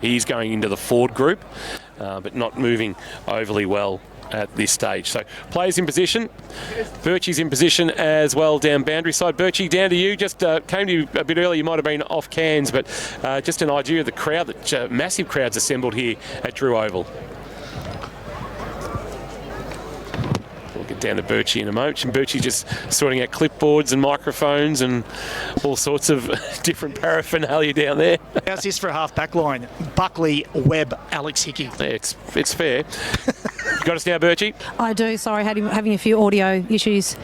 He's going into the forward group, but not moving overly well at this stage. So players in position. Birchie's in position as well down boundary side. Birchie, down to you. Just came to you a bit early. You might have been off cans, but just an idea of the crowd, that massive crowds assembled here at Drew Oval. We'll get down to Birchie in a moment. And Birchie just sorting out clipboards and microphones and all sorts of different paraphernalia down there. How's this for a half-back line? Buckley, Webb, Alex Hickey. It's fair. You got us now, Birchie? I do. Sorry, having a few audio issues.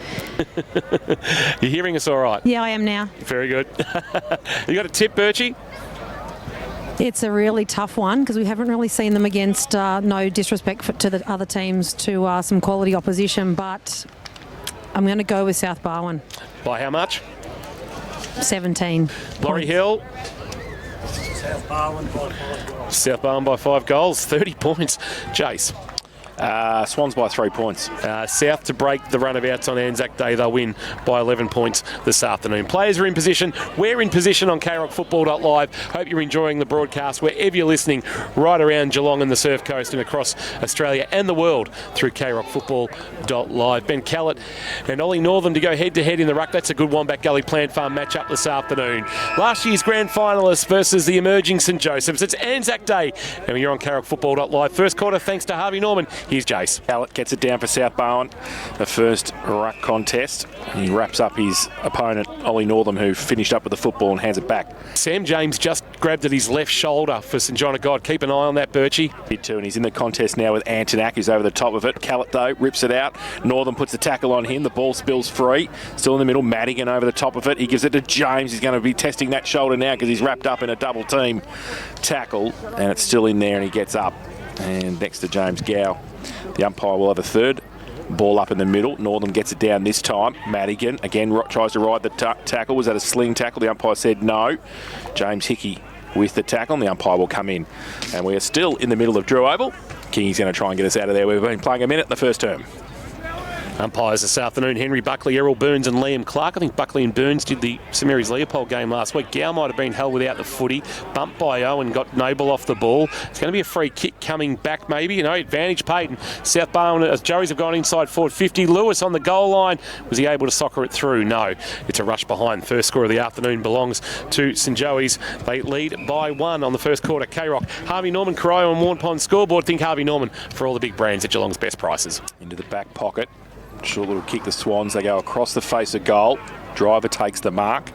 You're hearing us all right? Yeah, I am now. Very good. You got a tip, Birchie? It's a really tough one because we haven't really seen them against, no disrespect to the other teams, to some quality opposition, but I'm going to go with South Barwon. By how much? 17. Laurie Hill? South Barwon by 5 goals. South Barwon by 5 goals, 30 points. Jace? Swans by 3 points. South to break the runabouts on Anzac Day. They'll win by 11 points this afternoon. Players are in position. We're in position on KRockFootball.live. Hope you're enjoying the broadcast wherever you're listening, right around Geelong and the Surf Coast and across Australia and the world through KRockFootball.live. Ben Callett and Ollie Northam to go head-to-head in the ruck. That's a good Wombat Gully Plant Farm match-up this afternoon. Last year's grand finalists versus the emerging St Joseph's. It's Anzac Day, and you're on KRockFootball.live. First quarter, thanks to Harvey Norman. Here's Jace. Callett gets it down for South Barwon, the first ruck contest. He wraps up his opponent, Ollie Northam, who finished up with the football and hands it back. Sam James just grabbed at his left shoulder for St John of God. Keep an eye on that, Birchie. Did too, and he's in the contest now with Antonak, who's over the top of it. Callett, though, rips it out. Northam puts the tackle on him. The ball spills free. Still in the middle, Madigan over the top of it. He gives it to James. He's going to be testing that shoulder now because he's wrapped up in a double team tackle, and it's still in there, and he gets up. And next to James Gow, the umpire will have a third. Ball up in the middle. Northam gets it down this time. Madigan again tries to ride the tackle. Was that a sling tackle? The umpire said no. James Hickey with the tackle, and the umpire will come in. And we are still in the middle of Drew Oval. King's going to try and get us out of there. We've been playing a minute in the first term. Umpires this afternoon, Henry Buckley, Errol Burns and Liam Clark. I think Buckley and Burns did the St Mary's Leopold game last week. Gow might have been held without the footy. Bumped by Owen, got Noble off the ball. It's going to be a free kick coming back maybe. Advantage Payton. South Barwon, as Joey's have gone inside forward 50. Lewis on the goal line. Was he able to soccer it through? No. It's a rush behind. First score of the afternoon belongs to St Joey's. They lead by 1 on the first quarter. K-Rock, Harvey Norman, Corio and Warn Pond scoreboard. Think Harvey Norman for all the big brands at Geelong's best prices. Into the back pocket. Short little kick the Swans. They go across the face of goal. Driver takes the mark.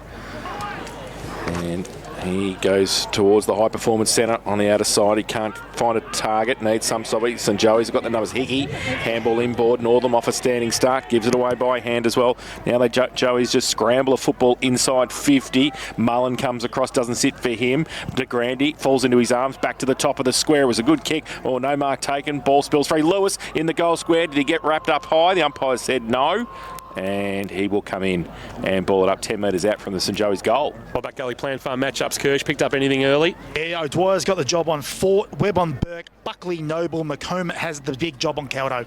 And he goes towards the high performance centre on the outer side. He can't find a target. Needs some somebody. St Joey's have got the numbers. Hickey, handball inboard. Northam off a standing start. Gives it away by hand as well. Now they Joey's just scramble a football inside 50. Mullen comes across. Doesn't sit for him. De Grande falls into his arms. Back to the top of the square. It was a good kick. Oh, no mark taken. Ball spills free. Lewis in the goal square. Did he get wrapped up high? The umpire said no. And he will come in and ball it up 10 metres out from the St Joey's goal. Wombat Gully Plant Farm matchups. Kirsch picked up anything early? Yeah, O'Dwyer's got the job on Fort, Webb on Burke, Buckley, Noble, McComb has the big job on Caldo.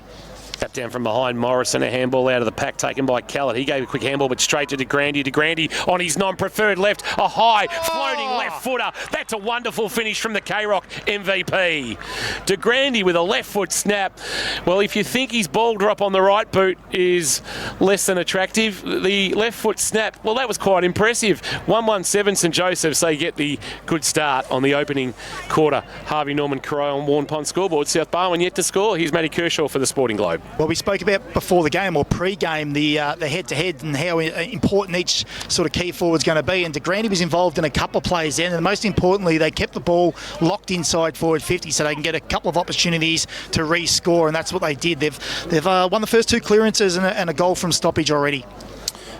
Tap down from behind Morrison, a handball out of the pack taken by Callett. He gave a quick handball, but straight to De Grande. De Grande on his non-preferred left, a high floating left footer. That's a wonderful finish from the K-Rock MVP. De Grande with a left foot snap. Well, if you think his ball drop on the right boot is less than attractive, the left foot snap, well, that was quite impressive. 1-1-7 St Joseph's. They get the good start on the opening quarter. Harvey Norman, Corio on Warn Pond scoreboard. South Barwon yet to score. Here's Matty Kershaw for the Sporting Globe. Well, we spoke about before the game or pre-game the head-to-head and how important each sort of key forward's going to be. And De Grande was involved in a couple of plays then, and most importantly, they kept the ball locked inside forward 50 so they can get a couple of opportunities to re-score, and that's what they did. They've won the first 2 clearances and a goal from stoppage already.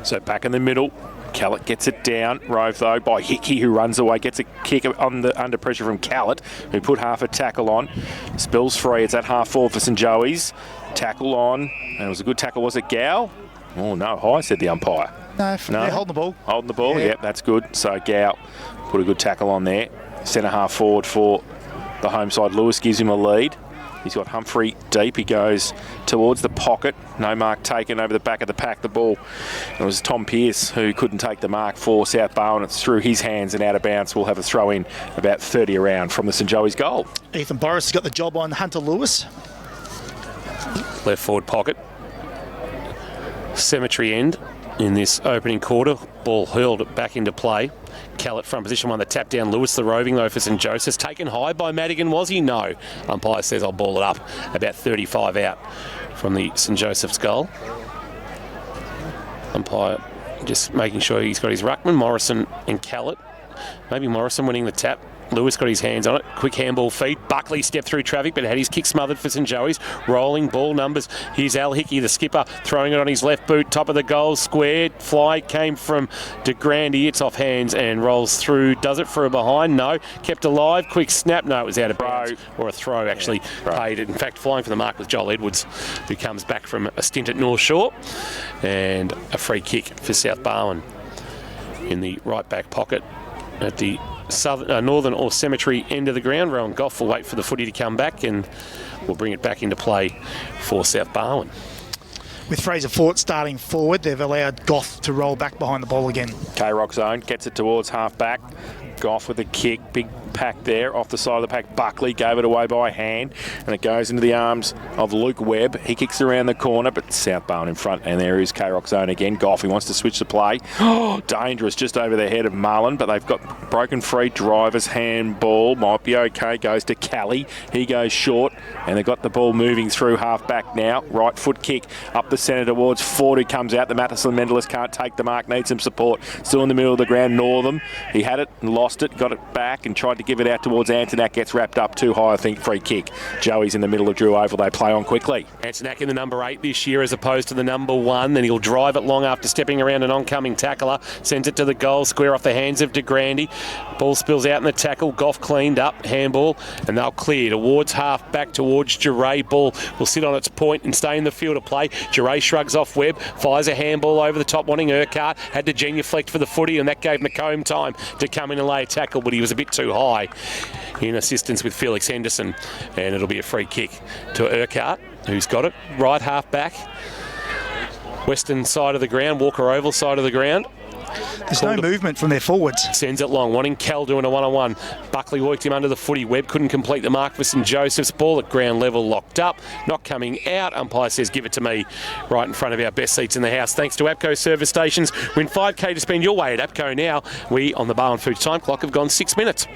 So back in the middle. Callett gets it down. Rove, though, by Hickey, who runs away. Gets a kick under pressure from Callett, who put half a tackle on. Spills free. It's at half forward for St Joey's. Tackle on. And it was a good tackle. Was it Gow? Oh, no. High, said the umpire. No, they're holding the ball. Holding the ball, yeah. Yep, that's good. So Gow put a good tackle on there. Centre half forward for the home side. Lewis gives him a lead. He's got Humphrey deep. He goes towards the pocket. No mark taken over the back of the pack. The ball. It was Tom Pearce who couldn't take the mark for South Barwon. It's through his hands and out of bounds. We'll have a throw in about 30 around from the St Joey's goal. Ethan Boris has got the job on Hunter Lewis. Left forward pocket. Cemetery end in this opening quarter. Ball hurled back into play. Callett front position one, the tap down. Lewis the roving though for St Joseph's. Taken high by Madigan, was he? No. Umpire says I'll ball it up. About 35 out from the St Joseph's goal. Umpire just making sure he's got his ruckman, Morrison and Callett. Maybe Morrison winning the tap. Lewis got his hands on it. Quick handball feed. Buckley stepped through traffic but had his kick smothered for St Joey's. Rolling ball numbers. Here's Al Hickey, the skipper, throwing it on his left boot. Top of the goal, squared. Fly came from De Grandy. It's off hands and rolls through. Does it for a behind? No. Kept alive. Quick snap. No, it was out of bounds. Or a throw actually paid it. In fact, flying for the mark was Joel Edwards, who comes back from a stint at North Shore. And a free kick for South Barwon in the right back pocket at the northern or cemetery end of the ground. Rowan Goff will wait for the footy to come back and we'll bring it back into play for South Barwon. With Fraser Fort starting forward, they've allowed Goff to roll back behind the ball again. K-Rock zone, gets it towards half back. Goff with a kick, big pack there off the side of the pack. Buckley gave it away by hand and it goes into the arms of Luke Webb. He kicks around the corner, but South Barwon in front, and there is K-Rock zone again. Goff, he wants to switch the play. Oh, dangerous, just over the head of Marlin, but they've got broken free. Driver's handball might be okay. Goes to Kelly. He goes short, and they've got the ball moving through half back now. Right foot kick up the centre towards Ford, who comes out. The Matheson Mendelist can't take the mark, needs some support. Still in the middle of the ground, Northam. He had it and lost it, got it back and tried to give it out towards Antonak. Gets wrapped up too high, I think. Free kick. Joey's in the middle of Drew Oval. They play on quickly. Antonak in the number 8 this year as opposed to the number 1. Then he'll drive it long after stepping around an oncoming tackler. Sends it to the goal square off the hands of De Grandy. Ball spills out in the tackle. Goff cleaned up. Handball. And they'll clear towards half back towards Giray. Ball will sit on its point and stay in the field of play. Giray shrugs off Webb. Fires a handball over the top wanting Urquhart. Had to genuflect for the footy and that gave McComb time to come in and lay a tackle, but he was a bit too high in assistance with Felix Henderson, and it'll be a free kick to Urquhart, who's got it. Right half back, western side of the ground, Walker Oval side of the ground. There's no movement from their forwards. Sends it long, wanting Cal doing a one-on-one. Buckley worked him under the footy. Webb couldn't complete the mark for St Joseph's. Ball at ground level, locked up, not coming out. Umpire says give it to me, right in front of our best seats in the house. Thanks to APCO service stations. Win 5K to spend your way at APCO now. We on the Barwon Foods time clock have gone 6 minutes.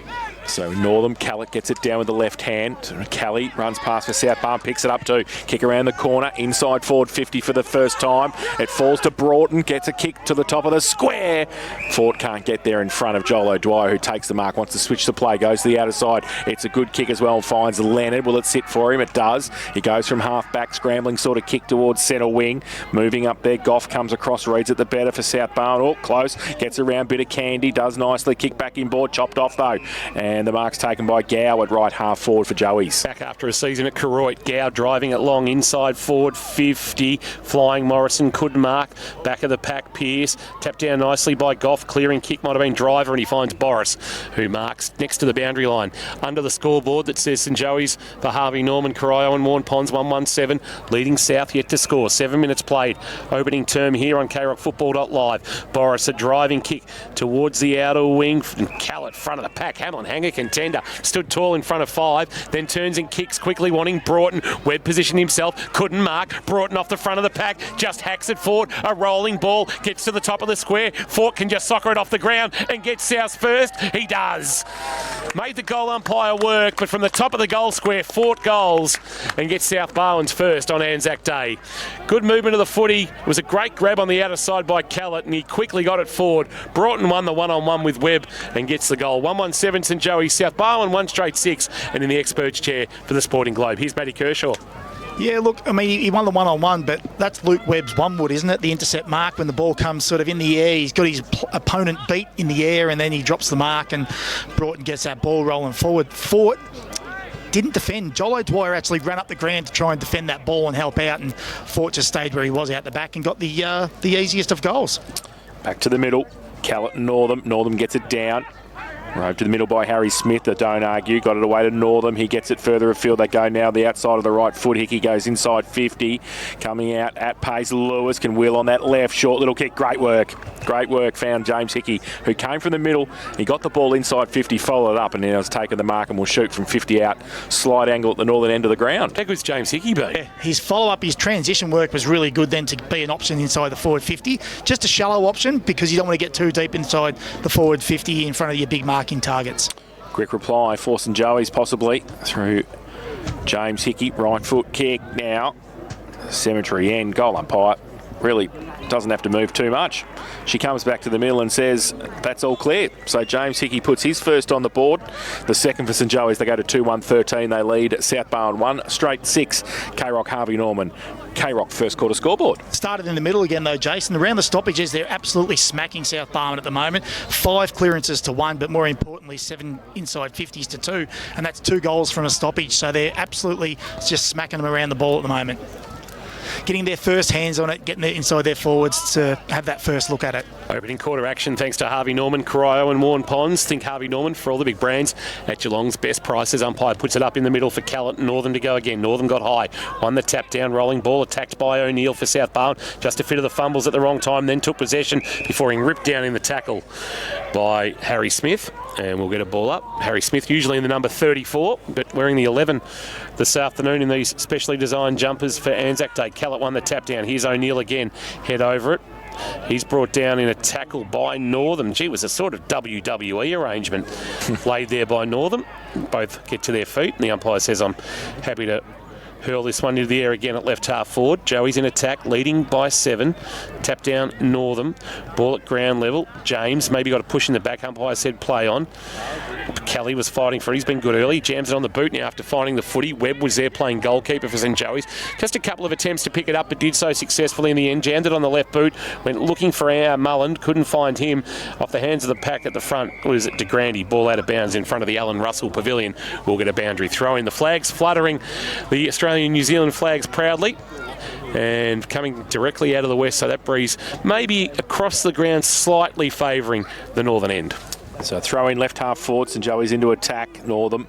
So Northam, Callett gets it down with the left hand. Kelly runs past for South Barwon, picks it up too. Kick around the corner, inside forward 50 for the first time. It falls to Broughton, gets a kick to the top of the square. Ford can't get there in front of Joel O'Dwyer, who takes the mark, wants to switch the play, goes to the outer side. It's a good kick as well and finds Leonard. Will it sit for him? It does. He goes from half back, scrambling sort of kick towards centre wing. Moving up there, Goff comes across, reads it the better for South Barwon. Oh, close. Gets around, bit of candy, does nicely. Kick back in board, chopped off though. And the mark's taken by Gow at right half forward for Joey's. Back after a season at Koroit, Gow driving it long, inside forward 50. Flying Morrison couldn't mark. Back of the pack, Pearce. Tapped down nicely by Goff. Clearing kick might have been Driver, and he finds Boris, who marks next to the boundary line. Under the scoreboard that says St Joey's for Harvey Norman, Corio and Warren Ponds 117. Leading South yet to score. 7 minutes played. Opening term here on KRockFootball.live. Boris a driving kick towards the outer wing. And Callett front of the pack. Hamlin hanger contender. Stood tall in front of 5. Then turns and kicks quickly wanting Broughton. Webb positioned himself. Couldn't mark. Broughton off the front of the pack. Just hacks it forward. A rolling ball. Gets to the top of the square. Fort can just soccer it off the ground and get South first. He does. Made the goal umpire work, but from the top of the goal square, Fort goals and gets South Barwon's first on Anzac Day. Good movement of the footy. It was a great grab on the outer side by Callett, and he quickly got it forward. Broughton won the one-on-one with Webb and gets the goal. 117 St Joey, South Barwon 1 straight 6, and in the experts chair for the Sporting Globe. Here's Matty Kershaw. Yeah, look, I mean, he won the one-on-one, but that's Luke Webb's one-wood, isn't it? The intercept mark when the ball comes sort of in the air. He's got his opponent beat in the air, and then he drops the mark, and Broughton gets that ball rolling forward. Fort didn't defend. Joel O'Dwyer actually ran up the ground to try and defend that ball and help out, and Fort just stayed where he was out the back and got the easiest of goals. Back to the middle. Callett and Northam. Northam gets it down. Rove to the middle by Harry Smith. Don't argue. Got it away to Northam. He gets it further afield. They go now the outside of the right foot. Hickey goes inside 50. Coming out at pace. Lewis can wheel on that left. Short little kick. Great work. Great work found James Hickey, who came from the middle. He got the ball inside 50, followed up, and now has taken the mark and will shoot from 50 out. Slide angle at the northern end of the ground. How good's James Hickey been? Yeah, his follow-up, his transition work was really good then to be an option inside the forward 50. Just a shallow option because you don't want to get too deep inside the forward 50 in front of your big marking targets. Quick reply for St Joey's possibly through James Hickey. Right foot kick now. Cemetery end. Goal umpire really doesn't have to move too much. She comes back to the middle and says that's all clear. So James Hickey puts his first on the board. The second for St Joey's. They go to 2-1-13. They lead South Barwon 1 straight 6. K-Rock Harvey Norman. K-Rock first quarter scoreboard. Started in the middle again though, Jason. Around the stoppages, they're absolutely smacking South Barwon at the moment. 5 clearances to 1, but more importantly, 7 inside 50s to 2. And that's 2 goals from a stoppage. So they're absolutely just smacking them around the ball at the moment. Getting their first hands on it, getting it inside their forwards to have that first look at it. Opening quarter action thanks to Harvey Norman, Corio and Warren Ponds. Think Harvey Norman for all the big brands at Geelong's best prices. Umpire puts it up in the middle for Callett and Northern to go again. Northern got high. Won the tap down rolling ball, attacked by O'Neill for South Barwon. Just a fit of the fumbles at the wrong time, then took possession before being ripped down in the tackle by Harry Smith. And we'll get a ball up. Harry Smith usually in the number 34, but wearing the 11 this afternoon in these specially designed jumpers for Anzac Day. Callett won the tap down. Here's O'Neill again. Head over it. He's brought down in a tackle by Northam. Gee, it was a sort of WWE arrangement laid there by Northam. Both get to their feet, and the umpire says, I'm happy to hurl this one into the air again at left half forward. Joey's in attack, leading by 7. Tap down Northam. Ball at ground level. James maybe got a push in the back. Umpire said play on. Kelly was fighting for it. He's been good early. Jams it on the boot now after finding the footy. Webb was there playing goalkeeper for St Joey's. Just a couple of attempts to pick it up, but did so successfully in the end. Jammed it on the left boot. Went looking for our Mullen. Couldn't find him. Off the hands of the pack at the front was De Grande. Ball out of bounds in front of the Alan Russell Pavilion. We'll get a boundary throw in. The flags fluttering the Australian New Zealand flags proudly. And coming directly out of the west, so that breeze maybe across the ground slightly favouring the northern end. So throw in left half forward. St Joey's into attack. Northam.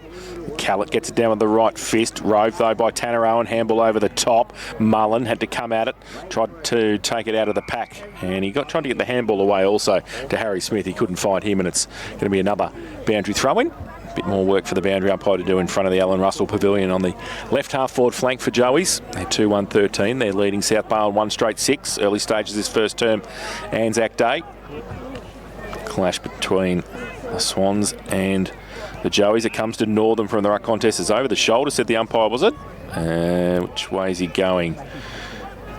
Callett gets it down with the right fist. Rove though by Tanner Owen. Handball over the top. Mullen had to come at it. Tried to take it out of the pack. And he tried to get the handball away also to Harry Smith. He couldn't find him, and it's going to be another boundary throw in. Bit more work for the boundary umpire to do in front of the Alan Russell Pavilion on the left half forward flank for Joey's. They're 2-1-13. They're leading South Barwon 1 straight 6. Early stages this first term Anzac Day. Clash between the Swans and the Joeys. It comes to Northern from the ruck contest. It's over the shoulder, said the umpire, was it? Which way is he going?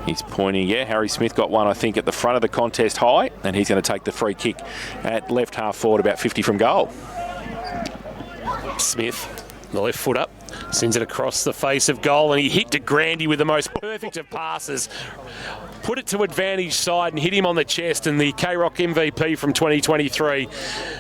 He's pointing, yeah, Harry Smith got one, I think, at the front of the contest high, and he's going to take the free kick at left half forward, about 50 from goal. Smith, the left foot up, sends it across the face of goal, and he hit De Grande with the most perfect of passes. Put it to advantage side and hit him on the chest, and the K-Rock MVP from 2023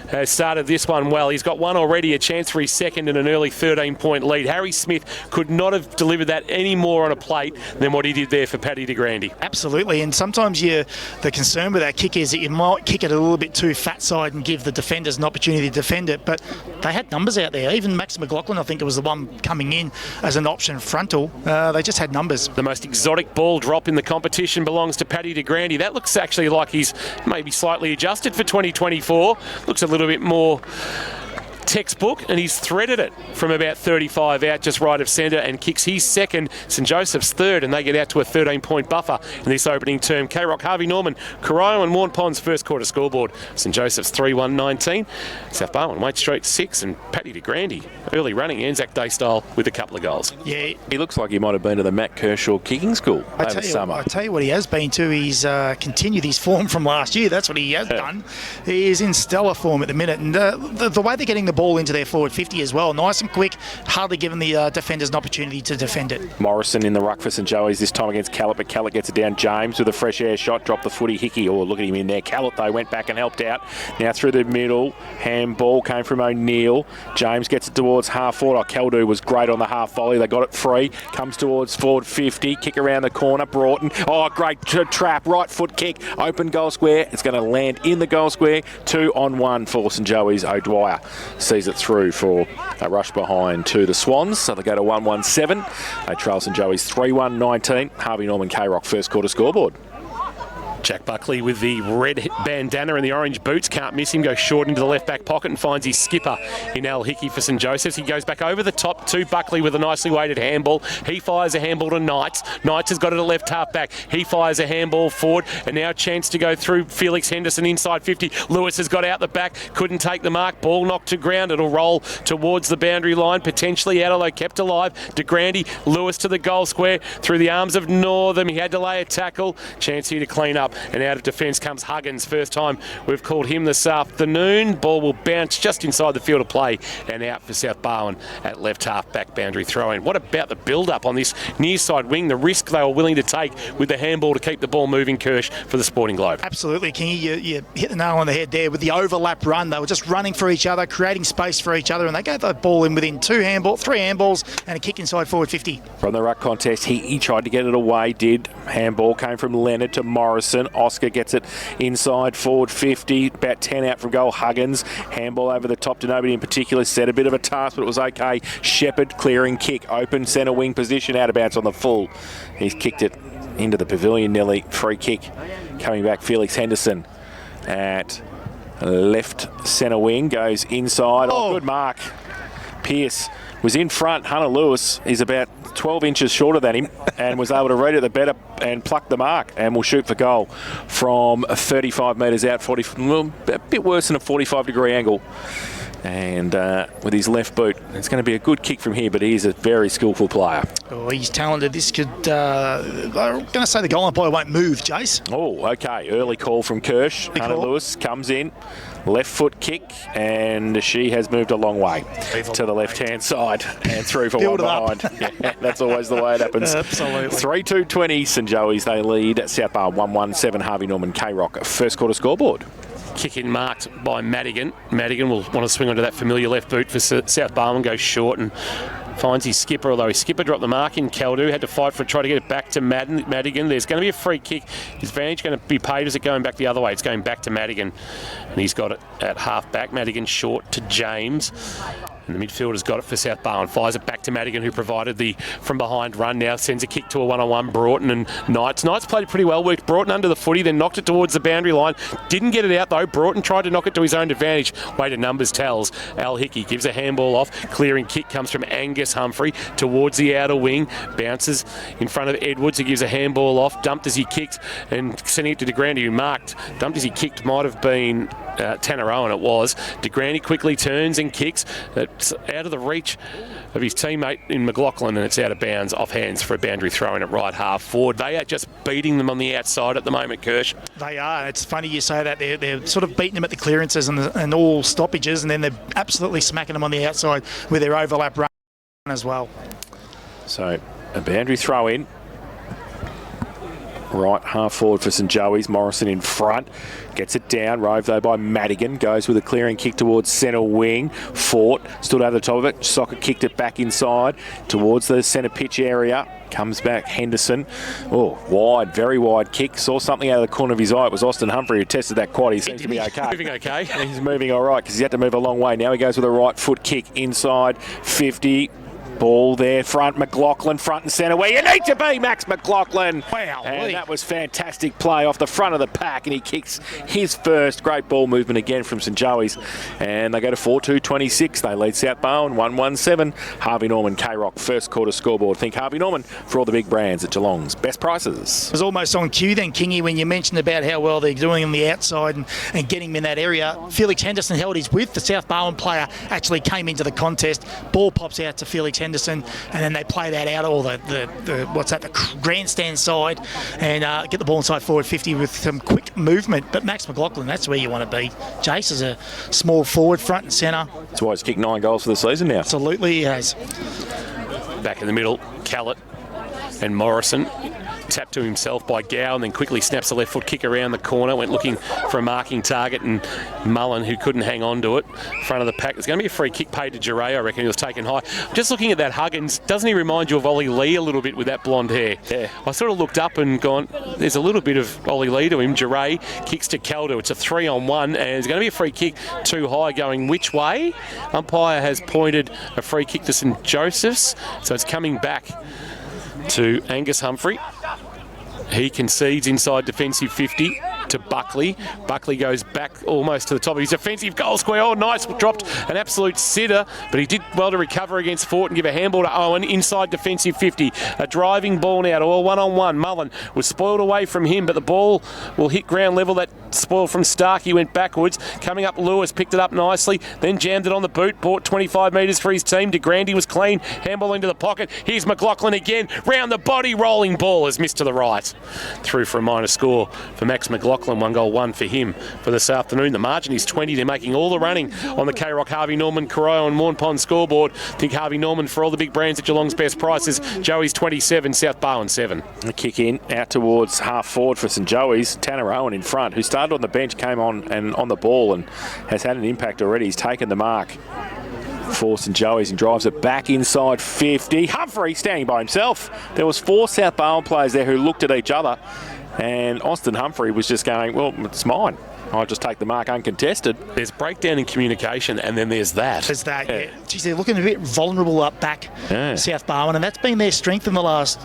has started this one well. He's got one already, a chance for his second and an early 13-point lead. Harry Smith could not have delivered that any more on a plate than what he did there for Paddy De Grande. Absolutely, and sometimes the concern with that kick is that you might kick it a little bit too fat side and give the defenders an opportunity to defend it, but they had numbers out there. Even Max McLaughlin, I think it was the one coming in as an option frontal. They just had numbers. The most exotic ball drop in the competition belongs to Paddy De Grande. That looks actually like he's maybe slightly adjusted for 2024. Looks a little bit more textbook, and he's threaded it from about 35 out just right of centre and kicks his second, St Joseph's third, and they get out to a 13-point buffer in this opening term. K-Rock, Harvey Norman, Corio and Warren Ponds first quarter scoreboard. St Joseph's 3-1-19. South Barwon Waite Street 6, and Paddy De Grande early running Anzac Day style with a couple of goals. Yeah, he looks like he might have been to the Matt Kershaw kicking school over the summer. I tell you what he has been to. He's continued his form from last year. That's what he has done. He is in stellar form at the minute, and the way they're getting the ball into their forward 50 as well. Nice and quick, hardly giving the defenders an opportunity to defend it. Morrison in the ruck for St Joey's this time against Callett, but Callett gets it down. James with a fresh air shot, dropped the footy. Hickey, oh, look at him in there. Callett, though, went back and helped out. Now through the middle, handball came from O'Neill. James gets it towards half forward. Oh, Keldu was great on the half volley. They got it free. Comes towards forward 50. Kick around the corner. Broughton. Oh, great trap. Right foot kick. Open goal square. It's going to land in the goal square. 2-on-1 for St Joey's. O'Dwyer sees it through for a rush behind to the Swans. So they go to 1-1-7. They trail St Joey's 3-1-19. Harvey Norman K-Rock first quarter scoreboard. Jack Buckley with the red bandana and the orange boots. Can't miss him. Goes short into the left back pocket and finds his skipper in Al Hickey for St Joseph's. He goes back over the top to Buckley with a nicely weighted handball. He fires a handball to Knights. Knights has got it at left half back. He fires a handball forward and now a chance to go through Felix Henderson inside 50. Lewis has got out the back. Couldn't take the mark. Ball knocked to ground. It'll roll towards the boundary line. Potentially out, although kept alive. De Grande. Lewis to the goal square through the arms of Northam. He had to lay a tackle. Chance here to clean up. And out of defence comes Huggins. First time we've called him this afternoon. Ball will bounce just inside the field of play and out for South Barwon at left half back boundary throw in. What about the build up on this near side wing? The risk they were willing to take with the handball to keep the ball moving, Kirsch, for the Sporting Globe. Absolutely, Kingy. You hit the nail on the head there with the overlap run. They were just running for each other, creating space for each other, and they gave the ball in within three handballs and a kick inside forward 50. From the ruck contest, he tried to get it away, did. Handball came from Leonard to Morrison. Oscar gets it inside forward 50, about 10 out from goal. Huggins, handball over the top to nobody in particular. Set a bit of a task, but it was okay. Shepherd clearing kick, open centre wing position, out of bounds on the full. He's kicked it into the pavilion, Nelly. Free kick coming back. Felix Henderson at left centre wing, goes inside. Oh, good mark. Pearce was in front. Hunter Lewis is about 12 inches shorter than him and was able to read it the better and pluck the mark and will shoot for goal from 35 metres out, 40, well, a bit worse than a 45-degree angle. And with his left boot, it's going to be a good kick from here, but he is a very skillful player. Oh, he's talented. This could, I'm going to say the goal umpire won't move, Jace. Oh, okay. Early call from Kirsch. Hunter Lewis comes in. Left foot kick, and she has moved a long way to the left-hand side and through for one behind. Yeah, that's always the way it happens. Absolutely. 3-2-20, St Joey's. They lead South Bar 1-1-7. Harvey Norman K-Rock. First quarter scoreboard. Kick in marked by Madigan. Madigan will want to swing onto that familiar left boot for South Barwon, goes short and finds his skipper, although his skipper dropped the mark in. Keldu had to fight for it, try to get it back to Madigan. There's going to be a free kick. His advantage going to be paid. Is it going back the other way? It's going back to Madigan. And he's got it at half back. Madigan short to James. And the midfielder's got it for South Barwon. Fires it back to Madigan, who provided the from behind run. Now sends a kick to a one-on-one. Broughton and Knights. Knights played pretty well. Worked Broughton under the footy, then knocked it towards the boundary line. Didn't get it out though. Broughton tried to knock it to his own advantage. Way to numbers tells. Al Hickey gives a handball off. Clearing kick comes from Angus Humphrey towards the outer wing. Bounces in front of Edwards, who gives a handball off. Dumped as he kicked and sending it to De Grande, who marked. Dumped as he kicked might have been Tanner Owen, it was. De Grande quickly turns and kicks. It's out of the reach of his teammate in McLaughlin, and it's out of bounds, off hands for a boundary throw in at right half forward. They are just beating them on the outside at the moment, Kirsch. They are. It's funny you say that. They're sort of beating them at the clearances and all stoppages, and then they're absolutely smacking them on the outside with their overlap run as well. So a boundary throw in. Right half forward for St Joey's. Morrison in front. Gets it down. Rove though by Madigan. Goes with a clearing kick towards centre wing. Fort stood over the top of it. Soccer kicked it back inside towards the centre pitch area. Comes back Henderson. Oh, wide, very wide kick. Saw something out of the corner of his eye. It was Austin Humphrey who tested that quad. He seems to be okay. Moving okay. He's moving all right because he had to move a long way. Now he goes with a right foot kick inside 50. Ball there, front, McLaughlin, front and centre, where you need to be, Max McLaughlin. Wow. And that was fantastic play off the front of the pack, and he kicks his first. Great ball movement again from St Joey's. And they go to 4-2-26. They lead South Barwon 1-1-7. Harvey Norman K-Rock, first quarter scoreboard. Think Harvey Norman for all the big brands at Geelong's best prices. It was almost on cue then, Kingy, when you mentioned about how well they're doing on the outside and getting him in that area. Felix Henderson held his width. The South Barwon player actually came into the contest. Ball pops out to Felix Henderson. Henderson, and then they play that out, or the grandstand side, and get the ball inside forward 50 with some quick movement. But Max McLaughlin, that's where you want to be. Jace is a small forward, front and centre. That's why he's kicked 9 goals for the season now. Absolutely, he has. Back in the middle, Callett and Morrison. Tapped to himself by Gow and then quickly snaps a left foot kick around the corner. Went looking for a marking target, and Mullen, who couldn't hang on to it, front of the pack. There's going to be a free kick paid to Giray, I reckon. He was taken high. Just looking at that Huggins, doesn't he remind you of Ollie Lee a little bit with that blonde hair? Yeah. I sort of looked up and gone, there's a little bit of Ollie Lee to him. Giray kicks to Caldo. It's a 3-on-1, and there's going to be a free kick too high going which way? Umpire has pointed a free kick to St Joseph's, so it's coming back to Angus Humphrey. He concedes inside defensive 50 to Buckley. Buckley goes back almost to the top of his defensive goal square. Oh, nice. Dropped an absolute sitter, but he did well to recover against Fort and give a handball to Owen inside defensive 50. A driving ball now to a one-on-one. Mullen was spoiled away from him, but the ball will hit ground level. That spoiled from Starkey, went backwards. Coming up, Lewis picked it up nicely, then jammed it on the boot, bought 25 metres for his team. De Grande was clean, handball into the pocket. Here's McLaughlin again, round the body, rolling ball is missed to the right. Through for a minor score for Max McLaughlin, 1 goal, 1 for him for this afternoon. The margin is 20. They're making all the running on the K-Rock, Harvey Norman, Coroyo and Morn Pond scoreboard. I think Harvey Norman for all the big brands at Geelong's best prices. Joey's 27, South Barwon 7. A kick in, out towards half forward for St Joey's. Tanner Owen in front, who started on the bench, came on and on the ball and has had an impact already. He's taken the mark for St Joey's and drives it back inside 50. Humphrey standing by himself. There was 4 South Barwon players there who looked at each other, and Austin Humphrey was just going, well, it's mine. I'll just take the mark uncontested. There's breakdown in communication, and then there's that. There's that, yeah. Geez, they're looking a bit vulnerable up back, South Barwon, and that's been their strength in the last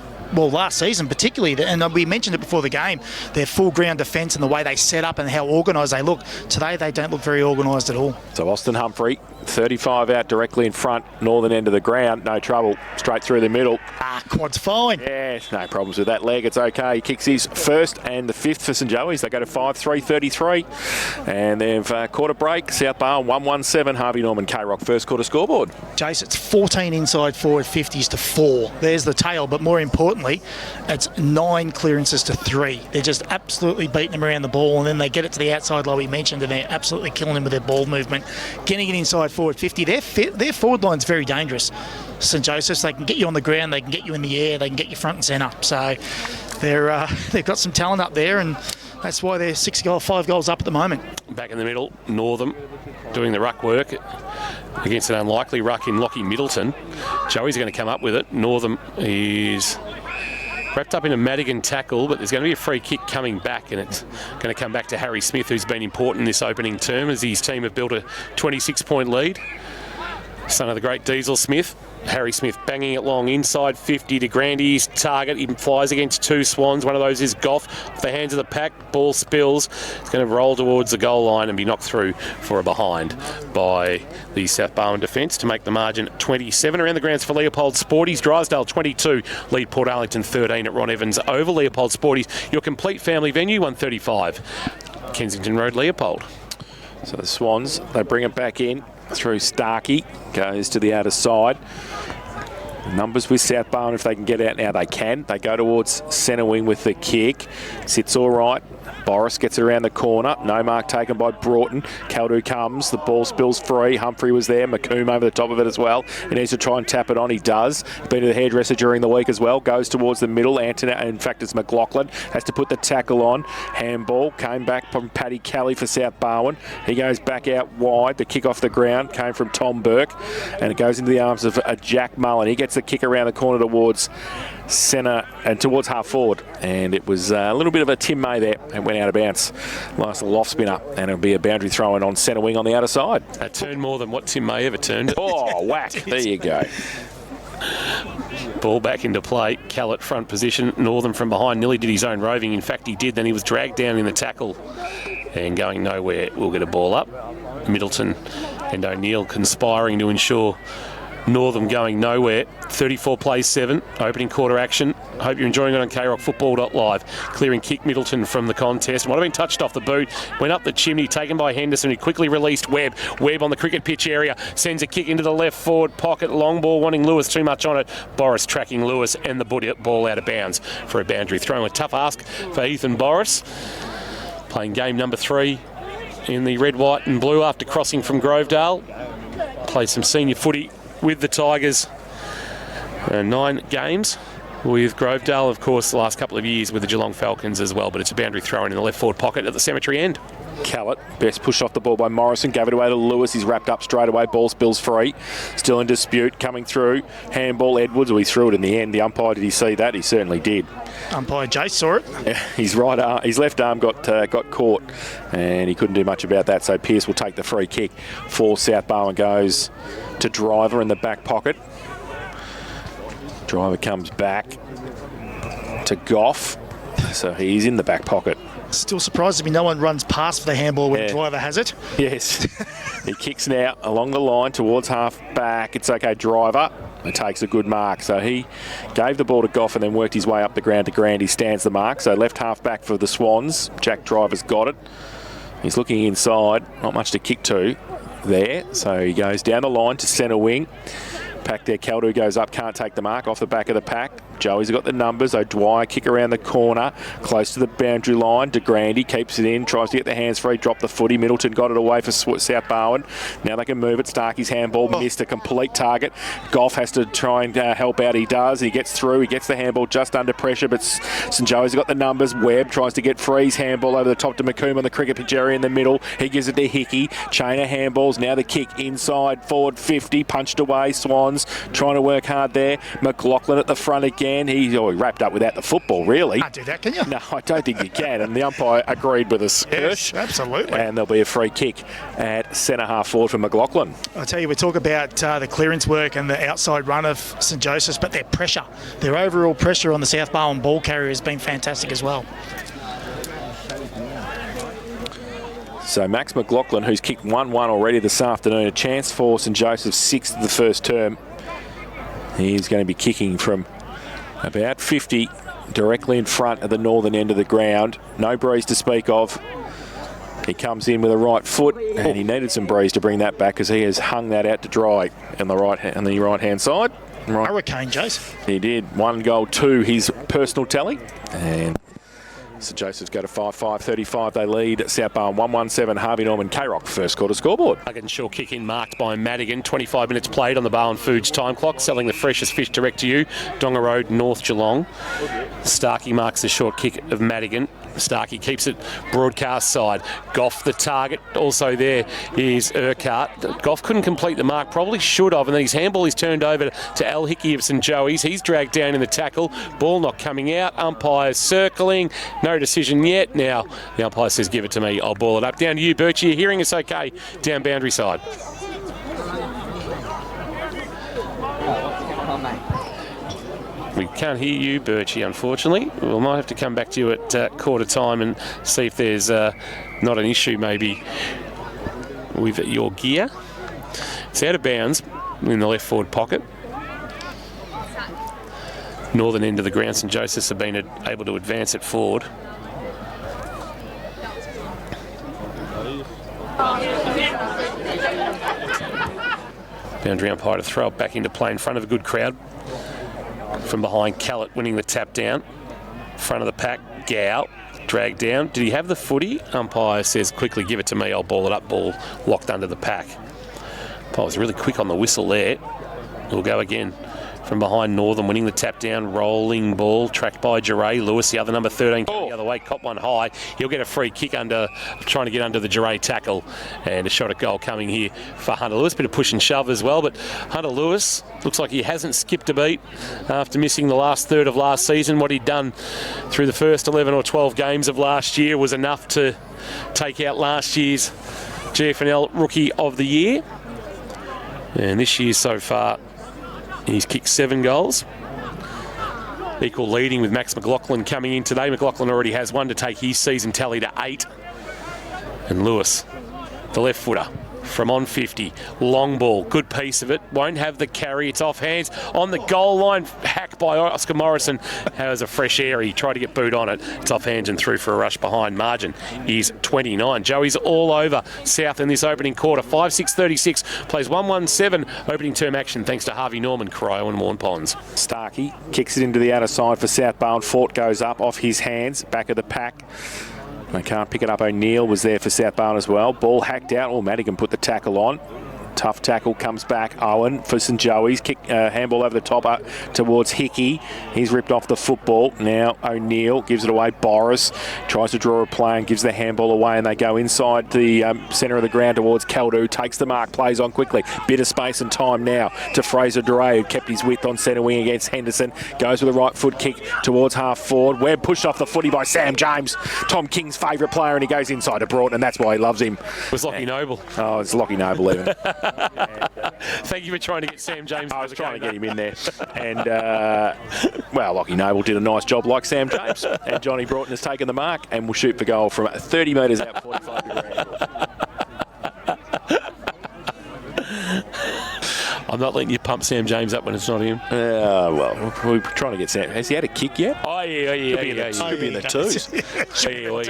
season particularly, and we mentioned it before the game, their full ground defence and the way they set up and how organised they look. Today they don't look very organised at all. So Austin Humphrey, 35 out directly in front, northern end of the ground, no trouble, straight through the middle. Quad's fine. Yeah, no problems with that leg, it's okay. He kicks his first and the 5th for St Joey's. They go to 5-3-33, and they've caught a break. South Barwon 1-1-7, Harvey Norman, K-Rock first quarter scoreboard. Jace, it's 14 inside forward 50s to 4. There's the tail, but more importantly, it's 9 clearances to 3. They're just absolutely beating them around the ball, and then they get it to the outside like we mentioned, and they're absolutely killing them with their ball movement. Getting it inside forward 50, their forward line's very dangerous. St Joseph's, they can get you on the ground, they can get you in the air, they can get you front and centre. So they've got some talent up there, and that's why they're 5 goals up at the moment. Back in the middle, Northam doing the ruck work against an unlikely ruck in Lockie Middleton. Joey's going to come up with it. Northam is wrapped up in a Madigan tackle, but there's going to be a free kick coming back, and it's going to come back to Harry Smith, who's been important in this opening term as his team have built a 26-point lead. Son of the great Diesel Smith. Harry Smith banging it long inside 50 to Grandy's target. He flies against 2 Swans. One of those is Goff. Off the hands of the pack. Ball spills. It's going to roll towards the goal line and be knocked through for a behind by the South Barwon defence to make the margin 27. Around the grounds for Leopold Sporties. Drysdale 22. Lead Port Arlington 13 at Ron Evans over Leopold Sporties. Your complete family venue 135. Kensington Road, Leopold. So the Swans, they bring it back in through Starkey, goes to the outer side. Numbers with South Barwon, if they can get out now, they can. They go towards centre wing with the kick. Sits all right. Boris gets around the corner. No mark taken by Broughton. Caldu comes. The ball spills free. Humphrey was there. McComb over the top of it as well. He needs to try and tap it on. He does. Been to the hairdresser during the week as well. Goes towards the middle. In fact, it's McLaughlin. Has to put the tackle on. Handball came back from Paddy Kelly for South Barwon. He goes back out wide. The kick off the ground came from Tom Burke. And it goes into the arms of Jack Mullen. He gets the kick around the corner towards centre and towards half forward, and it was a little bit of a Tim May there. It went out of bounds. Nice little off spinner, and it'll be a boundary throw in on centre wing on the outer side. A turn more than what Tim May ever turned. Oh, whack. There you go. Ball back into play. Callett front position. Northern from behind nearly did his own roving. In fact, he did. Then he was dragged down in the tackle and going nowhere. We'll get a ball up. Middleton and O'Neill conspiring to ensure Northam going nowhere. 34 plays 7. Opening quarter action. Hope you're enjoying it on KRockFootball.live. Clearing kick Middleton from the contest. Might have been touched off the boot. Went up the chimney, taken by Henderson. He quickly released Webb. Webb on the cricket pitch area. Sends a kick into the left forward pocket. Long ball wanting Lewis too much on it. Boris tracking Lewis and the ball out of bounds for a boundary throw. A tough ask for Ethan Boris. Playing game number 3 in the red, white and blue after crossing from Grovedale. Played some senior footy with the Tigers. 9 games with Grovedale, of course, the last couple of years with the Geelong Falcons as well, but it's a boundary throw in the left forward pocket at the cemetery end. Callett, best push off the ball by Morrison, gave it away to Lewis. He's wrapped up straight away. Ball spills free. Still in dispute, coming through. Handball, Edwards. We threw it in the end. The umpire, did he see that? He certainly did. Umpire Jace saw it. His right arm, his left arm got caught, and he couldn't do much about that. So Pearce will take the free kick for South Barwon. Goes to Driver in the back pocket. Driver comes back to Goff, so he's in the back pocket. Still surprised me no one runs past for the handball when Driver has it. Yes. He kicks now along the line towards half back. It's okay, Driver. He takes a good mark. So he gave the ball to Goff and then worked his way up the ground to Grandy. Stands the mark. So left half back for the Swans. Jack Driver's got it. He's looking inside. Not much to kick to there. So he goes down the line to centre wing. Pack there, Caldo goes up, can't take the mark off the back of the pack. Joey's got the numbers. O'Dwyer kick around the corner, close to the boundary line. De Grandy keeps it in, tries to get the hands free, drop the footy. Middleton got it away for South Barwon. Now they can move it. Starkey's handball missed a complete target. Goff has to try and help out. He does. He gets through. He gets the handball just under pressure, but St Joey's got the numbers. Webb tries to get Free's handball over the top to McComb on the cricket pitch area in the middle. He gives it to Hickey. Chain of handballs. Now the kick inside forward 50, punched away. Swans trying to work hard there. McLaughlin at the front again. He wrapped up without the football, really. Can't do that, can you? No, I don't think you can. And the umpire agreed with us. Yes, absolutely. And there'll be a free kick at centre half forward for McLaughlin. I tell you, we talk about the clearance work and the outside run of St Joseph's, but their pressure, their overall pressure on the South Barwon ball carrier has been fantastic as well. So Max McLaughlin, who's kicked 1-1 already this afternoon, a chance for St Joseph's 6th of the first term. He's going to be kicking from about 50, directly in front at the northern end of the ground. No breeze to speak of. He comes in with a right foot, and he needed some breeze to bring that back because he has hung that out to dry on the right-hand side. Right. Hurricane, Jace. He did. 1 goal, 2 his personal tally. And St Joseph's go to 5-5-35. They lead South Barwon 1-1-7. Harvey Norman, K-Rock, first quarter scoreboard. Short kick in marked by Madigan. 25 minutes played on the Barwon Foods time clock. Selling the freshest fish direct to you. Donga Road, North Geelong. Starkey marks the short kick of Madigan. Starkey keeps it broadcast side. Goff the target. Also there is Urquhart. Goff couldn't complete the mark. Probably should have. And then his handball is turned over to Al Hickey of St Joey's. He's dragged down in the tackle. Ball not coming out. Umpires circling. No decision yet. Now the umpire says give it to me. I'll ball it up. Down to you, Birchie. You're hearing us okay down boundary side. We can't hear you, Birchie, unfortunately. We might have to come back to you at quarter time and see if there's not an issue maybe with your gear. It's out of bounds in the left forward pocket. Northern end of the ground, St Joseph's have been able to advance it forward. Boundary umpire to throw it back into play in front of a good crowd. From behind, Callett winning the tap down. Front of the pack, Gow dragged down. Did he have the footy? Umpire says quickly give it to me, I'll ball it up. Ball locked under the pack. Umpire was really quick on the whistle there. We'll go again. From behind, Northern winning the tap down, rolling ball, tracked by Geray. Lewis, the other number 13, coming the other way, caught one high. He'll get a free kick under, trying to get under the Geray tackle, and a shot at goal coming here for Hunter Lewis. Bit of push and shove as well, but Hunter Lewis looks like he hasn't skipped a beat after missing the last third of last season. What he'd done through the first 11 or 12 games of last year was enough to take out last year's GFNL Rookie of the Year. And this year so far, he's kicked 7 goals. Equal leading with Max McLaughlin coming in today. McLaughlin already has 1 to take his season tally to 8. And Lewis, the left footer, from on 50. Long ball, good piece of it. Won't have the carry. It's off hands on the goal line. Hack by Oscar Morrison. Has a fresh air. He tried to get boot on it. It's off hands and through for a rush behind. Margin is 29. Joey's all over South in this opening quarter. 5-6-36. Plays 1-1-7. Opening term action thanks to Harvey Norman, Cryo and Warn Ponds. Starkey kicks it into the outer side for South Barwon. Fort goes up off his hands. Back of the pack. They can't pick it up. O'Neill was there for South Barwon as well. Ball hacked out. Madigan put the tackle on. Tough tackle comes back. Owen for St Joey's. Kick handball over the top towards Hickey. He's ripped off the football. Now O'Neill gives it away. Boris tries to draw a play and gives the handball away, and they go inside the centre of the ground towards Caldu. Takes the mark, plays on quickly. Bit of space and time now to Fraser Duray, who kept his width on centre wing against Henderson. Goes with a right foot kick towards half forward. Webb pushed off the footy by Sam James, Tom King's favourite player, and he goes inside to Broughton, and that's why he loves him. It was Lockie Noble. Oh, it's Lockie Noble even. Thank you for trying to get Sam James. I was trying to get him in there. And, well, Lockie Noble did a nice job like Sam James. And Johnny Broughton has taken the mark and will shoot for goal from 30 metres out, 45 degrees. I'm not letting you pump Sam James up when it's not him. Well, we're trying to get Sam. Has he had a kick yet? Oh, yeah. Could be in the twos. He was.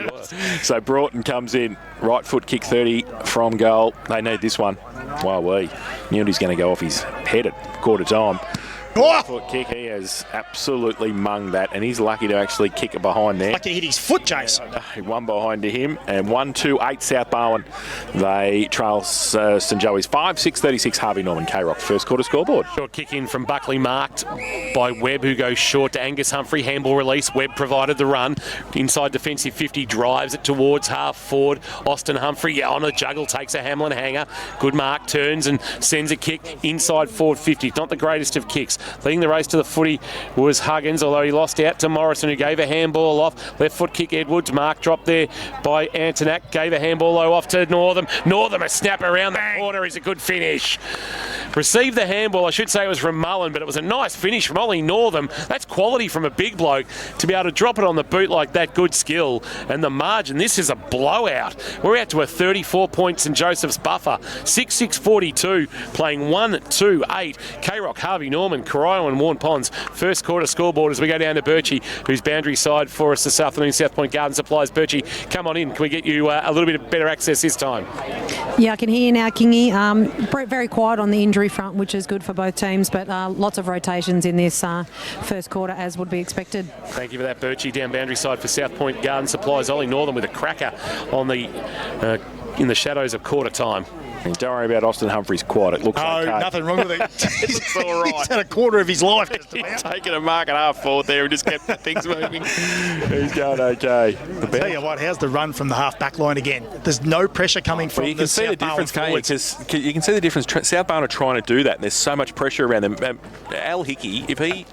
So Broughton comes in, right foot kick 30 from goal. They need this one. Wow, Mundy's going to go off his head at quarter time. Right foot kick, he has absolutely munged that, and he's lucky to actually kick it behind there. Lucky hit his foot, Jace. One behind to him, and 1-2-8 South Barwon. They trail St Joey's 5-6-36 Harvey Norman. K-Rock first quarter scoreboard. Short kick in from Buckley, marked by Webb, who goes short to Angus Humphrey. Handball release. Webb provided the run. Inside defensive 50, drives it towards half forward. Austin Humphrey on a juggle, takes a Hamlin hanger. Good mark, turns and sends a kick inside forward 50. Not the greatest of kicks. Leading the race to the footy was Huggins, although he lost out to Morrison, who gave a handball off. Left foot kick Edwards. Mark dropped there by Antonak. Gave a handball low off to Northam. Northam, a snap around the corner is a good finish. Received the handball. I should say it was from Mullen, but it was a nice finish from Ollie Northam. That's quality from a big bloke to be able to drop it on the boot like that. Good skill. And the margin, this is a blowout. We're out to a 34 points St Joseph's buffer. 6-6-42, playing 1-2-8. K-Rock, Harvey Norman, Corio and Warn Ponds. First quarter scoreboard as we go down to Birchie, who's boundary side for us this afternoon. South Point Garden Supplies. Birchie, come on in. Can we get you a little bit of better access this time? Yeah, I can hear you now, Kingy. Very quiet on the injury front, which is good for both teams, but lots of rotations in this first quarter, as would be expected. Thank you for that, Birchie. Down boundary side for South Point Garden Supplies. Ollie Northern with a cracker on the in the shadows of quarter time. And don't worry about Austin Humphrey's quad. It looks okay. Nothing wrong with it. It looks all right. He's had a quarter of his life. He's taken a mark at half forward there and just kept things moving. He's going okay. Tell you what, how's the run from the half back line again? There's no pressure coming from you can see the difference, can't you? Because you can see the difference. South Barwon are trying to do that, and there's so much pressure around them. Al Hickey, if he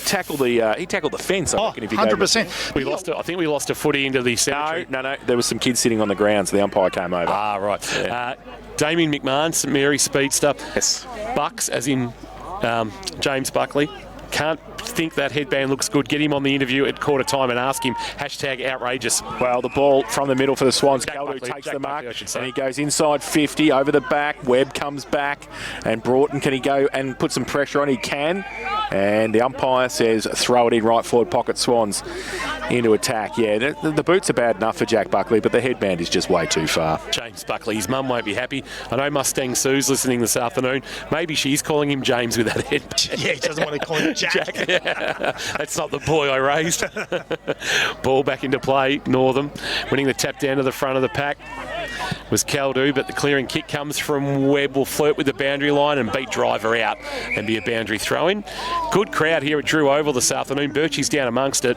tackled the fence, I reckon. If 100%. We lost. I think we lost a footy into the cemetery. No. There was some kids sitting on the ground, so the umpire came over. Ah, right. Yeah. Damien McMahon, St Mary speedster. Yes. Bucks, as in James Buckley. Can't think that headband looks good. Get him on the interview at quarter time and ask him #outrageous. Well, the ball from the middle for the Swans. Caldo takes the mark and he goes inside 50 over the back. Webb comes back and Broughton, can he go and put some pressure on? He can. And the umpire says throw it in right forward pocket, Swans into attack. Yeah, the boots are bad enough for Jack Buckley, but the headband is just way too far. James Buckley, his mum won't be happy. I know Mustang Sue's listening this afternoon. Maybe she's calling him James with that headband. Yeah, he doesn't want to call him Jack. Yeah. That's not the boy I raised. Ball back into play, Northam. Winning the tap down to the front of the pack was Caldu, but the clearing kick comes from Webb. Will flirt with the boundary line and beat Driver out and be a boundary throw-in. Good crowd here at Drew Oval this afternoon. Birchie's down amongst it.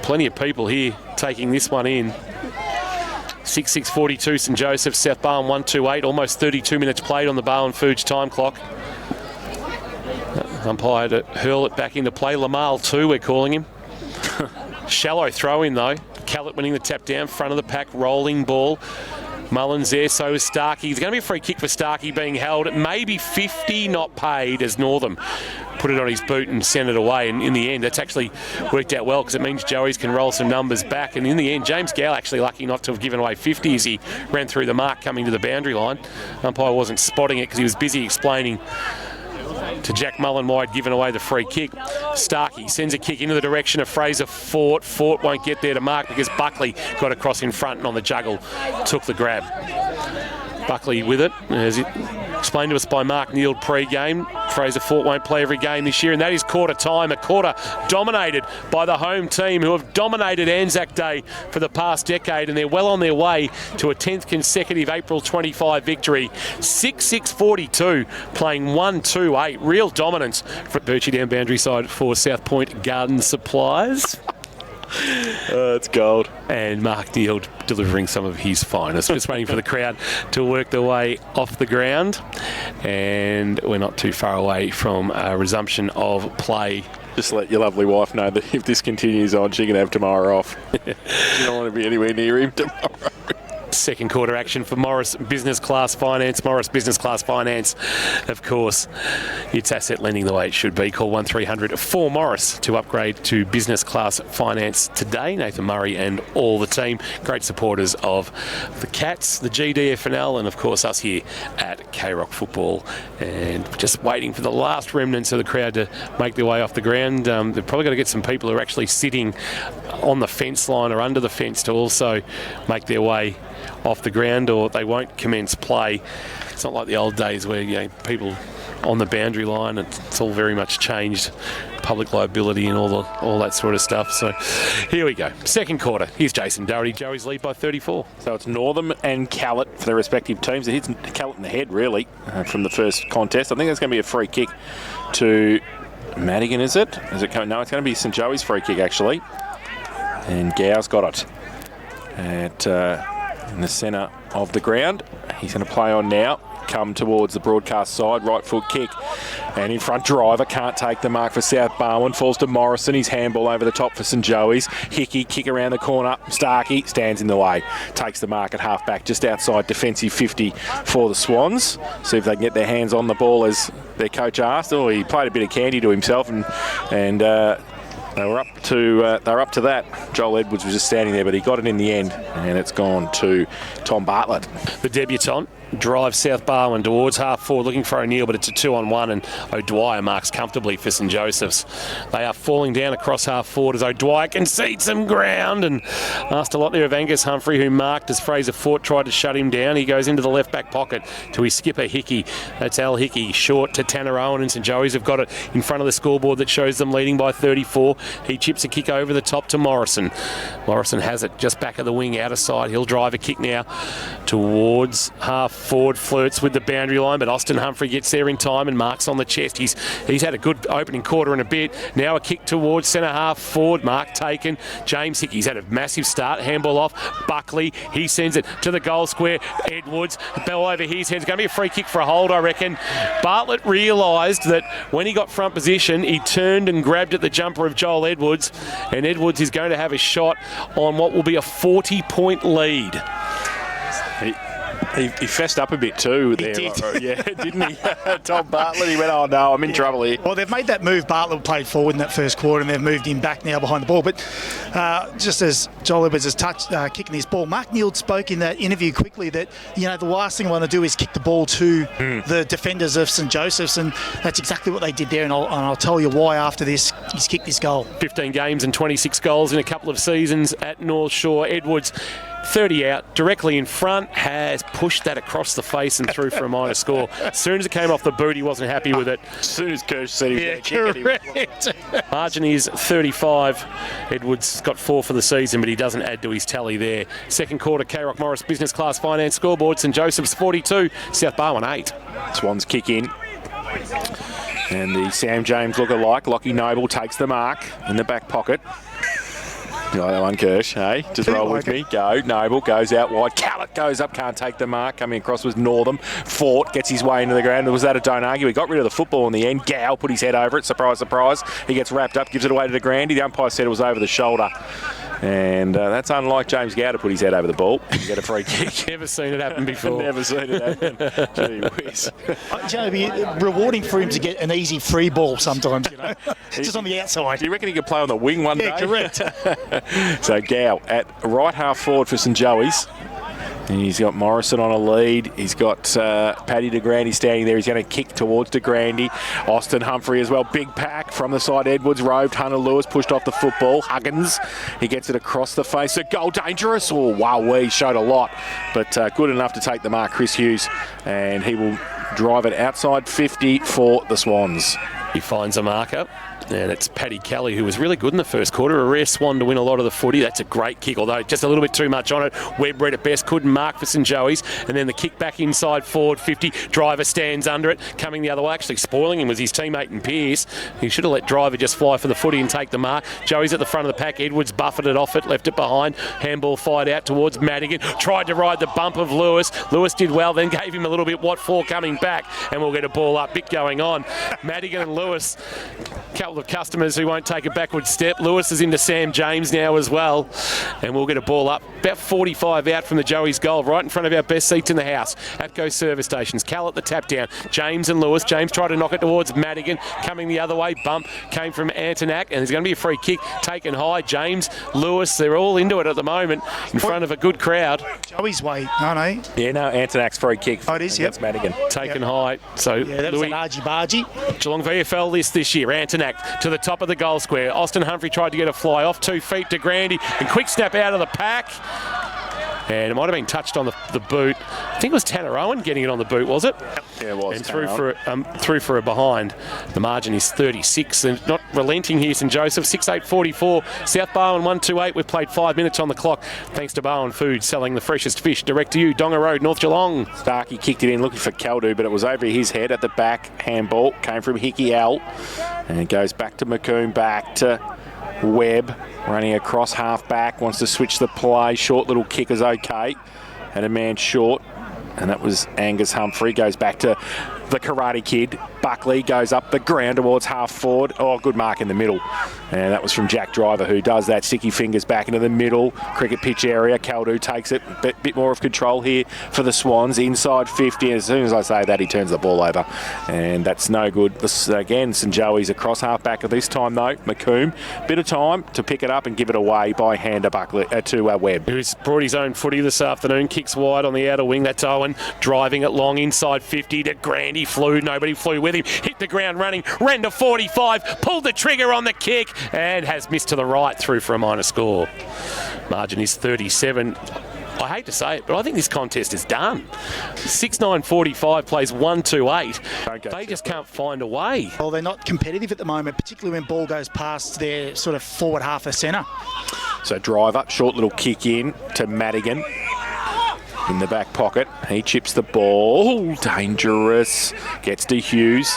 Plenty of people here taking this one in. 6-6-42 St Joseph, South Barwon 1-2-8. Almost 32 minutes played on the Barwon Foods time clock. Umpire to hurl it back into play. Lamal 2, we're calling him. Shallow throw in though. Callett winning the tap down, front of the pack, rolling ball. Mullins there, so is Starkey. There's going to be a free kick for Starkey being held. Maybe 50 not paid as Northam put it on his boot and sent it away. And in the end, that's actually worked out well because it means Joey's can roll some numbers back. And in the end, James Gow actually lucky not to have given away 50 as he ran through the mark coming to the boundary line. Umpire wasn't spotting it because he was busy explaining to Jack Mullen why he'd given away the free kick. Starkey sends a kick into the direction of Fraser Fort. Fort won't get there to mark because Buckley got across in front and on the juggle took the grab. Buckley with it, as it explained to us by Mark Neild pre-game. Fraser Fort won't play every game this year, and that is quarter time. A quarter dominated by the home team who have dominated Anzac Day for the past decade, and they're well on their way to a 10th consecutive April 25 victory. 6-6-42, playing 1-2-8. Real dominance for Birchie down boundary side for South Point Garden Supplies. It's gold. And Mark Neild delivering some of his finest. Just waiting for the crowd to work their way off the ground. And we're not too far away from a resumption of play. Just let your lovely wife know that if this continues on, she can have tomorrow off. You don't want to be anywhere near him tomorrow. Second quarter action for Morris Business Class Finance. Morris Business Class Finance, of course, it's asset lending the way it should be. Call 1300 for Morris to upgrade to Business Class Finance today. Nathan Murray and all the team, great supporters of the Cats, the GDFNL, and of course us here at K-Rock Football. And just waiting for the last remnants of the crowd to make their way off the ground. They've probably got to get some people who are actually sitting on the fence line or under the fence to also make their way off the ground, or they won't commence play. It's not like the old days where people on the boundary line. It's all very much changed, public liability and all that sort of stuff. So here we go, second quarter. Here's Jason Doherty. Joey's lead by 34. So it's Northam and Callett for their respective teams. It hits Callett in the head really from the first contest. I think that's going to be a free kick to Madigan. Is it coming? No, it's going to be St Joey's free kick actually, and Gow's got it in the centre of the ground. He's going to play on now, come towards the broadcast side, right foot kick, and in front driver, can't take the mark for South Barwon, falls to Morrison, his handball over the top for St Joey's. Hickey, kick around the corner, Starkey stands in the way, takes the mark at half back, just outside defensive 50 for the Swans. See if they can get their hands on the ball as their coach asked. Oh, he played a bit of candy to himself and they were up to that. Joel Edwards was just standing there, but he got it in the end, and it's gone to Tom Bartlett. The debutant drives South Barwon towards half forward, looking for O'Neill, but it's a 2-on-1, and O'Dwyer marks comfortably for St Joseph's. They are falling down across half forward as O'Dwyer concedes some ground, and asked a lot there of Angus Humphrey, who marked as Fraser Fort tried to shut him down. He goes into the left back pocket to his skipper Hickey. That's Al Hickey, short to Tanner Owen, and St Joey's have got it in front of the scoreboard that shows them leading by 34. He chips a kick over the top to Morrison. Morrison has it just back of the wing, out of sight. He'll drive a kick now towards half forward, flirts with the boundary line, but Austin Humphrey gets there in time and marks on the chest. He's had a good opening quarter and a bit. Now a kick towards centre half forward, mark taken. James Hickey's had a massive start, handball off. Buckley, he sends it to the goal square. Edwards, ball over his head. It's going to be a free kick for a hold, I reckon. Bartlett realised that when he got front position, he turned and grabbed at the jumper of Joel Edwards, and Edwards is going to have a shot on what will be a 40-point lead. He fessed up a bit too there. He did. Yeah, didn't he? Tom Bartlett, he went, oh no, I'm in trouble here. Well, they've made that move. Bartlett played forward in that first quarter, and they've moved him back now behind the ball. But just as Joel Edwards has touched kicking his ball, Mark Neild spoke in that interview quickly that the last thing I want to do is kick the ball to the defenders of St Joseph's, and that's exactly what they did there. And I'll tell you why after this. He's kicked this goal. 15 games and 26 goals in a couple of seasons at North Shore. Edwards, 30 out, directly in front, has pushed that across the face and through for a minor score. As soon as it came off the boot, he wasn't happy with it. As soon as Kirsch said he was going to kick it. Margin is 35. Edwards got 4 for the season, but he doesn't add to his tally there. Second quarter, K-Rock Morris Business Class Finance scoreboard. St Joseph's 42, South Barwon 8. Swans kick in. And the Sam James lookalike, Lockie Noble, takes the mark in the back pocket. You like that one, Kirsch, hey? Just roll with me. Go. Noble goes out wide. Callett goes up, can't take the mark. Coming across was Northam. Fort gets his way into the ground. Was that a don't argue? He got rid of the football in the end. Gow put his head over it. Surprise, surprise. He gets wrapped up, gives it away to de Grande. The umpire said it was over the shoulder. And that's unlike James Gow to put his head over the ball and get a free kick. Never seen it happen before. Never seen it happen. Gee whiz. It'd be rewarding for him to get an easy free ball sometimes, you know, just on the outside. Do you reckon he could play on the wing one day? Yeah, correct. So Gow at right half forward for St Joey's. He's got Morrison on a lead. He's got Paddy de Grande standing there. He's going to kick towards de Grande. Austin Humphrey as well. Big pack from the side. Edwards roved. Hunter Lewis pushed off the football. Huggins, he gets it across the face. A goal dangerous. Oh, wow, he showed a lot. But good enough to take the mark, Chris Hughes. And he will drive it outside 50 for the Swans. He finds a marker. And it's Paddy Kelly, who was really good in the first quarter. A rare Swan to win a lot of the footy. That's a great kick, although just a little bit too much on it. Webb read at best, couldn't mark for St Joey's. And then the kick back inside forward 50. Driver stands under it, coming the other way. Actually spoiling him was his teammate in Pearce. He should have let Driver just fly for the footy and take the mark. Joey's at the front of the pack. Edwards buffeted off it, left it behind. Handball fired out towards Madigan. Tried to ride the bump of Lewis. Lewis did well, then gave him a little bit what for coming back. And we'll get a ball up. Bit going on. Madigan and Lewis, a couple of customers who won't take a backward step. Lewis is into Sam James now as well. And we'll get a ball up. About 45 out from the Joey's goal, right in front of our best seats in the house. APCO service stations. Cal at the tap down. James and Lewis. James tried to knock it towards Madigan. Coming the other way. Bump came from Antonak. And there's going to be a free kick taken high. James, Lewis, they're all into it at the moment in front of a good crowd. Joey's way, no. Yeah, no, Antonak's free kick. Oh, it is, yep. Madigan. Taken high. So Yeah, that was an argy-bargy. Geelong VFL list this year. Antonak to the top of the goal square. Austin Humphrey tried to get a fly off 2 feet to Grandy and quick snap out of the pack. And it might have been touched on the boot. I think it was Tanner Owen getting it on the boot, was it? Yeah, it was. And through for a behind. The margin is 36. And not relenting here, St Joseph. 6-8-44. South Barwon 1-2-8. We've played 5 minutes on the clock. Thanks to Barwon Foods, selling the freshest fish direct to you. Donga Road, North Geelong. Starkey kicked it in looking for Kaldu, but it was over his head at the back. Handball came from Hickey Al. And it goes back to McComb, back to Webb, running across half back, wants to switch the play. Short little kick is okay. And a man short. And that was Angus Humphrey. Goes back to the Karate Kid. Buckley goes up the ground towards half forward. Oh, good mark in the middle. And that was from Jack Driver, who does that. Sticky fingers back into the middle. Cricket pitch area. Kaldu takes it. Bit more of control here for the Swans. Inside 50. And as soon as I say that, he turns the ball over. And that's no good. This, again, St Joey's across half back at this time, though. McComb. Bit of time to pick it up and give it away by hand to Buckley, to Webb. Who's brought his own footy this afternoon. Kicks wide on the outer wing. That's Owen driving it long inside 50 to Grandy. Flew. Nobody flew with him. Hit the ground running. Ran to 45. Pulled the trigger on the kick. And has missed to the right, through for a minor score. Margin is 37. I hate to say it, but I think this contest is done. 6-9-45 plays 1-2-8. They just can't find a way. Well, they're not competitive at the moment, particularly when ball goes past their sort of forward half of centre. So Driver, short little kick in to Madigan. In the back pocket, he chips the ball. Dangerous. Gets to Hughes.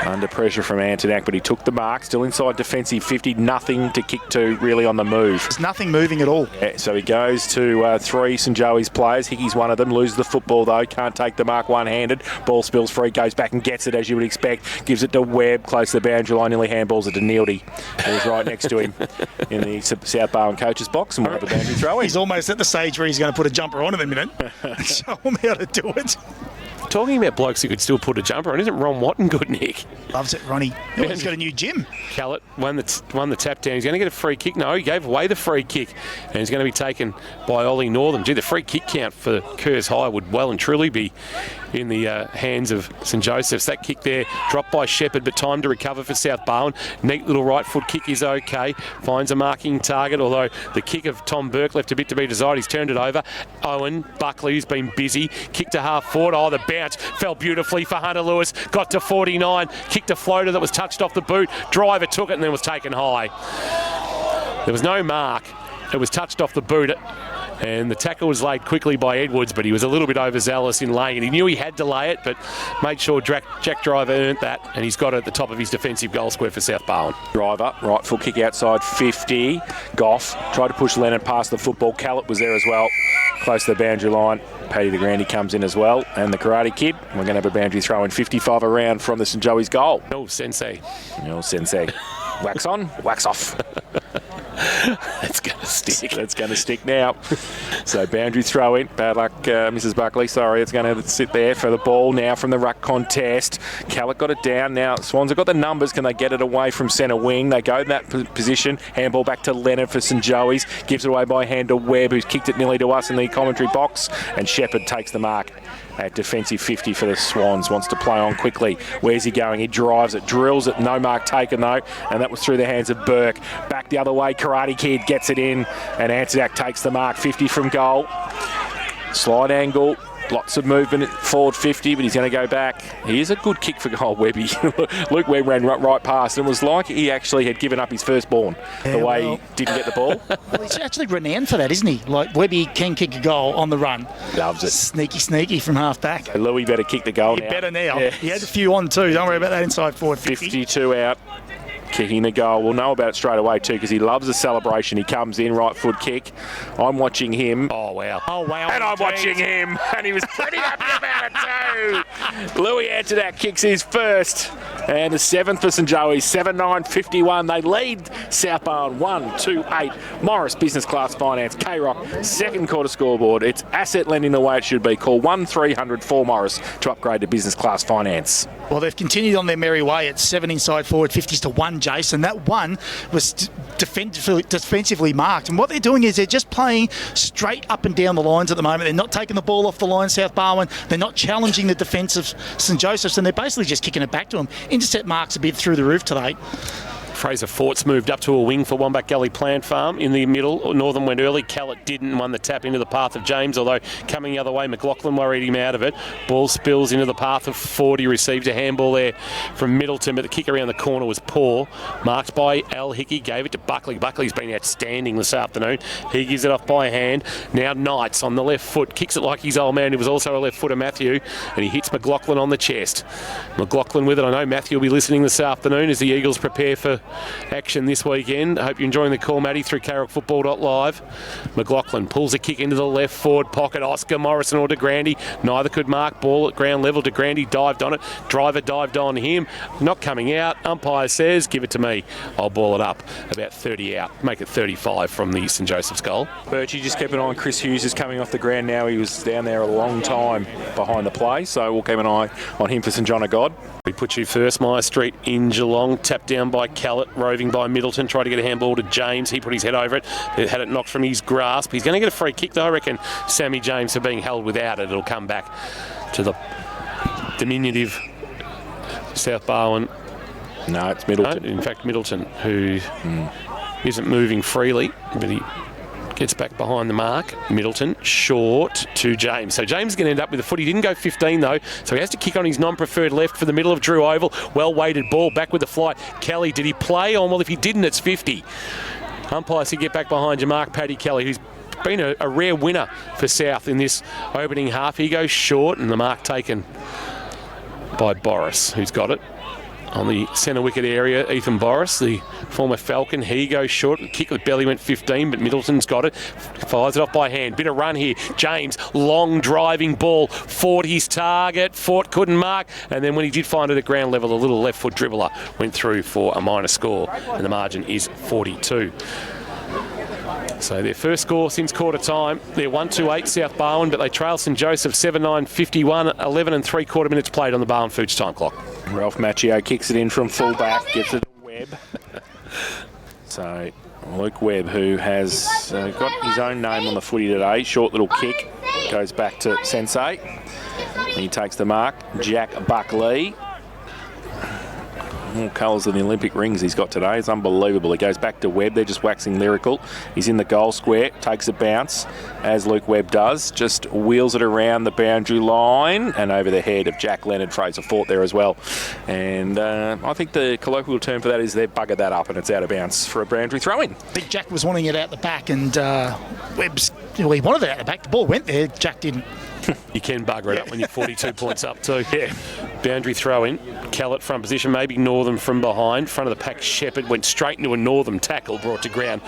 Under pressure from Antonak, but he took the mark. Still inside defensive 50. Nothing to kick to really on the move. There's nothing moving at all. Yeah, so he goes to 3 St Joey's players. Hickey's one of them. Loses the football though. Can't take the mark one-handed. Ball spills free. Goes back and gets it as you would expect. Gives it to Webb. Close to the boundary line. Nearly handballs it to Neildy. He's right next to him in the South Barwon coach's box and we'll have a boundary throw in. He's almost at the stage where he's going to put a jumper on in a minute. Show him how to do it. Talking about blokes who could still put a jumper on, isn't Ron Watton good, Nick? Loves it, Ronnie. Oh, he's got a new gym. Callett won the tap down. He's going to get a free kick. No, he gave away the free kick. And he's going to be taken by Ollie Northam. Gee, the free kick count for Kerrs High would well and truly be in the hands of St Joseph's. That kick there dropped by Shepherd, but time to recover for South Barwon. Neat little right foot kick is okay. Finds a marking target, although the kick of Tom Burke left a bit to be desired. He's turned it over. Owen Buckley, who's been busy, kicked to half forward. Oh, the bounce fell beautifully for Hunter Lewis. Got to 49. Kicked a floater that was touched off the boot. Driver took it and then was taken high. There was no mark. It was touched off the boot. And the tackle was laid quickly by Edwards, but he was a little bit overzealous in laying it. He knew he had to lay it, but made sure Jack Driver earned that, and he's got it at the top of his defensive goal square for South Barwon. Driver, right foot kick outside 50. Goff tried to push Leonard past the football. Callett was there as well, close to the boundary line. Paddy de Grande comes in as well, and the Karate Kid. We're going to have a boundary throw in 55 around from the St Joey's goal. No, Sensei. No, Sensei. Wax on, wax off. That's going to stick. That's going to stick now. So boundary throw in. Bad luck, Mrs. Buckley. Sorry, it's going to sit there for the ball now from the ruck contest. Callett got it down now. Swans have got the numbers. Can they get it away from centre wing? They go in that position. Handball back to Leonard for St Joey's. Gives it away by hand to Webb, who's kicked it nearly to us in the commentary box. And Shepherd takes the mark at defensive 50 for the Swans. Wants to play on quickly. Where's he going? He drives it, drills it. No mark taken though, and that was through the hands of Burke. Back the other way, Karate Kid gets it in, and Anzac takes the mark. 50 from goal. Slide angle. Lots of movement forward 50, but he's going to go back. He is a good kick for goal, Webby. Luke Webb ran right past, and it was like he actually had given up his firstborn the way he didn't get the ball. Well, he's actually renowned for that, isn't he? Like, Webby can kick a goal on the run. Loves it. Sneaky from half back. So Louis better kick the goal He now. better now. Yeah. He had a few on too. Don't worry about that inside forward 50. 52 out. Kicking the goal. We'll know about it straight away too, because he loves the celebration. He comes in, right foot kick. I'm watching him. Oh, wow. And I'm watching him, and he was pretty happy about it too. Louis Antonak kicks his first, and the 7th for St Joey's, 7-9-51. They lead South Barwon 1-2-8. Morris Business Class Finance, K-Rock, second quarter scoreboard. It's asset lending the way it should be. Call 1300 Morris to upgrade to Business Class Finance. Well, they've continued on their merry way at 7 inside forward 50s to 1, Jason. That one was defensively marked. And what they're doing is they're just playing straight up and down the lines at the moment. They're not taking the ball off the line, South Barwon. They're not challenging the defence of St Joseph's, and they're basically just kicking it back to them. Intercept marks a bit through the roof today. Fraser Fort's moved up to a wing for Wombat Gully Plant Farm in the middle. Northern went early. Callett didn't and won the tap into the path of James, although coming the other way, McLaughlin worried him out of it. Ball spills into the path of Ford. He received a handball there from Middleton, but the kick around the corner was poor. Marked by Al Hickey, gave it to Buckley. Buckley's been outstanding this afternoon. He gives it off by hand. Now Knights on the left foot, kicks it like his old man, who was also a left footer, Matthew, and he hits McLaughlin on the chest. McLaughlin with it. I know Matthew will be listening this afternoon as the Eagles prepare for action this weekend. I hope you're enjoying the call, Matty, through carrickfootball.live. McLaughlin pulls a kick into the left forward pocket. Oscar Morrison or DeGrandy. Neither could mark. Ball at ground level. DeGrandy dived on it. Driver dived on him. Not coming out. Umpire says, give it to me. I'll ball it up. About 30 out. Make it 35 from the St Joseph's goal. Birchie, just keep an eye on Chris Hughes is coming off the ground now. He was down there a long time behind the play, so we'll keep an eye on him for St John of God. We put you first, Myer Street in Geelong. Tapped down by Callett, roving by Middleton. Tried to get a handball to James. He put his head over it. It had it knocked from his grasp. He's going to get a free kick, though. I reckon Sammy James, for being held without it, it'll come back to the diminutive South Barwon. No, it's Middleton. No, in fact, Middleton, who isn't moving freely, but he gets back behind the mark. Middleton, short to James. So James is going to end up with a foot. He didn't go 15 though, so he has to kick on his non-preferred left for the middle of Drew Oval. Well-weighted ball, back with the flight. Kelly, did he play on? Well, if he didn't, it's 50. Umpires to get back behind you, Mark Paddy Kelly, who's been a rare winner for South in this opening half. He goes short, and the mark taken by Boris, who's got it. On the centre wicket area, Ethan Boris, the former Falcon, he goes short. Kick with belly went 15, but Middleton's got it. Fires it off by hand. Bit of run here. James, long driving ball. Fought his target. Fought, couldn't mark. And then when he did find it at ground level, a little left foot dribbler went through for a minor score. And the margin is 42. So their first score since quarter time. They're 1-2-8 South Barwon, but they trail St Joseph 7-9-51, 11 and 3/4 minutes played on the Barwon Foods time clock. Ralph Macchio kicks it in from full back, gives it to Webb. So Luke Webb, who has got his own name on the footy today, short little kick, goes back to Sensei. He takes the mark. Jack Buckley. More colours than the Olympic rings he's got today. It's unbelievable. He goes back to Webb. They're just waxing lyrical. He's in the goal square, takes a bounce, as Luke Webb does. Just wheels it around the boundary line and over the head of Jack Leonard. Fraser fought there as well. And I think the colloquial term for that is they've buggered that up and it's out of bounds for a boundary throw-in. Big Jack was wanting it out the back, and Webb's, well, he wanted it out the back. The ball went there. Jack didn't. You can bugger it up when you're 42 points up too. Yeah. Boundary throw in. Callett front position, maybe Northern from behind. Front of the pack, Shepherd went straight into a Northern tackle brought to ground.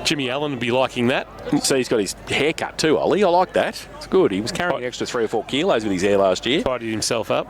Jimmy Allen would be liking that. So he's got his haircut too, Ollie. I like that. It's good. He was carrying an extra 3 or 4 kilos with his hair last year. Tidied himself up.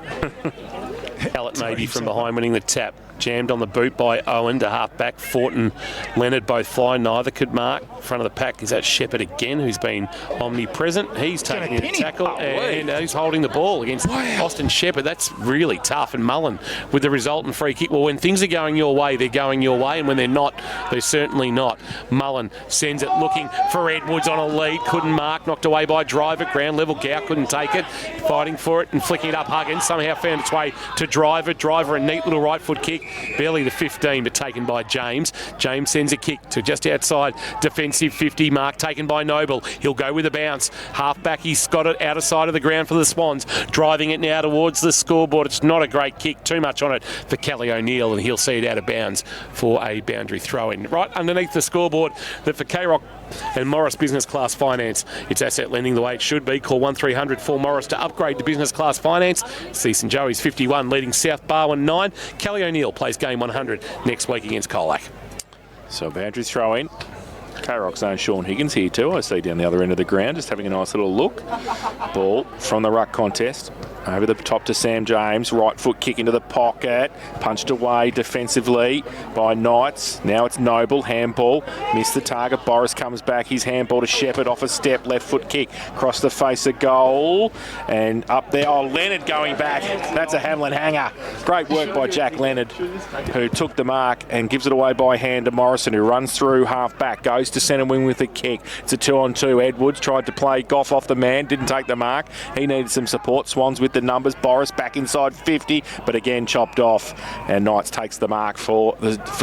Callett maybe from behind winning the tap. Jammed on the boot by Owen to half-back. Fortin, Leonard both fly. Neither could mark. Front of the pack is that Shepherd again, who's been omnipresent. He's taking a tackle and he's holding the ball against Austin Shepherd. That's really tough. And Mullen with the resultant free kick. Well, when things are going your way, they're going your way. And when they're not, they're certainly not. Mullen sends it looking for Edwards on a lead. Couldn't mark. Knocked away by Driver. Ground level. Gow couldn't take it. Fighting for it and flicking it up. Huggins somehow found its way to Driver. Driver, a neat little right foot kick. Barely the 15, but taken by James. James sends a kick to just outside defensive 50 mark, taken by Noble. He'll go with a bounce. Half-back, he's got it out of sight of the ground for the Swans. Driving it now towards the scoreboard. It's not a great kick. Too much on it for Kelly O'Neill, and he'll see it out of bounds for a boundary throw-in. Right underneath the scoreboard, that for K-Rock and Morris Business Class Finance, it's asset lending the way it should be. Call 1300 for Morris to upgrade to Business Class Finance. See St Joey's 51 leading South Barwon 9. Kelly O'Neill plays game 100 next week against Colac. So boundary throw in. K-Rock's own Sean Higgins here too. I see down the other end of the ground, just having a nice little look. Ball from the ruck contest. Over the top to Sam James. Right foot kick into the pocket. Punched away defensively by Knights. Now it's Noble. Handball. Missed the target. Boris comes back. His handball to Shepherd. Off a step. Left foot kick. Across the face of goal. And up there. Oh, Leonard going back. That's a Hamlin hanger. Great work by Jack Leonard, who took the mark and gives it away by hand to Morrison, who runs through half back. Goes to centre wing with a kick. It's a 2-on-2. Edwards tried to play Goff off the man. Didn't take the mark. He needed some support. Swans with the numbers. Boris back inside 50, but again chopped off, and Knights takes the mark for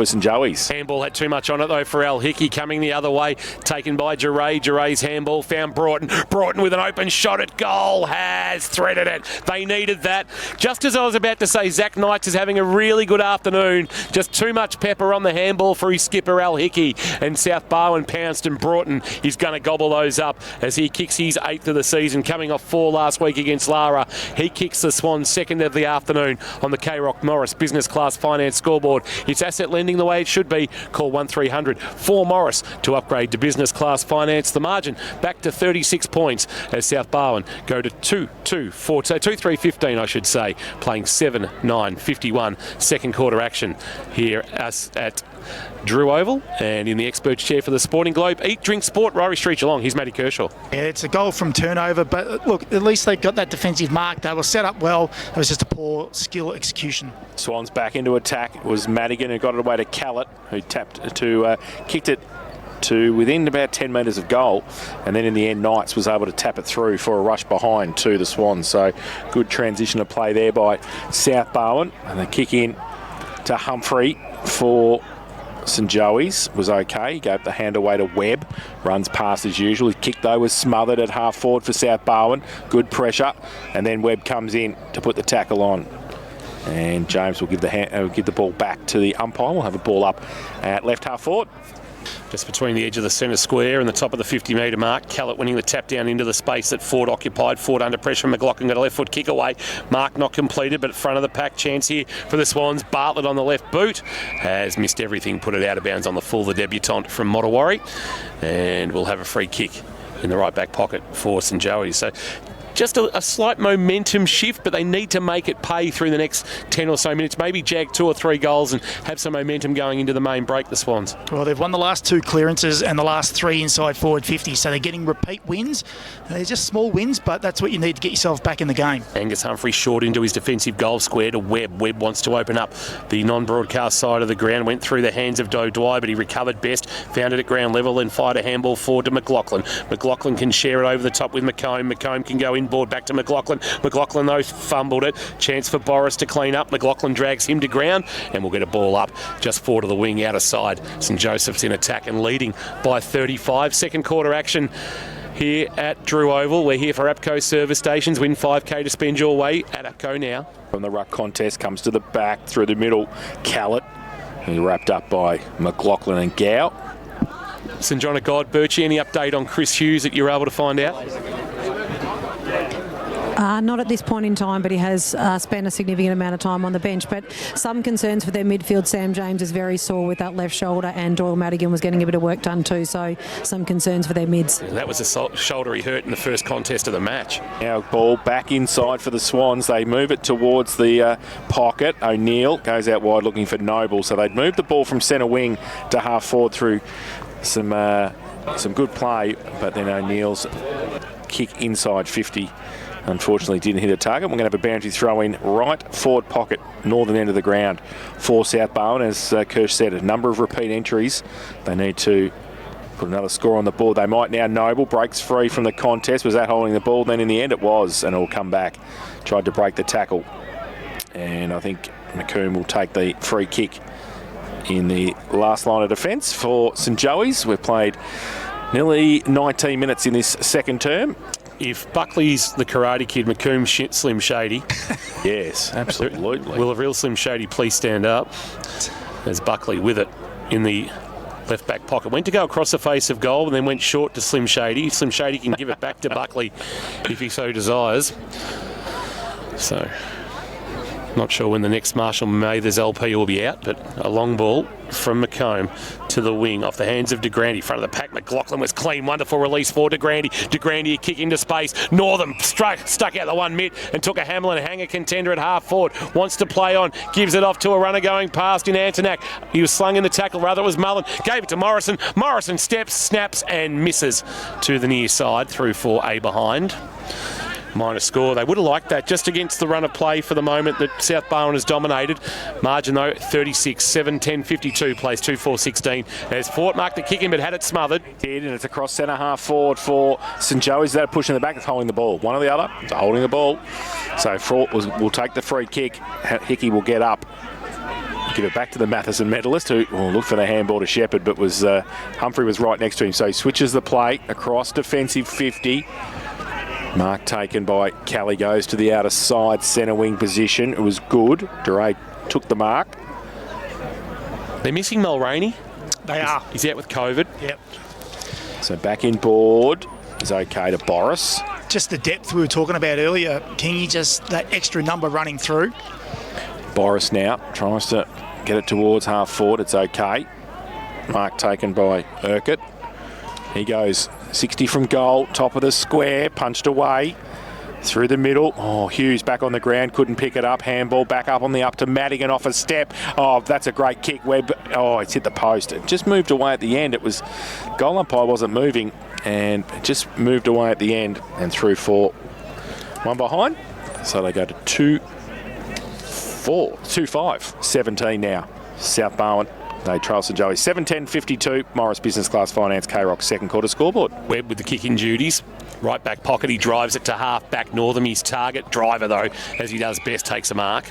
St Joey's. Handball had too much on it though for Al Hickey, coming the other way, taken by Geray. Geray's handball found Broughton. Broughton with an open shot at goal has threaded it. They needed that. Just as I was about to say, Zach Knights is having a really good afternoon. Just too much pepper on the handball for his skipper Al Hickey, and South Barwon pounced, and Broughton is going to gobble those up as he kicks his 8th of the season, coming off 4 last week against Lara. He kicks the Swans 2nd of the afternoon on the K-Rock Morris Business Class Finance scoreboard. It's asset lending the way it should be. Call 1300 for Morris to upgrade to Business Class Finance. The margin back to 36 points as South Barwon go to 2-3-15, I should say, playing 7-9-51 second quarter action here at Drew Oval, and in the experts chair for the Sporting Globe, Eat, Drink, Sport, Ryrie Street, Geelong. Here's Matty Kershaw. Yeah, it's a goal from turnover, but look, at least they got that defensive mark. They were set up well. It was just a poor skill execution. Swans back into attack. It was Madigan who got it away to Callett, who kicked it to within about 10 metres of goal, and then in the end Knights was able to tap it through for a rush behind to the Swans. So good transition of play there by South Barwon, and the kick in to Humphrey for St Joey's was okay. He gave the hand away to Webb. Runs past as usual. His kick though was smothered at half forward for South Barwon. Good pressure, and then Webb comes in to put the tackle on. And James will give the ball back to the umpire. We'll have a ball up at left half forward. Just between the edge of the centre square and the top of the 50-metre mark. Callett winning the tap down into the space that Ford occupied. Ford under pressure. McLaughlin got a left foot kick away. Mark not completed, but front of the pack. Chance here for the Swans. Bartlett on the left boot has missed everything. Put it out of bounds on the full. The debutant from Mottawarri. And we'll have a free kick in the right back pocket for St Joey's. So just a slight momentum shift, but they need to make it pay through the next 10 or so minutes. Maybe jag 2 or 3 goals and have some momentum going into the main break, the Swans. Well, they've won the last 2 clearances and the last 3 inside forward 50, so they're getting repeat wins. They're just small wins, but that's what you need to get yourself back in the game. Angus Humphrey short into his defensive goal square to Webb. Webb wants to open up the non-broadcast side of the ground. Went through the hands of Dwyer, but he recovered best. Found it at ground level and fired a handball forward to McLaughlin. McLaughlin can share it over the top with McComb. McComb can go inboard back to McLaughlin. McLaughlin, though, fumbled it. Chance for Boris to clean up. McLaughlin drags him to ground, and we'll get a ball up just forward of the wing, out of side. St Joseph's in attack and leading by 35. Second quarter action here at Drew Oval. We're here for APCO service stations. Win 5K to spend your way at APCO now. From the ruck contest, comes to the back, through the middle, Callett. He wrapped up by McLaughlin and Gow. St John of God, Birchie, any update on Chris Hughes that you're able to find out? Not at this point in time, but he has spent a significant amount of time on the bench. But some concerns for their midfield. Sam James is very sore with that left shoulder, and Doyle Madigan was getting a bit of work done too. So some concerns for their mids. That was a shoulder he hurt in the first contest of the match. Now ball back inside for the Swans. They move it towards the pocket. O'Neill goes out wide looking for Noble. So they'd moved the ball from centre wing to half forward through some good play, but then O'Neill's kick inside 50 unfortunately didn't hit a target. We're going to have a boundary throw in right forward pocket, northern end of the ground for South Barwon. As Kirsch said, a number of repeat entries. They need to put another score on the board. They might now. Noble breaks free from the contest. Was that holding the ball? Then in the end it was, and it'll come back. Tried to break the tackle, and I think McComb will take the free kick in the last line of defence for St Joey's. We've played nearly 19 minutes in this second term. If Buckley's the Karate Kid, McComb Slim Shady. Yes, absolutely. Will a real Slim Shady please stand up? There's Buckley with it in the left back pocket. Went to go across the face of goal and then went short to Slim Shady. Slim Shady can give it back to Buckley if he so desires. So, not sure when the next Marshall Mathers LP will be out, but a long ball from McComb to the wing off the hands of De Grande. Front of the pack, McLaughlin was clean. Wonderful release for De Grande. De Grande a kick into space. Northern stuck out the one mid and took a Hamlin hanger contender at half forward. Wants to play on. Gives it off to a runner going past in Antonak. He was slung in the tackle. Rather, it was Mullen. Gave it to Morrison. Morrison steps, snaps and misses to the near side through for a behind. Minor score. They would have liked that just against the run of play for the moment that South Barwon has dominated. Margin though 36, 7, 10, 52, plays 2, 4, 16. There's Fort marked the kick in but had it smothered. Did, and it's across centre half forward for St Joey's. That pushing the back, it's holding the ball. One or the other, it's holding the ball. So Fort will take the free kick. Hickey will get up. Give it back to the Matheson medalist who will look for the handball to Shepherd, but was Humphrey was right next to him. So he switches the play across defensive 50. Mark taken by Kelly, goes to the outer side centre wing position. It was good. Duray took the mark. They're missing Mulroney. They are. He's out with COVID. Yep. So back in board is okay to Boris. Just the depth we were talking about earlier, Kingy, just that extra number running through. Boris now tries to get it towards half forward. It's okay. Mark taken by Urquhart. He goes 60 from goal, top of the square, punched away through the middle. Oh, Hughes back on the ground, couldn't pick it up. Handball back up on the up to Madigan off a step. Oh, that's a great kick. Webb. Oh, it's hit the post. It just moved away at the end. It was goal umpire wasn't moving, and it just moved away at the end and through for one behind. So they go to 2-5, 17 now. South Barwon. They trail St Joey 7-10-52. Morris Business Class Finance K-Rock second quarter scoreboard. Webb with the kicking duties. Right back pocket, he drives it to half back Northam. His target driver, though, as he does best, takes a mark.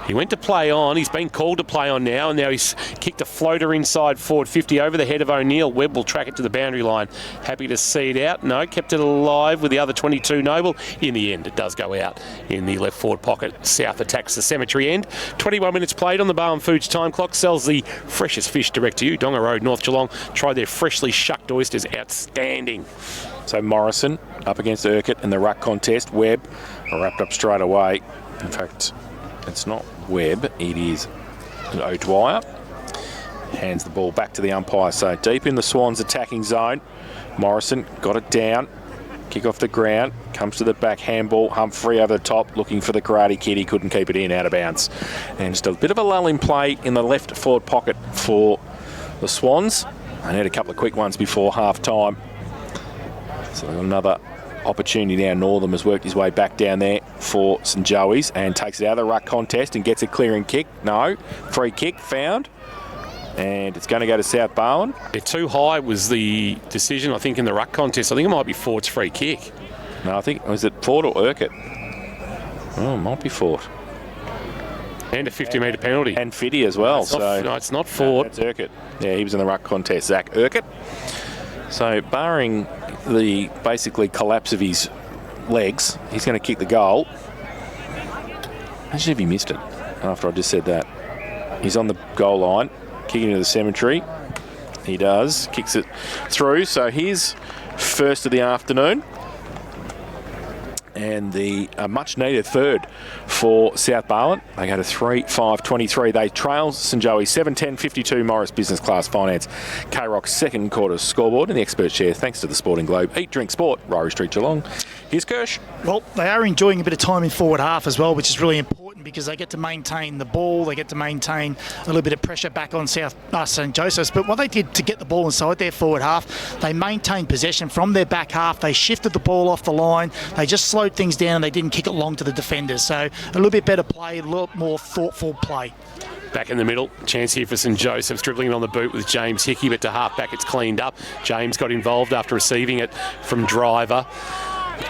He went to play on. He's been called to play on now, and now he's kicked a floater inside forward 50 over the head of O'Neill. Webb will track it to the boundary line. Happy to see it out. No, kept it alive with the other 22 Noble. In the end, it does go out in the left forward pocket. South attacks the cemetery end. 21 minutes played on the Barwon Foods time clock. Sells the freshest fish direct to you. Donga Road, North Geelong. Try their freshly shucked oysters. Outstanding. So Morrison up against Urquhart in the ruck contest. Webb wrapped up straight away. In fact, it's not Webb, it is O'Dwyer. Hands the ball back to the umpire. So deep in the Swans attacking zone. Morrison got it down. Kick off the ground. Comes to the back handball. Humphrey over the top looking for the Karate Kid. He couldn't keep it in, out of bounds. And just a bit of a lull in play in the left forward pocket for the Swans. They need a couple of quick ones before half time. So another opportunity now. Northam has worked his way back down there for St Joey's and takes it out of the ruck contest and gets a clearing kick. No, free kick found. And it's going to go to South Barwon. Yeah, too high was the decision, I think, in the ruck contest. I think it might be Fort's free kick. No, I think, was it Fort or Urquhart? Oh, it might be Fort. And a 50-metre penalty. And Fiddy as well. No, it's not Fort. It's Urquhart. Yeah, he was in the ruck contest. Zach Urquhart. So barring the basically collapse of his legs, he's going to kick the goal. Imagine if he missed it after I just said that. He's on the goal line, kicking into the cemetery. He does, kicks it through. So here's first of the afternoon. and the much-needed third for South Barwon. They go to 3-5-23. They trail St Joey 7-10-52 Morris Business Class Finance. K-Rock's second quarter scoreboard in the expert chair thanks to the Sporting Globe. Eat, drink, sport. Ryrie Street, Geelong. Here's Kirsch. Well, they are enjoying a bit of time in forward half as well, which is really important because they get to maintain the ball, they get to maintain a little bit of pressure back on St Joseph's. But what they did to get the ball inside their forward half, they maintained possession from their back half. They shifted the ball off the line. They just slowed things down and they didn't kick it long to the defenders. So a little bit better play, a lot more thoughtful play. Back in the middle, chance here for St Joseph's, dribbling it on the boot with James Hickey, but to half back it's cleaned up. James got involved after receiving it from Driver.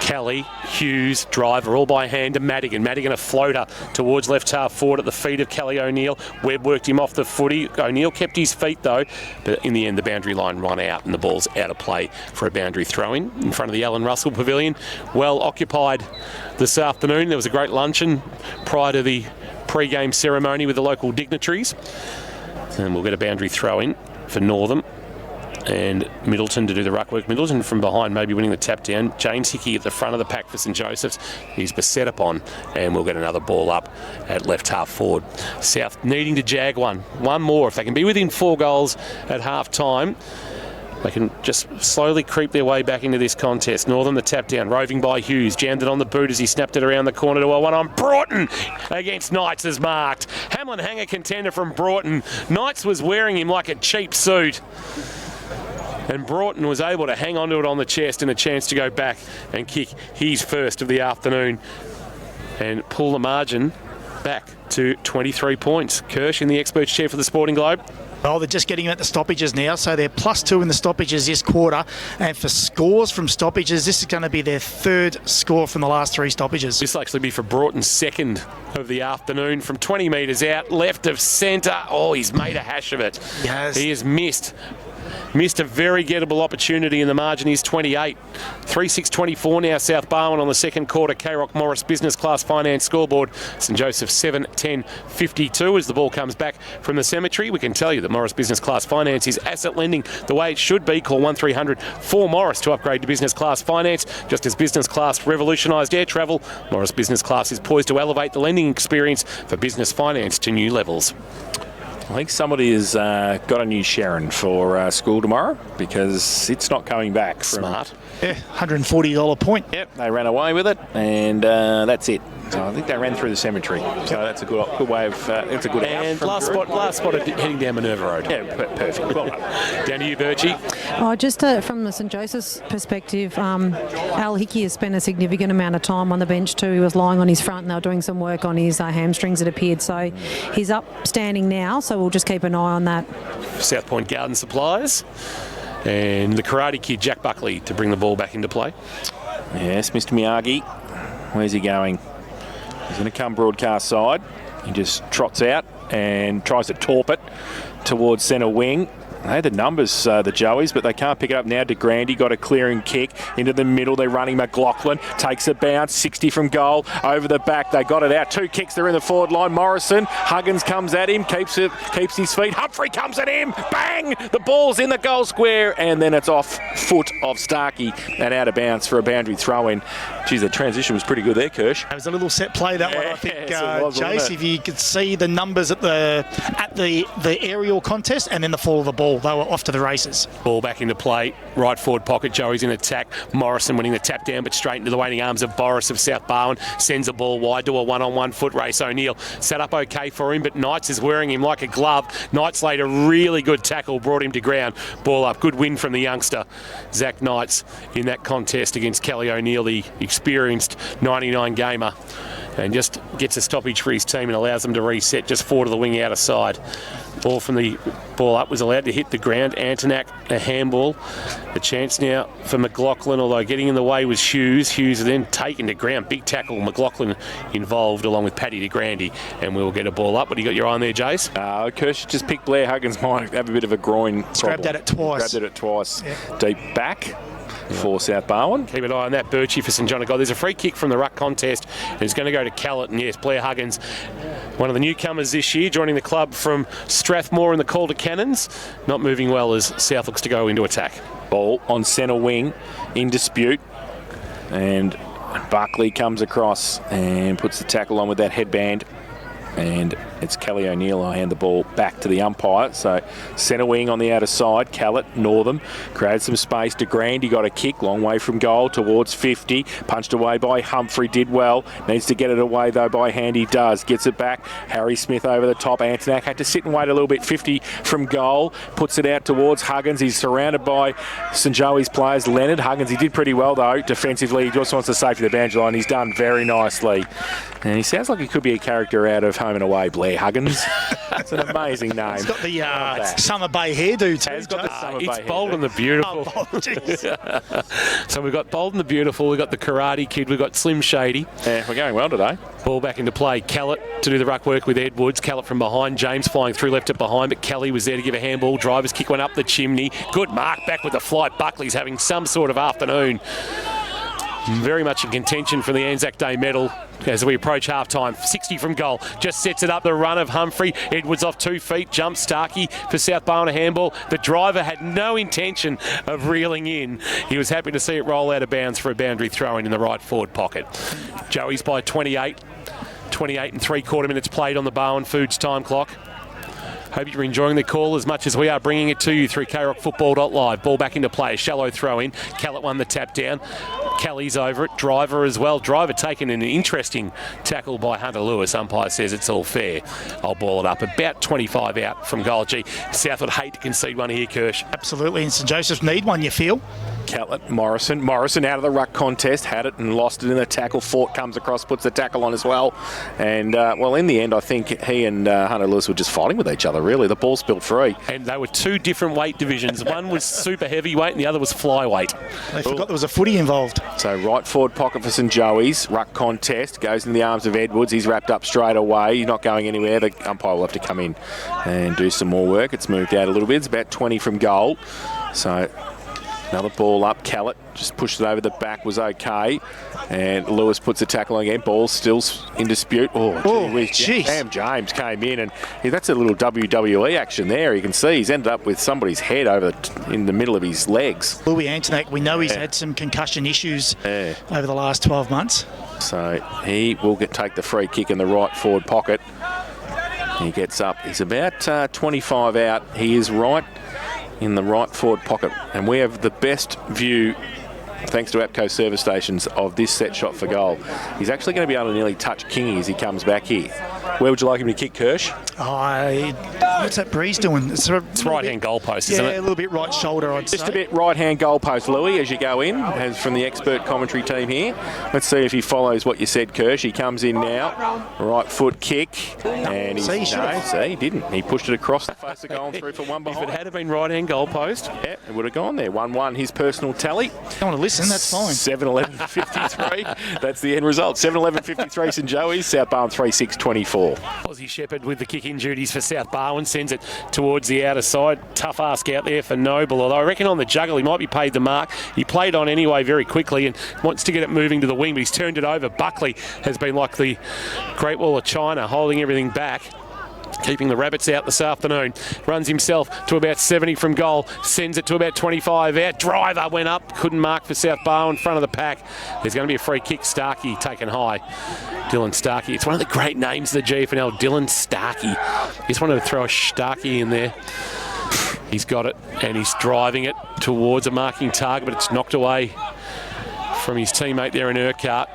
Kelly, Hughes, Driver, all by hand to Madigan. Madigan a floater towards left half forward at the feet of Kelly O'Neill. Webb worked him off the footy. O'Neill kept his feet though, but in the end the boundary line run out and the ball's out of play for a boundary throw-in in front of the Alan Russell Pavilion. Well occupied this afternoon. There was a great luncheon prior to the pre-game ceremony with the local dignitaries. And we'll get a boundary throw-in for Northam. And Middleton to do the ruck work. Middleton from behind maybe winning the tap down. James Hickey at the front of the pack for St Joseph's. He's beset upon, and we'll get another ball up at left half forward. South needing to jag one more. If they can be within 4 goals at half time, they can just slowly creep their way back into this contest. Northern the tap down, roving by Hughes, jammed it on the boot as he snapped it around the corner to a one on Broughton against Knights as marked. Hamlin Hanger contender from Broughton. Knights was wearing him like a cheap suit. And Broughton was able to hang on to it on the chest and a chance to go back and kick his first of the afternoon and pull the margin back to 23 points. Kirsch in the experts chair for the Sporting Globe. Well, they're just getting him at the stoppages now, so they're +2 in the stoppages this quarter. And for scores from stoppages, this is going to be their 3rd score from the last 3 stoppages. This will actually be for Broughton's second of the afternoon from 20 metres out, left of centre. Oh, he's made a hash of it. Yes. He has missed a very gettable opportunity, and the margin is 28. 3-6-24 now, South Barwon on the second quarter. K-Rock Morris Business Class Finance scoreboard. St Joseph 7-10-52 as the ball comes back from the cemetery. We can tell you that Morris Business Class Finance is asset lending the way it should be. Call 1300-4-MORRIS to upgrade to Business Class Finance. Just as Business Class revolutionised air travel, Morris Business Class is poised to elevate the lending experience for business finance to new levels. I think somebody has got a new Sharon for school tomorrow because it's not coming back. Smart. Yeah, $140 point. Yep, they ran away with it, and that's it. So I think they ran through the cemetery. So that's a good way of. It's a good. And last spot heading down Minerva Road. Yeah, perfect. Well done. Down to you, Birchie. Oh, just from the St Joseph's perspective, Al Hickey has spent a significant amount of time on the bench too. He was lying on his front and they were doing some work on his hamstrings, it appeared. So he's up standing now, so we'll just keep an eye on that. South Point Garden Supplies. And the Karate Kid, Jack Buckley, to bring the ball back into play. Yes, Mr Miyagi. Where's he going? He's going to come broadcast side. He just trots out and tries to torp it towards centre wing. They had the numbers, the Joeys, but they can't pick it up now. DeGrande got a clearing kick into the middle. They're running. McLaughlin takes a bounce, 60 from goal, over the back. They got it out. 2 kicks. They're in the forward line. Morrison, Huggins comes at him, keeps his feet. Humphrey comes at him. Bang! The ball's in the goal square, and then it's off foot of Starkey and out of bounds for a boundary throw-in. Geez, the transition was pretty good there, Kirsch. It was a little set play, that one, I think, was, Jace. If you could see the numbers at the aerial contest and then the fall of the ball, they were off to the races. Ball back into play, right forward pocket. Joey's in attack. Morrison winning the tap down, but straight into the waiting arms of Boris of South Barwon. Sends the ball wide to a one-on-one foot race. O'Neill set up okay for him, but Knights is wearing him like a glove. Knights laid a really good tackle, brought him to ground. Ball up. Good win from the youngster, Zach Knights, in that contest against Kelly O'Neill, the experienced 99 gamer. And just gets a stoppage for his team and allows them to reset just 4 to the wing out of side. Ball from the ball up was allowed to hit the ground. Antonak, a handball. A chance now for McLaughlin, although getting in the way was Hughes. Hughes then taken to ground. Big tackle. McLaughlin involved along with Paddy DeGrande. And we'll get a ball up. What do you got your eye on there, Jace? Kirsch just picked Blair Huggins might have a bit of a groin problem. Grabbed at it twice. Yeah. Deep back. For South Barwon. Keep an eye on that. Birchie for St John of God. There's a free kick from the ruck contest. And it's going to go to Callett. And yes, Blair Huggins, one of the newcomers this year, joining the club from Strathmore in the Calder Cannons. Not moving well as South looks to go into attack. Ball on centre wing in dispute. And Buckley comes across and puts the tackle on with that headband. And it's Kelly O'Neill. I hand the ball back to the umpire. So centre wing on the outer side. Callett, Northam, created some space. De Grande got a kick, long way from goal towards 50. Punched away by Humphrey, did well. Needs to get it away though by hand, he does. Gets it back. Harry Smith over the top. Antonak had to sit and wait a little bit. 50 from goal. Puts it out towards Huggins. He's surrounded by St Joey's players. Leonard Huggins, he did pretty well though defensively. He just wants to safety the boundary line. He's done very nicely. And he sounds like he could be a character out of Home and Away, Blair Huggins. That's an amazing name. He's got the Summer Bay hairdo too. He's got the Summer Bay It's hairdo. Bold and the Beautiful. Oh, So we've got Bold and the Beautiful, we've got the Karate Kid, we've got Slim Shady. Yeah, we're going well today. Ball back into play. Callett to do the ruck work with Edwards. Callett from behind. James flying through left it behind, but Kelly was there to give a handball. Drivers kick one up the chimney. Good mark back with the flight. Buckley's having some sort of afternoon. Very much in contention for the Anzac Day medal as we approach half-time. 60 from goal. Just sets it up the run of Humphrey. Edwards off 2 feet. Jumps Starkey for South Barwon a handball. The driver had no intention of reeling in. He was happy to see it roll out of bounds for a boundary throw-in in the right forward pocket. Joey's by 28. 28 and 3/4 minutes played on the Barwon Foods time clock. Hope you're enjoying the call as much as we are bringing it to you through KRockFootball.live. Ball back into play. Shallow throw in. Callett won the tap down. Kelly's over it. Driver as well. Driver taken an interesting tackle by Hunter Lewis. Umpire says it's all fair. I'll ball it up. About 25 out from goal. Gee, South would hate to concede one here, Kirsch. absolutely. And St Joseph's need one, you feel? Callett, Morrison out of the ruck contest, had it and lost it in the tackle. Fort comes across, puts the tackle on as well. And, well, in the end, I think he and Hunter Lewis were just fighting with each other, really. The ball spilled free. And they were two different weight divisions. One was super heavyweight and the other was flyweight. They forgot there was a footy involved. So right forward pocket for St Joey's. Ruck contest, goes in the arms of Edwards. He's wrapped up straight away. He's not going anywhere. The umpire will have to come in and do some more work. It's moved out a little bit. It's about 20 from goal. So another ball up. Callett just pushed it over the back, was okay. And Lewis puts a tackle on again. Ball still in dispute. Oh, jeez. Sam James came in, and that's a little WWE action there. You can see he's ended up with somebody's head in the middle of his legs. Louis Antonak, we know he's had some concussion issues over the last 12 months. So he will take the free kick in the right forward pocket. He gets up. He's about 25 out. He is right in the right forward pocket, and we have the best view, thanks to APCO service stations, of this set shot for goal. He's actually going to be able to nearly touch Kingy as he comes back here. Where would you like him to kick, Kirsch? What's that breeze doing? It's right-hand goalpost, isn't it? Yeah, a little bit right shoulder, I'd say. Just a bit right-hand goalpost, Louis, as you go in, as from the expert commentary team here. Let's see if he follows what you said, Kirsch. He comes in now, right foot kick, and he didn't. He pushed it across the face of goal and through for one behind. If it had been right-hand goalpost, yeah, it would have gone there. 1-1, his personal tally. Don't want to listen, that's fine. 7-11-53. That's the end result. 7-11-53 St Joey's, South Barwon 3-6-24. Aussie Shepherd with the kick-in duties for South Barwon sends it towards the outer side. Tough ask out there for Noble, although I reckon on the juggle he might be paid the mark. He played on anyway very quickly and wants to get it moving to the wing, but he's turned it over. Buckley has been like the Great Wall of China, holding everything back, keeping the rabbits out this afternoon. Runs himself to about 70 from goal, sends it to about 25 out. Driver went up, couldn't mark for South Barwon, front of the pack. There's going to be a free kick. Starkey taken high. Dylan Starkey. It's one of the great names of the GFNL, Dylan Starkey. Just wanted to throw a Starkey in there. He's got it and he's driving it towards a marking target, but it's knocked away from his teammate there in Urquhart.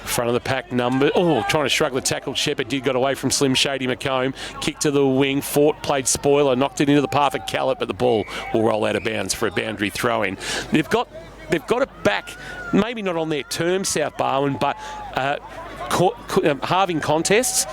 Front of the pack number. Trying to shrug the tackle. Shepherd got away from Slim Shady McComb. Kick to the wing. Fort played spoiler. Knocked it into the path of Callett, but the ball will roll out of bounds for a boundary throw-in. They've got it back, maybe not on their terms, South Barwon, but halving contests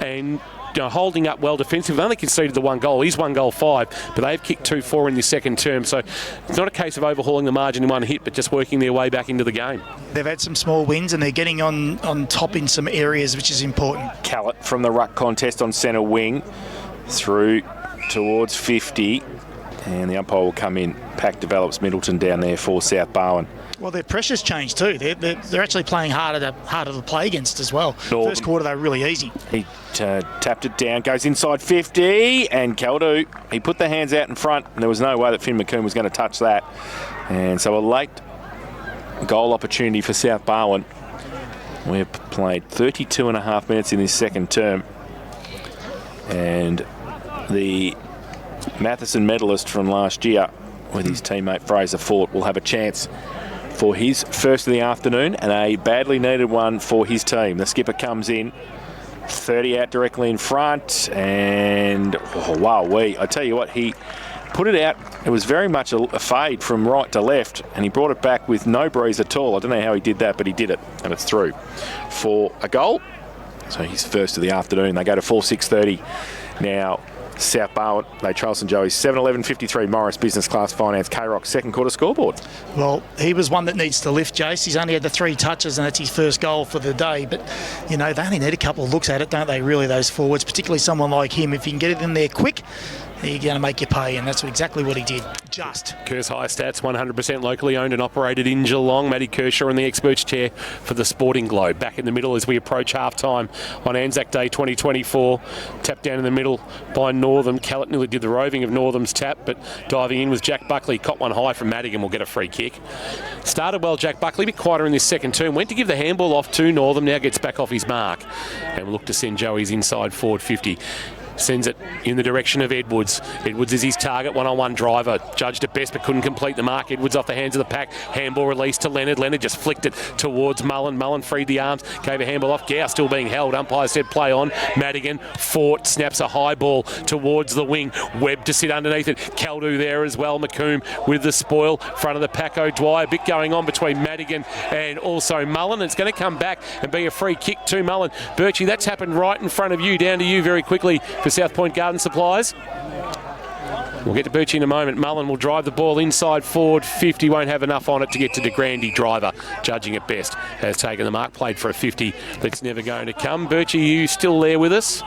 and holding up well defensively. They've only conceded the one goal. He's 1 goal 5, but they've kicked 2-4 in this second term. So it's not a case of overhauling the margin in one hit, but just working their way back into the game. They've had some small wins and they're getting on top in some areas, which is important. Callett from the ruck contest on centre wing through towards 50, and the umpire will come in. Pack develops Middleton down there for South Barwon. Well, their pressure's changed too. They're actually playing harder to play against as well. Northern. First quarter, they were really easy. He tapped it down, goes inside 50, and Caldo, he put the hands out in front, and there was no way that Finn McComb was going to touch that. And so a late goal opportunity for South Barwon. We've played 32.5 minutes in this second term. And the Matheson medalist from last year with his teammate Fraser Fort will have a chance for his first of the afternoon and a badly needed one for his team. The skipper comes in, 30 out directly in front, and I tell you what, he put it out. It was very much a fade from right to left, and he brought it back with no breeze at all. I don't know how he did that, but he did it, and it's through for a goal. So he's first of the afternoon. They go to full 6:30 now. South Barwon, they trail St Joey's 7-11-53. Morris Business Class Finance K-Rock second quarter scoreboard. Well, he was one that needs to lift, Jace. He's only had the 3 touches and it's his first goal for the day. But, you know, they only need a couple of looks at it, don't they, really, those forwards, particularly someone like him. If you can get it in there quick, you're going to make you pay, and that's exactly what he did. Just. Kerr's High Stats, 100% locally owned and operated in Geelong. Matty Kershaw in the experts chair for the Sporting Globe. Back in the middle as we approach half-time on Anzac Day 2024. Tapped down in the middle by Northam. Callett nearly did the roving of Northam's tap, but diving in was Jack Buckley. Caught one high from Madigan, will get a free kick. Started well, Jack Buckley, a bit quieter in this second term. Went to give the handball off to Northam, now gets back off his mark. And we'll look to send Joey's inside forward 50. Sends it in the direction of Edwards. Edwards is his target, one-on-one driver. Judged at best but couldn't complete the mark. Edwards off the hands of the pack. Handball released to Leonard. Leonard just flicked it towards Mullen. Mullen freed the arms, gave a handball off. Gow still being held. Umpire said play on. Madigan, Fort snaps a high ball towards the wing. Webb to sit underneath it. Caldu there as well. McComb with the spoil. Front of the pack, O'Dwyer. A bit going on between Madigan and also Mullen. It's going to come back and be a free kick to Mullen. Birchie, that's happened right in front of you. Down to you very quickly for South Point Garden Supplies. We'll get to Birchie in a moment. Mullen will drive the ball inside forward 50. Won't have enough on it to get to De Grande. Driver, judging it best, has taken the mark. Played for a 50. That's never going to come. Birchie, you still there with us?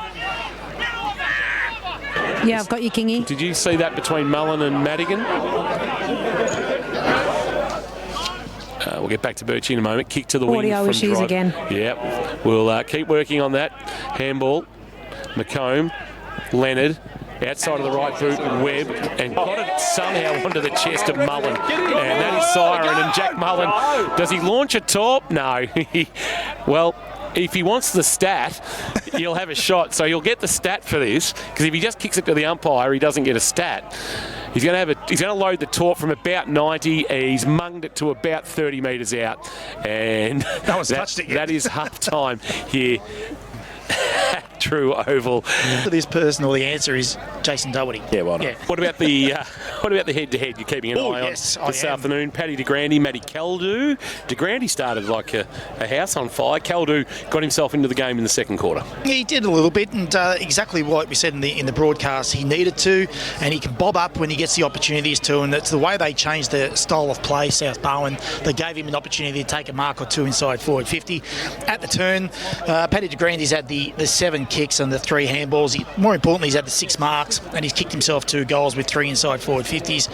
Yeah, I've got you, Kingy. Did you see that between Mullen and Madigan? We'll get back to Birchie in a moment. Kick to the wing. Audio issues again. Yeah, we'll keep working on that. Handball. McComb, Leonard, outside of the right boot, Webb, and got it somehow onto the chest of Mullen. And that is Siren, and Jack Mullen, does he launch a top? No. Well, if he wants the stat, he'll have a shot. So he'll get the stat for this, because if he just kicks it to the umpire, he doesn't get a stat. He's going to load the torp from about 90. He's munged it to about 30 metres out, and that is half time here. True Oval. For this person, the answer is Jason Doherty. Yeah, well done. Yeah. What about the head-to-head you're keeping an eye on yes, this afternoon? Paddy De Grande, Matty Caldu. De Grande started like a house on fire. Caldu got himself into the game in the second quarter. Yeah, he did a little bit, and exactly what we said in the broadcast, he needed to, and he can bob up when he gets the opportunities to, and it's the way they changed the style of play, South Barwon. They gave him an opportunity to take a mark or two inside forward 50. At the turn, Paddy De Grande's had the 7 kicks and the 3 handballs. More importantly, he's had the 6 marks, and he's kicked himself 2 goals with 3 inside forward 50s,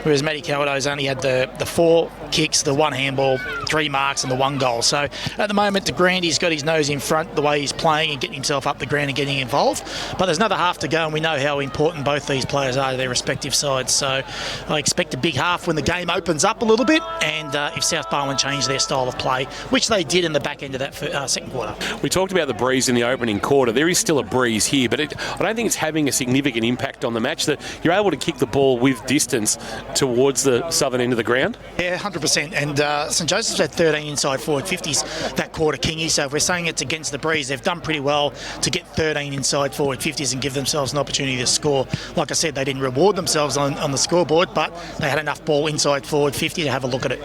whereas Matty Caldo's only had the 4 kicks, the 1 handball, 3 marks and the 1 goal. So at the moment, De Grande's got his nose in front the way he's playing and getting himself up the ground and getting involved. But there's another half to go, and we know how important both these players are to their respective sides. So I expect a big half when the game opens up a little bit, and if South Barwon change their style of play, which they did in the back end of that second quarter. We talked about the breeze in the opening quarter. There is still a breeze here, but I don't think it's having a significant impact on the match. That you're able to kick the ball with distance towards the southern end of the ground. Yeah, 100%. And St Joseph's had 13 inside forward 50s that quarter, Kingy. So if we're saying it's against the breeze, they've done pretty well to get 13 inside forward 50s and give themselves an opportunity to score. Like I said, they didn't reward themselves on the scoreboard, but they had enough ball inside forward 50 to have a look at it.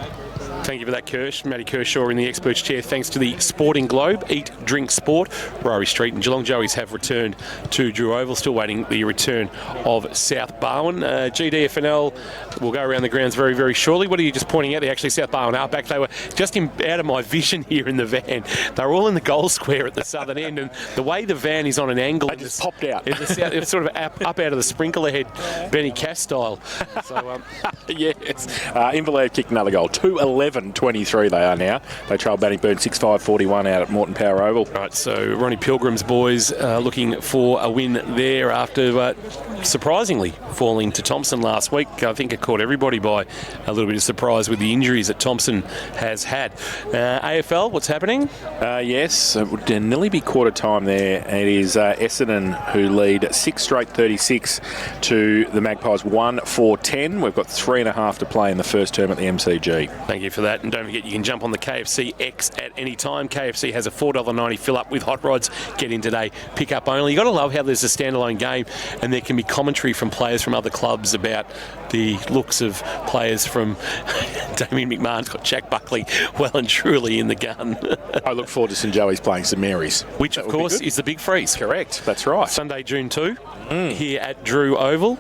Thank you for that, Kirsch. Matty Kershaw in the experts chair, thanks to the Sporting Globe. Eat, drink, sport. Rory Street and Geelong Joeys have returned to Drew Oval. Still waiting the return of South Barwon. GDFNL will go around the grounds very, very shortly. What are you just pointing out there? Actually, South Barwon are back. They were just out of my vision here in the van. They were all in the goal square at the southern end, and the way the van is on an angle, it just popped out. It's sort of up out of the sprinkler head, Benny Cass style. So, yes. Inverleigh kicked another goal. 2-11 11-23 they are now. They trail Bannockburn 6-5-41 out at Moreton Power Oval. Right, so Ronnie Pilgrim's boys looking for a win there after surprisingly falling to Thompson last week. I think it caught everybody by a little bit of surprise with the injuries that Thompson has had. AFL, what's happening? Yes, it would nearly be quarter time there. It is Essendon who lead 6 straight 36 to the Magpies 1-4-10. We've got 3.5 to play in the first term at the MCG. Thank you for that. And don't forget, you can jump on the KFC X at any time. KFC has a $4.90 fill up with hot rods. Get in today, pick up only. You've got to love how there's a standalone game and there can be commentary from players from other clubs about the looks of players from Damien McMahon's got Jack Buckley well and truly in the gun. I look forward to St Joey's playing St Mary's. Which, of course, is the big freeze. Correct, that's right. Sunday, June 2, here at Drew Oval.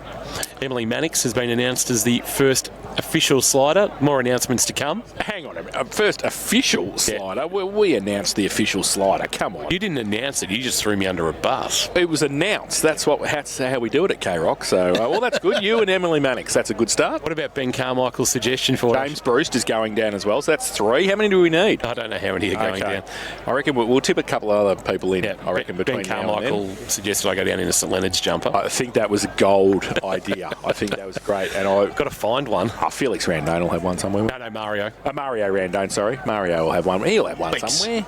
Emily Mannix has been announced as the first official slider. More announcements to come. Hang on a minute. First official slider? Yeah. Well, we announced the official slider. Come on. You didn't announce it. You just threw me under a bus. It was announced. That's how we do it at K-Rock. So, well, that's good. You and Emily Mannix. That's a good start. What about Ben Carmichael's suggestion for James Bruce is going down as well. So that's 3. How many do we need? I don't know how many are going down. I reckon we'll tip a couple of other people in. Yeah, I reckon between Ben Carmichael suggested I go down in a St Leonard's jumper. I think that was a gold idea. I think that was great. And I've got to find one. Felix Randone will have one somewhere. No, Mario. Mario Randone, sorry. Mario will have one. He'll have one somewhere.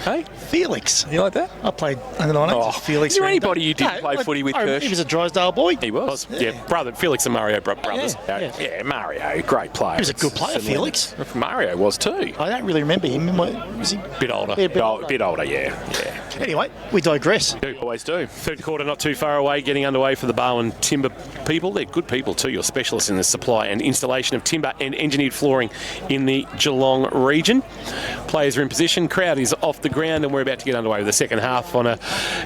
Hey? Felix. You like that? I played under 19. Felix. Is there anybody you did play footy with, Kirsch? He was a Drysdale boy. He was. Yeah, brother. Felix and Mario brothers. Yeah, Mario. Great player. He was a good player, Felix. Mario was too. I don't really remember him. Was he? Bit older. Bit older, yeah. Anyway, we digress. We always do. Third quarter not too far away, getting underway for the Barwon Timber people. They're good people too. You're specialists in the supply and installation of timber and engineered flooring in the Geelong region. Players are in position. Crowd is off the ground and we're about to get underway with the second half on a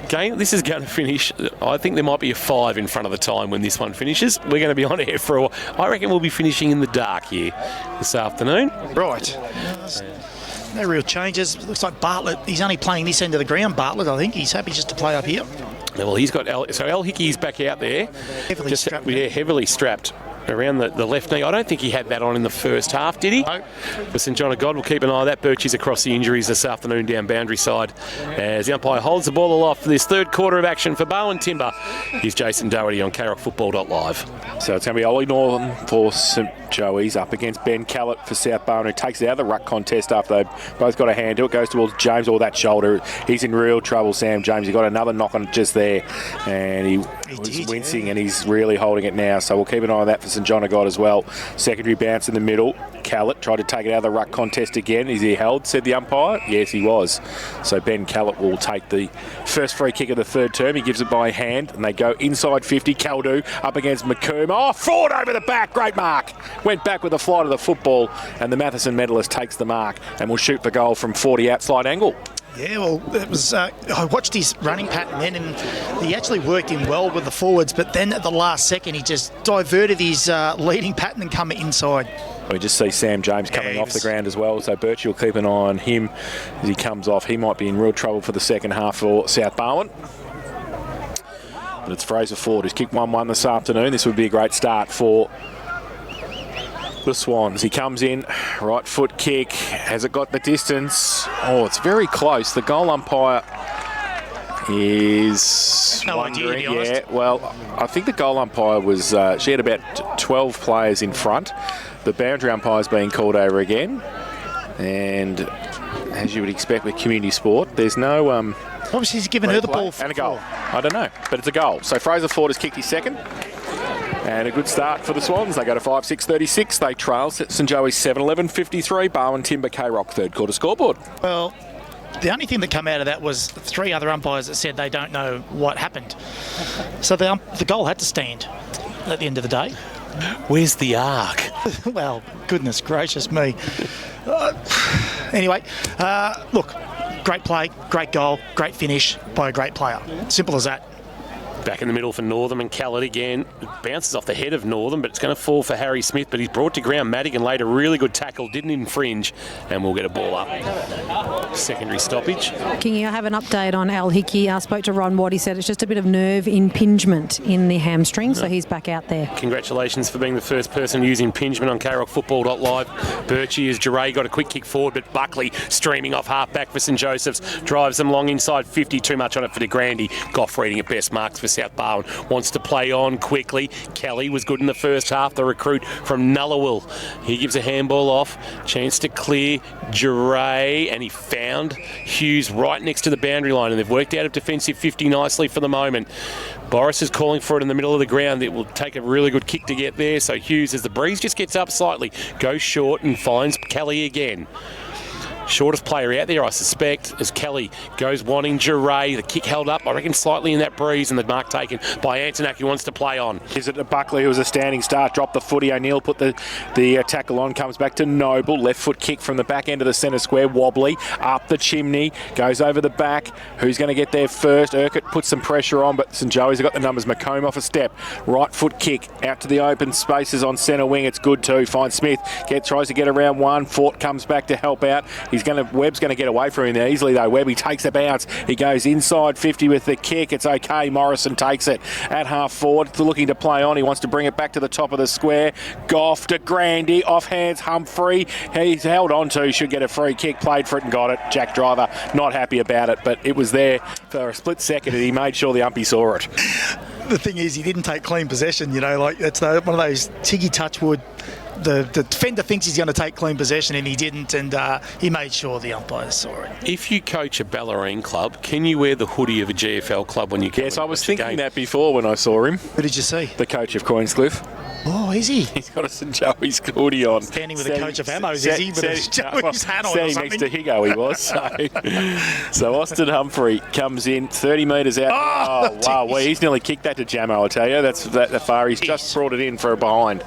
game. This is going to finish, I think there might be a 5 in front of the time when this one finishes. We're going to be on air for a while. I reckon we'll be finishing in the dark here this afternoon. Right. No real changes. Looks like Bartlett, he's only playing this end of the ground, Bartlett, I think. He's happy just to play up here. Well, he's got Al Hickey's back out there. Heavily strapped. Yeah, heavily strapped around the left knee. I don't think he had that on in the first half, did he? No. But St John of God will keep an eye on that. Birchie's across the injuries this afternoon down boundary side as the umpire holds the ball aloft for this third quarter of action for Barwon Timber. Here's Jason Doherty on KRockFootball.live. So it's going to be Ollie Northern for St Joey's up against Ben Callett for South Barwon, who takes it out of the ruck contest after they've both got a hand to it. Goes towards James, or that shoulder. He's in real trouble, Sam James. He got another knock on it just there and he was wincing and he's really holding it now. So we'll keep an eye on that for St John of God as well. Secondary bounce in the middle. Callett tried to take it out of the ruck contest again. Is he held, said the umpire? Yes, he was. So Ben Callett will take the first free kick of the third term. He gives it by hand and they go inside 50. Caldu up against McComb. Oh, forward over the back. Great mark. Went back with the flight of the football and the Matheson medalist takes the mark and will shoot for goal from 40 outside angle. Yeah, well, it was. I watched his running pattern then, and he actually worked in well with the forwards. But then at the last second, he just diverted his leading pattern and come inside. We just see Sam James coming off the ground as well. So Birchie will keep an eye on him as he comes off. He might be in real trouble for the second half for South Barwon. But it's Fraser Ford who's kicked 1-1 this afternoon. This would be a great start for the Swans. He comes in, right foot kick. Has it got the distance? Oh, it's very close. The goal umpire is no idea, to be honest. Yeah, well, I think the goal umpire was, she had about 12 players in front. The boundary umpire's being called over again. And as you would expect with community sport, there's no... Obviously, he's given her the ball. And a goal. I don't know, but it's a goal. So Fraser Ford has kicked his second. And a good start for the Swans. They go to 5-6-36. They trail St Joey's 7-11-53. Barwon Timber K-Rock third quarter scoreboard. Well, the only thing that came out of that was 3 other umpires that said they don't know what happened. So the goal had to stand at the end of the day. Where's the arc? Well, goodness gracious me. Anyway, look, great play, great goal, great finish by a great player. Simple as that. Back in the middle for Northam and Callett again. It bounces off the head of Northam, but it's going to fall for Harry Smith. But he's brought to ground. Madigan laid a really good tackle, didn't infringe, and we'll get a ball up. Secondary stoppage. Kingy, I have an update on Al Hickey. I spoke to Ron Watt. He said it's just a bit of nerve impingement in the hamstring, so he's back out there. Congratulations for being the first person to use impingement on KRockFootball.live. Birchie as Duray got a quick kick forward, but Buckley streaming off half-back for St Joseph's. Drives them long inside 50. Too much on it for de Grande. Goff reading at best marks for South Barwon. Wants to play on quickly. Kelly was good in the first half, the recruit from Nullawil. He gives a handball off. Chance to clear Duray, and he found Hughes right next to the boundary line, and they've worked out of defensive 50 nicely for the moment. Boris is calling for it in the middle of the ground. It will take a really good kick to get there. So Hughes, as the breeze just gets up slightly, goes short and finds Kelly again. Shortest player out there, I suspect, as Kelly goes wanting Duray. The kick held up, I reckon, slightly in that breeze, and the mark taken by Antonak, who wants to play on. Is it Buckley, who was a standing start, dropped the footy. O'Neill put the tackle on, comes back to Noble. Left foot kick from the back end of the centre square, wobbly, up the chimney, goes over the back. Who's going to get there first? Urquhart puts some pressure on, but St Joey's have got the numbers. McComb off a step. Right foot kick out to the open spaces on centre wing. It's good too. Finds Smith. Tries to get around one. Fort comes back to help out. Webb's going to get away from him there easily though. Webb, he takes a bounce. He goes inside 50 with the kick. It's okay. Morrison takes it at half forward, looking to play on. He wants to bring it back to the top of the square. Goff to Grandy, off hands Humphrey. He's held on to, should get a free kick, played for it and got it. Jack Driver not happy about it, but it was there for a split second and he made sure the umpy saw it. The thing is, he didn't take clean possession, you know, like it's one of those Tiggy Touchwood. The defender thinks he's going to take clean possession and he didn't, and he made sure the umpires saw it. If you coach a Ballerine club, can you wear the hoodie of a GFL club when you go? Yes, I was thinking that before when I saw him. Who did you see? The coach of Queenscliff. Oh, is he? He's got a St Joey's hoodie on. Standing with the coach of Amos, is he? With a St Joey's hat on or something? Next to Higo he was. So Austin Humphrey comes in 30 metres out. Oh wow, well, he's nearly kicked that to Jamo, I tell you. That's that far. He's just brought it in for a behind.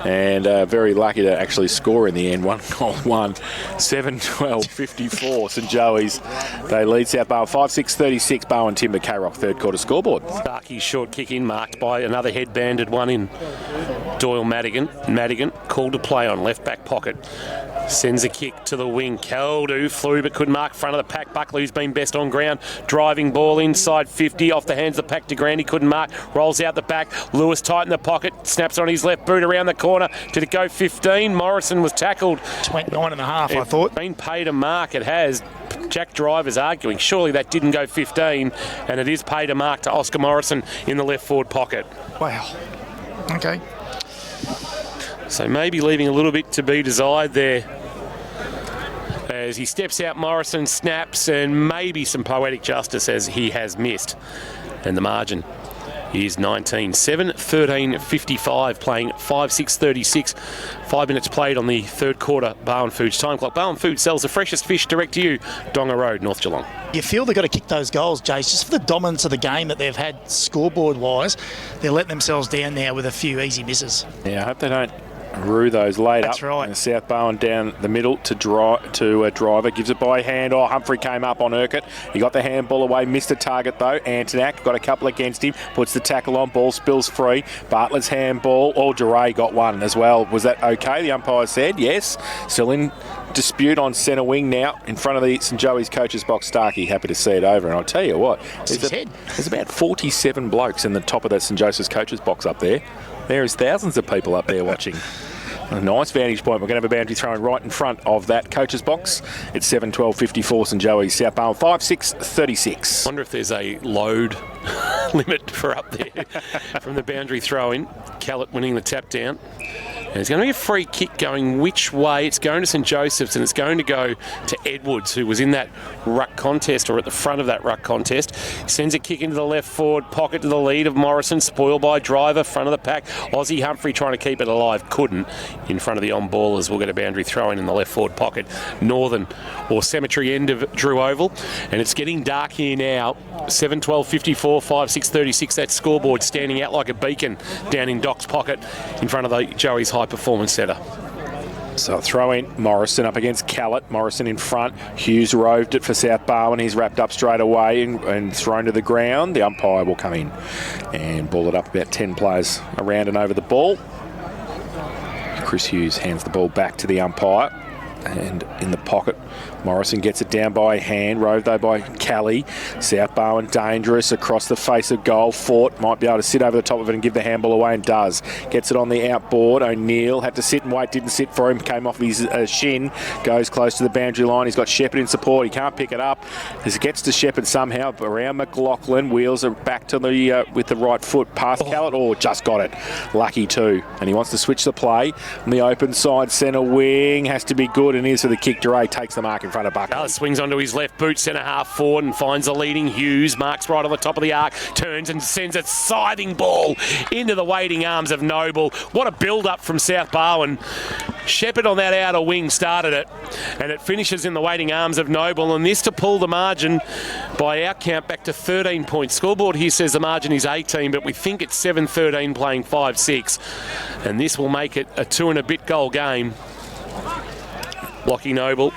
And very lucky to actually score in the end. 1-1, 7-12-54. St Joey's, they lead South Barwon 5-6-36. Barwon Timber K-Rock third quarter scoreboard. Starkey's short kick in, marked by another head-banded one in. Doyle Madigan called to play on left back pocket. Sends a kick to the wing. Caldu flew but couldn't mark front of the pack. Buckley, who's been best on ground. Driving ball inside 50. Off the hands of the pack to Grant. He couldn't mark. Rolls out the back. Lewis tight in the pocket. Snaps on his left boot around the corner. Did it go 15? Morrison was tackled. 29.5, I thought. Been paid a mark. It has. Jack Driver's arguing. Surely that didn't go 15. And it is paid a mark to Oscar Morrison in the left forward pocket. Wow. Okay. So maybe leaving a little bit to be desired there. As he steps out, Morrison snaps, and maybe some poetic justice as he has missed. And the margin is 19-7, 13-55, playing 5-6-36. 5 minutes played on the third quarter. Barwon Foods time clock. Barwon Foods sells the freshest fish direct to you. Donga Road, North Geelong. You feel they've got to kick those goals, Jace, just for the dominance of the game that they've had scoreboard-wise. They're letting themselves down now with a few easy misses. Yeah, I hope they don't rue those late That's up. right. And South Barwon down the middle to Driver. Gives it by hand. Oh, Humphrey came up on Urquhart. He got the handball away. Missed a target though. Antonak got a couple against him. Puts the tackle on. Ball spills free. Bartlett's handball. Oh, Duray got one as well. Was that okay? The umpire said yes. Still in dispute on centre wing now in front of the St Joey's coach's box. Starkey happy to see it over. And I'll tell you what, there's about 47 blokes in the top of that St Joseph's coach's box up there. There is thousands of people up there watching. A nice vantage point. We're going to have a boundary thrown right in front of that coach's box. It's 7-12-54 St Joey's, South Barwon 5-6-36. I wonder if there's a load limit for up there from the boundary throw-in. Callett winning the tap down. And there's going to be a free kick going which way? It's going to St Joseph's, and it's going to go to Edwards, who was in that ruck contest, or at the front of that ruck contest. Sends a kick into the left forward pocket to the lead of Morrison, spoiled by Driver, front of the pack. Aussie Humphrey trying to keep it alive, couldn't. In front of the on-ballers, we'll get a boundary throw-in the left forward pocket. Northern, or cemetery end of Drew Oval. And it's getting dark here now. 7-12-54, 5-6-36. That scoreboard standing out like a beacon down in Doc's pocket in front of the Joey's High Performance Centre. So throw in Morrison up against Callett. Morrison in front. Hughes roved it for South Barwon. He's wrapped up straight away and thrown to the ground. The umpire will come in and ball it up about 10 players around and over the ball. Chris Hughes hands the ball back to the umpire. And in the pocket, Morrison gets it down by hand, roved though by Kelly. South Barwon dangerous across the face of goal. Fort might be able to sit over the top of it and give the handball away, and does. Gets it on the outboard. O'Neill had to sit and wait, didn't sit for him, came off his shin, goes close to the boundary line. He's got Shepherd in support. He can't pick it up. As it gets to Shepherd somehow around McLaughlin, wheels it back to the with the right foot past Callett. Oh, just got it. Lucky too. And he wants to switch the play on the open side centre wing. Has to be good, and here's for the kick. Duray takes the mark in front of Buckley. Dallas swings onto his left boot, centre half forward, and finds the leading Hughes. Marks right on the top of the arc, turns and sends a scything ball into the waiting arms of Noble. What a build-up from South Barwon. Shepherd on that outer wing started it, and it finishes in the waiting arms of Noble, and this to pull the margin by our count back to 13 points. Scoreboard here says the margin is 18, but we think it's 7-13 playing 5-6, and this will make it a 2 and a bit goal game. Lockie Noble,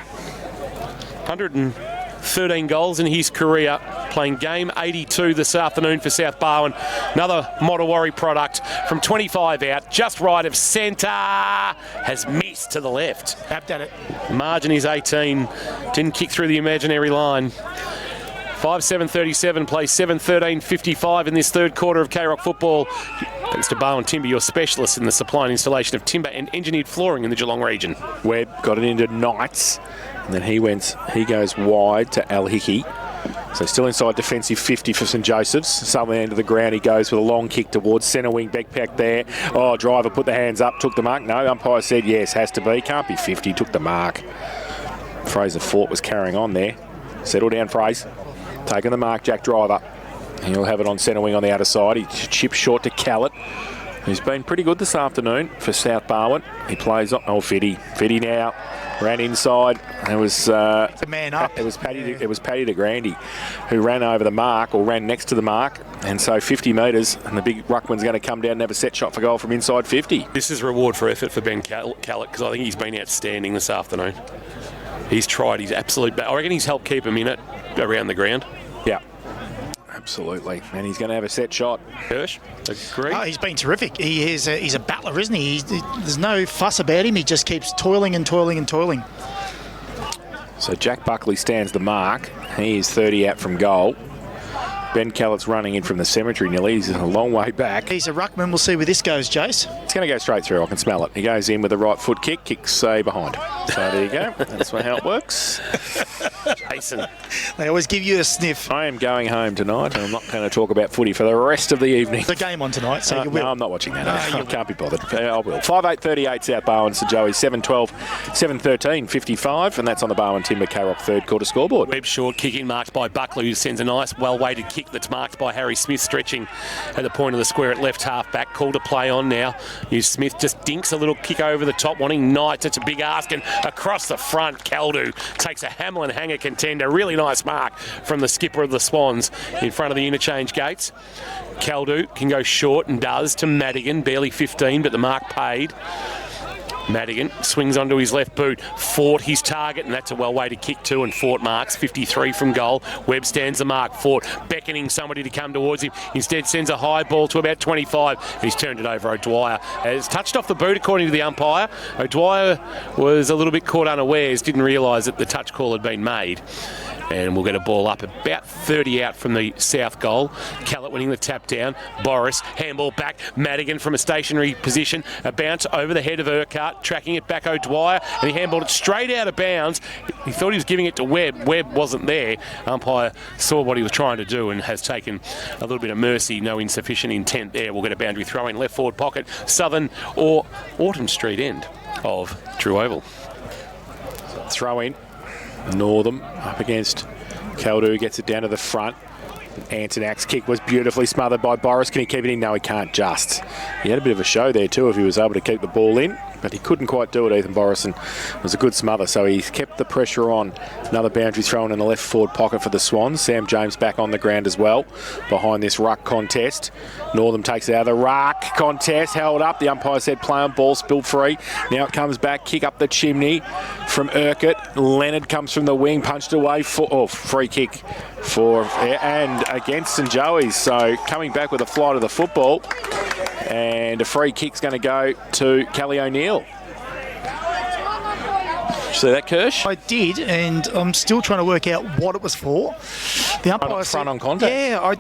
113 goals in his career, playing game 82 this afternoon for South Barwon. Another Mottawari product from 25 out, just right of centre, has missed to the left. Tapped at it. Margin is 18, didn't kick through the imaginary line. 5-7-37 plays 7-13-55 in this third quarter of K-Rock football. Thanks to Barwon Timber, your specialist in the supply and installation of timber and engineered flooring in the Geelong region. Webb got it into Knights, and then he goes wide to Al Hickey. So still inside defensive 50 for St Joseph's. Southern end of the ground, he goes with a long kick towards centre wing. Backpack there. Oh, driver put the hands up, took the mark. No, umpire said yes, has to be. Can't be 50, took the mark. Fraser Fort was carrying on there. Settle down, Fraser. Taking the mark, Jack Driver. He'll have it on centre wing on the outer side. He chips short to Callett, who's been pretty good this afternoon for South Barwon. He plays on. Oh, Fiddy now ran inside. It was the man up. It was Paddy de Grandi who ran over the mark, or ran next to the mark, and so 50 metres, and the big ruckman's going to come down and have a set shot for goal from inside 50. This is reward for effort for Ben Callett, because I think he's been outstanding this afternoon. He's tried his absolute best. I reckon he's helped keep him in it around the ground. Yeah. Absolutely, and he's going to have a set shot. Hirsch, agree. Oh, he's been terrific. He's a battler, isn't he? There's no fuss about him. He just keeps toiling and toiling and toiling. So Jack Buckley stands the mark. He is 30 out from goal. Ben Callett's running in from the cemetery nearly. He's a long way back. He's a ruckman. We'll see where this goes, Jace. It's going to go straight through. I can smell it. He goes in with a right foot kick, kicks behind. So there you go. That's how it works. Jason. They always give you a sniff. I am going home tonight, and I'm not going to talk about footy for the rest of the evening. The game on tonight, so you will. No, I'm not watching that. I can't be bothered. I will. 5-8-38 South Barwon, St Joey, 7-12, 7-13, 55, and that's on the Barwon Timber K-Rock third quarter scoreboard. Webb short kicking, marked by Buckley, who sends a nice, well-weighted kick that's marked by Harry Smith, stretching at the point of the square at left half back. Call to play on now. Hugh Smith just dinks a little kick over the top, wanting Knights. It's a big ask, and across the front, Caldu takes a Hamlin hanger contender. Really nice mark from the skipper of the Swans in front of the interchange gates. Caldu can go short, and does, to Madigan, barely 15, but the mark paid. Madigan swings onto his left boot. Fort his target, and that's a well-weighted kick too, and Fort marks 53 from goal. Webb stands the mark. Fort beckoning somebody to come towards him. Instead sends a high ball to about 25. He's turned it over. O'Dwyer has touched off the boot according to the umpire. O'Dwyer was a little bit caught unawares, didn't realise that the touch call had been made. And we'll get a ball up about 30 out from the south goal. Callett winning the tap down. Boris, handball back. Madigan from a stationary position. A bounce over the head of Urquhart, tracking it back O'Dwyer, and he handballed it straight out of bounds. He thought he was giving it to Webb. Webb wasn't there. Umpire saw what he was trying to do and has taken a little bit of mercy. No insufficient intent there. We'll get a boundary throw in left forward pocket. Southern or Autumn Street end of True Oval. Throw in. Northam up against Caldu, gets it down to the front. Antonak's kick was beautifully smothered by Boris. Can he keep it in? No, he can't just. He had a bit of a show there too if he was able to keep the ball in, but he couldn't quite do it, Ethan Borison. It was a good smother, so he's kept the pressure on. Another boundary thrown in the left forward pocket for the Swans. Sam James back on the ground as well behind this ruck contest. Northam takes it out of the ruck contest, held up. The umpire said play on, ball spilled free. Now it comes back, kick up the chimney from Urquhart. Leonard comes from the wing, punched away for free kick for and against St Joey's. So coming back with a flight of the football, and a free kick's going to go to Kelly O'Neill. Did you see that, Kirsch? I did, and I'm still trying to work out what it was for. The umpire Front on contact. Yeah,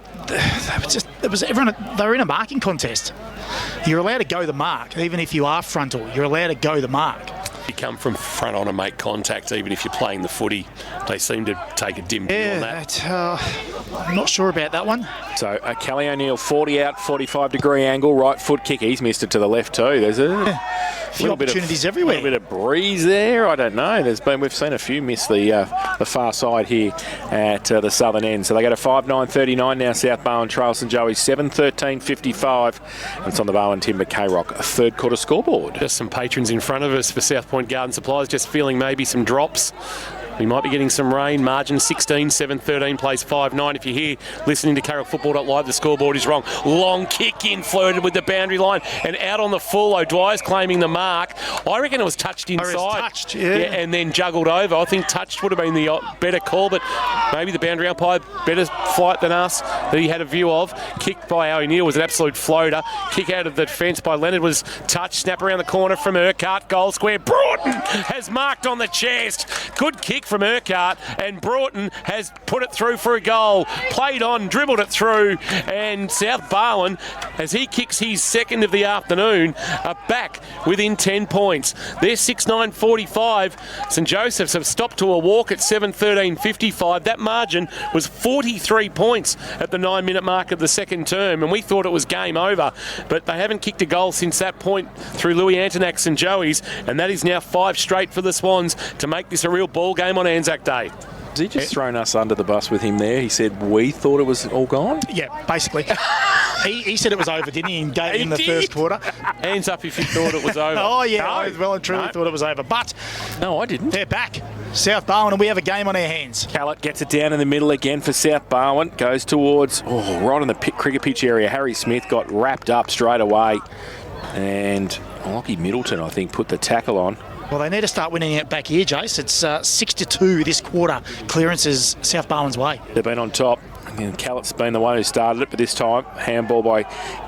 they were in a marking contest. You're allowed to go the mark, even if you are frontal. You're allowed to go the mark. You come from front on and make contact, even if you're playing the footy. They seem to take a dim view on that. I'm not sure about that one. So Kelly O'Neill, 40 out, 45-degree angle, right foot kick. He's missed it to the left too. There's a few opportunities everywhere. A little bit of breeze there. I don't know. We've seen a few miss the far side here at the southern end. So they go to 5-9-39 now. South Barwon trail St Joey's 7-13-55. And it's on the Barwon Timber K-Rock third quarter scoreboard. Just some patrons in front of us for South Point Garden Supplies, just feeling maybe some drops. We might be getting some rain. Margin 16, 7-13, plays 5-9. If you're here listening to KRLFootball.live, the scoreboard is wrong. Long kick in, flirted with the boundary line and out on the full. O'Dwyer's claiming the mark. I reckon it was touched inside. It was touched, yeah. And then juggled over. I think touched would have been the better call, but maybe the boundary umpire, better flight than us, that he had a view of. Kick by O'Neill was an absolute floater. Kick out of the defence by Leonard was touched. Snap around the corner from Urquhart. Goal square. Broughton has marked on the chest. Good kick from Urquhart, and Broughton has put it through for a goal. Played on, dribbled it through, and South Barwon, as he kicks his second of the afternoon, are back within 10 points. They're 6-9-45. St Joseph's have stopped to a walk at 7-13-55. That margin was 43 points at the 9-minute mark of the second term, and we thought it was game over, but they haven't kicked a goal since that point through Louis Antonak St Joey's, and that is now 5 straight for the Swans to make this a real ball game on Anzac Day. Has he just thrown us under the bus with him there? He said we thought it was all gone? Yeah, basically. he said it was over, didn't he, in the first quarter? Hands up if you thought it was over. Oh, yeah, I well and truly thought it was over. But no, I didn't. They're back. South Barwon, and we have a game on our hands. Callett gets it down in the middle again for South Barwon. Goes towards, right on the cricket pitch area. Harry Smith got wrapped up straight away. And Lockie Middleton, I think, put the tackle on. Well, they need to start winning it back here, Jace. It's 6-2 this quarter. Clearances South Barwon's way. They've been on top. And Callett's been the one who started it, but this time, handball by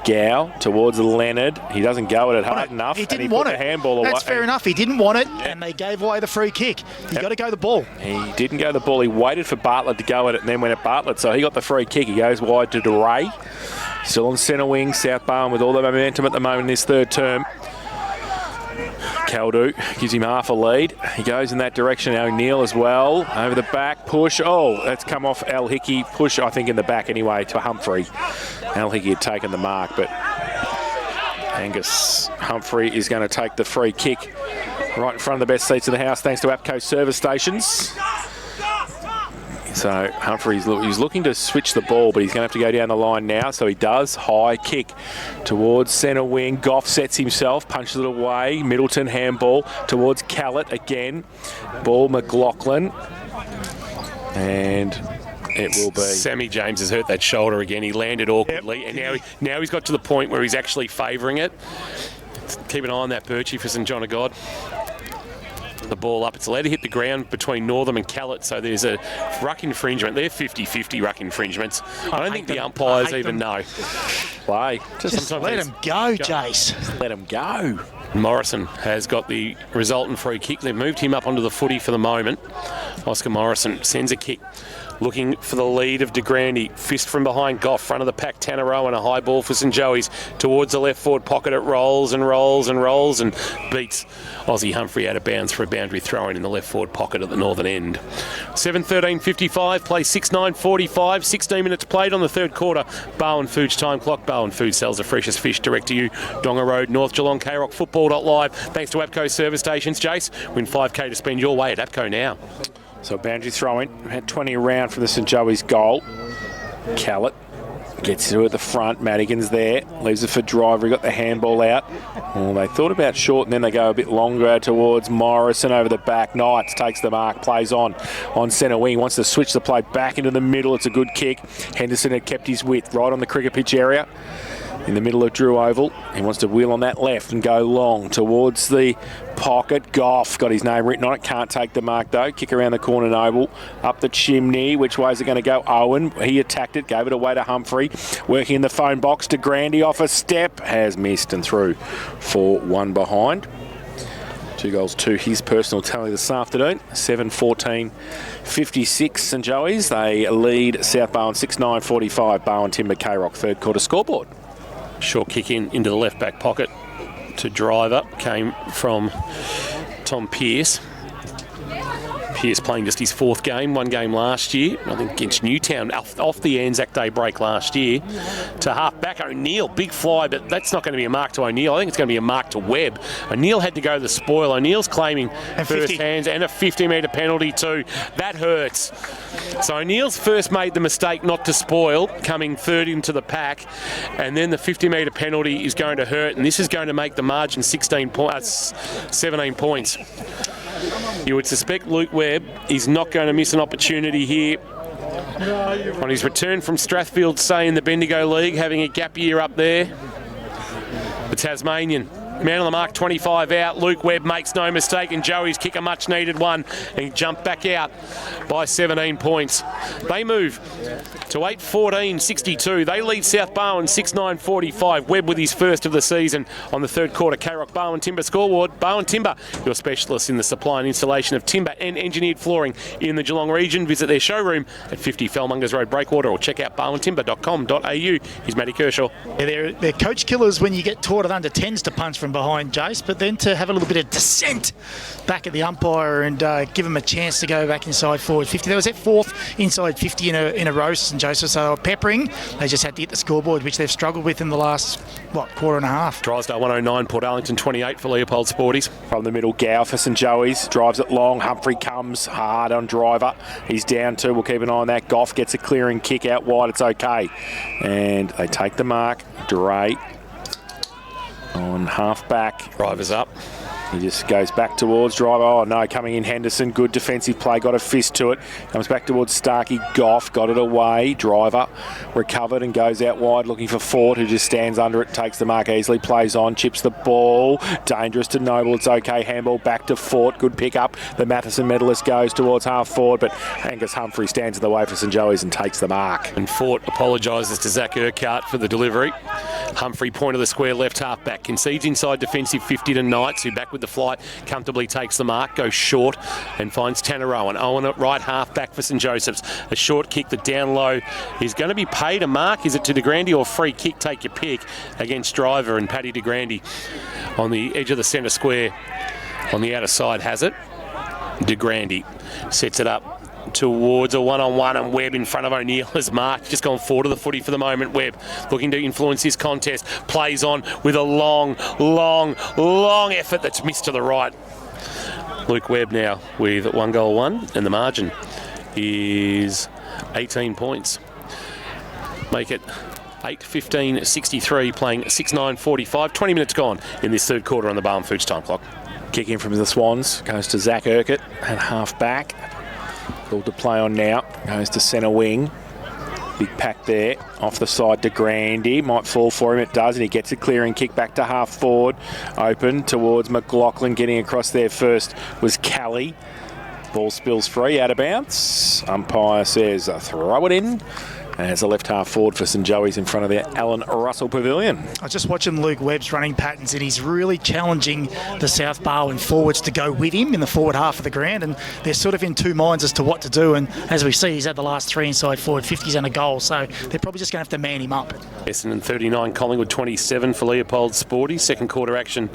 Gow towards Leonard. He doesn't go at it hard enough. He didn't want it. Handball away. That's fair enough. He didn't want it, and they gave away the free kick. You've got to go the ball. He didn't go the ball. He waited for Bartlett to go at it and then went at Bartlett. So he got the free kick. He goes wide to DeRay. Still on centre wing. South Barwon with all the momentum at the moment in this third term. Caldu gives him half a lead. He goes in that direction. O'Neill as well. Over the back. Push. Oh, that's come off Al Hickey. Push, I think, in the back anyway to Humphrey. Al Hickey had taken the mark, but Angus Humphrey is going to take the free kick right in front of the best seats in the house thanks to APCO service stations. So Humphreys, he's looking to switch the ball, but he's going to have to go down the line now. So he does. High kick towards centre wing. Goff sets himself, punches it away. Middleton handball towards Callett again. Ball McLaughlin. And it will be. Sammy James has hurt that shoulder again. He landed awkwardly, and now he's got to the point where he's actually favouring it. Keep an eye on that Birchie for St John of God. The ball up. It's allowed to hit the ground between Northam and Callett, so there's a ruck infringement. They're 50-50 ruck infringements. I don't think the umpires even know. Play. Just let him go, Jace. Let him go. Morrison has got the resultant free kick. They've moved him up onto the footy for the moment. Oscar Morrison sends a kick. Looking for the lead of DeGrandy. Fist from behind Goff. Front of the pack, Tanner Rowan. A high ball for St Joey's. Towards the left forward pocket. It rolls and rolls and rolls and beats Aussie Humphrey out of bounds for a boundary throw-in in the left forward pocket at the northern end. 7:13:55. Play 6:9:45. 16 minutes played on the third quarter. Barwon Foods time clock. Barwon Foods sells the freshest fish direct to you. Donga Road, North Geelong, KRLFootball.live. Thanks to APCO service stations. Jace, win 5K to spend your way at APCO now. So boundary throw-in. Had 20 around for the St Joey's goal. Callett gets to at the front. Madigan's there. Leaves it for Driver. He got the handball out. Well, they thought about short and then they go a bit longer towards Morrison over the back. Knights takes the mark. Plays on centre wing. Wants to switch the play back into the middle. It's a good kick. Henderson had kept his width right on the cricket pitch area. In the middle of Drew Oval. He wants to wheel on that left and go long towards the pocket. Goff got his name written on it. Can't take the mark though. Kick around the corner, Noble. Up the chimney. Which way is it going to go? Owen. He attacked it. Gave it away to Humphrey. Working in the phone box to Grandy off a step. Has missed and through for 1 behind. 2 goals to his personal tally this afternoon. 7-14-56 St Joey's. They lead South Barwon 6-9-45. Barwon Timber K-Rock third quarter scoreboard. Short kick into the left back pocket to Driver. Came from Tom Pearce. Pearce playing just his 4th game, 1 game last year, I think against Newtown, off the Anzac Day break last year. To half back O'Neill, big fly, but that's not going to be a mark to O'Neill. I think it's going to be a mark to Webb. O'Neill had to go to the spoil. O'Neill's claiming first hands and a 50-metre penalty too. That hurts. So O'Neill's first made the mistake not to spoil, coming third into the pack, and then the 50-metre penalty is going to hurt, and this is going to make the margin 17 points. You would suspect Luke Webb is not going to miss an opportunity here. On his return from Strathfield, say, in the Bendigo League, having a gap year up there. The Tasmanian. Man on the mark, 25 out. Luke Webb makes no mistake, and Joey's kick a much-needed one and jump back out by 17 points. They move to 8-14-62. They lead South Barwon 6-9-45. Webb with his first of the season on the third quarter K-Rock Barwon Timber scoreboard. Barwon Timber, your specialist in the supply and installation of timber and engineered flooring in the Geelong region. Visit their showroom at 50 Fellmongers Road, Breakwater, or check out barwontimber.com.au. Here's Matty Kershaw. Yeah, they're coach killers when you get taught at under 10s to punch from behind, Jace, but then to have a little bit of dissent back at the umpire and give them a chance to go back inside forward 50. That was their 4th inside 50 in a row, St Joseph, so they were peppering. They just had to hit the scoreboard, which they've struggled with in the last, quarter and a half. Drysdale 109, Port Arlington 28 for Leopold Sporties. From the middle, Gow for St Joey's. Drives it long. Humphrey comes hard on Driver. He's down 2. We'll keep an eye on that. Goff gets a clearing kick out wide. It's okay. And they take the mark. Dre on half back. Driver's up. He just goes back towards Driver. Oh no, coming in Henderson. Good defensive play. Got a fist to it. Comes back towards Starkey. Goff got it away. Driver recovered and goes out wide looking for Ford, who just stands under it. Takes the mark easily. Plays on. Chips the ball. Dangerous to Noble. It's okay. Handball back to Fort. Good pick up. The Matheson medalist goes towards half forward, but Angus Humphrey stands in the way for St Joey's and takes the mark. And Fort apologises to Zach Urquhart for the delivery. Humphrey, point of the square, left half back. Concedes inside defensive 50 to Knights, who back with the flight comfortably takes the mark, goes short and finds Tanner Owen. Owen at right half back for St Joseph's. A short kick, the down low is going to be paid a mark. Is it to De Grande or free kick? Take your pick against Driver, and Paddy De Grande on the edge of the centre square on the outer side has it. De Grande sets it up towards a one-on-one, and Webb in front of O'Neill has marked. Just gone forward to the footy for the moment. Webb looking to influence this contest. Plays on with a long effort that's missed to the right. Luke Webb now with 1 goal 1, and the margin is 18 points. Make it 8-15-63, playing 6-9-45. 20 minutes gone in this third quarter on the Barwon Foods time clock. Kick in from the Swans. Goes to Zach Urquhart at half back. Called to play on now. Goes to centre wing. Big pack there. Off the side to Grandy. Might fall for him. It does. And he gets a clearing kick back to half forward. Open towards McLaughlin. Getting across there first was Callie. Ball spills free. Out of bounds. Umpire says throw it in. And it's a left half forward for St Joey's in front of the Alan Russell Pavilion. I was just watching Luke Webb's running patterns, and he's really challenging the South Barwon forwards to go with him in the forward half of the ground, and they're sort of in two minds as to what to do. And as we see, he's had the last 3 inside forward 50s and a goal, so they're probably just going to have to man him up. Essendon 39, Collingwood 27 for Leopold Sporty. Second quarter action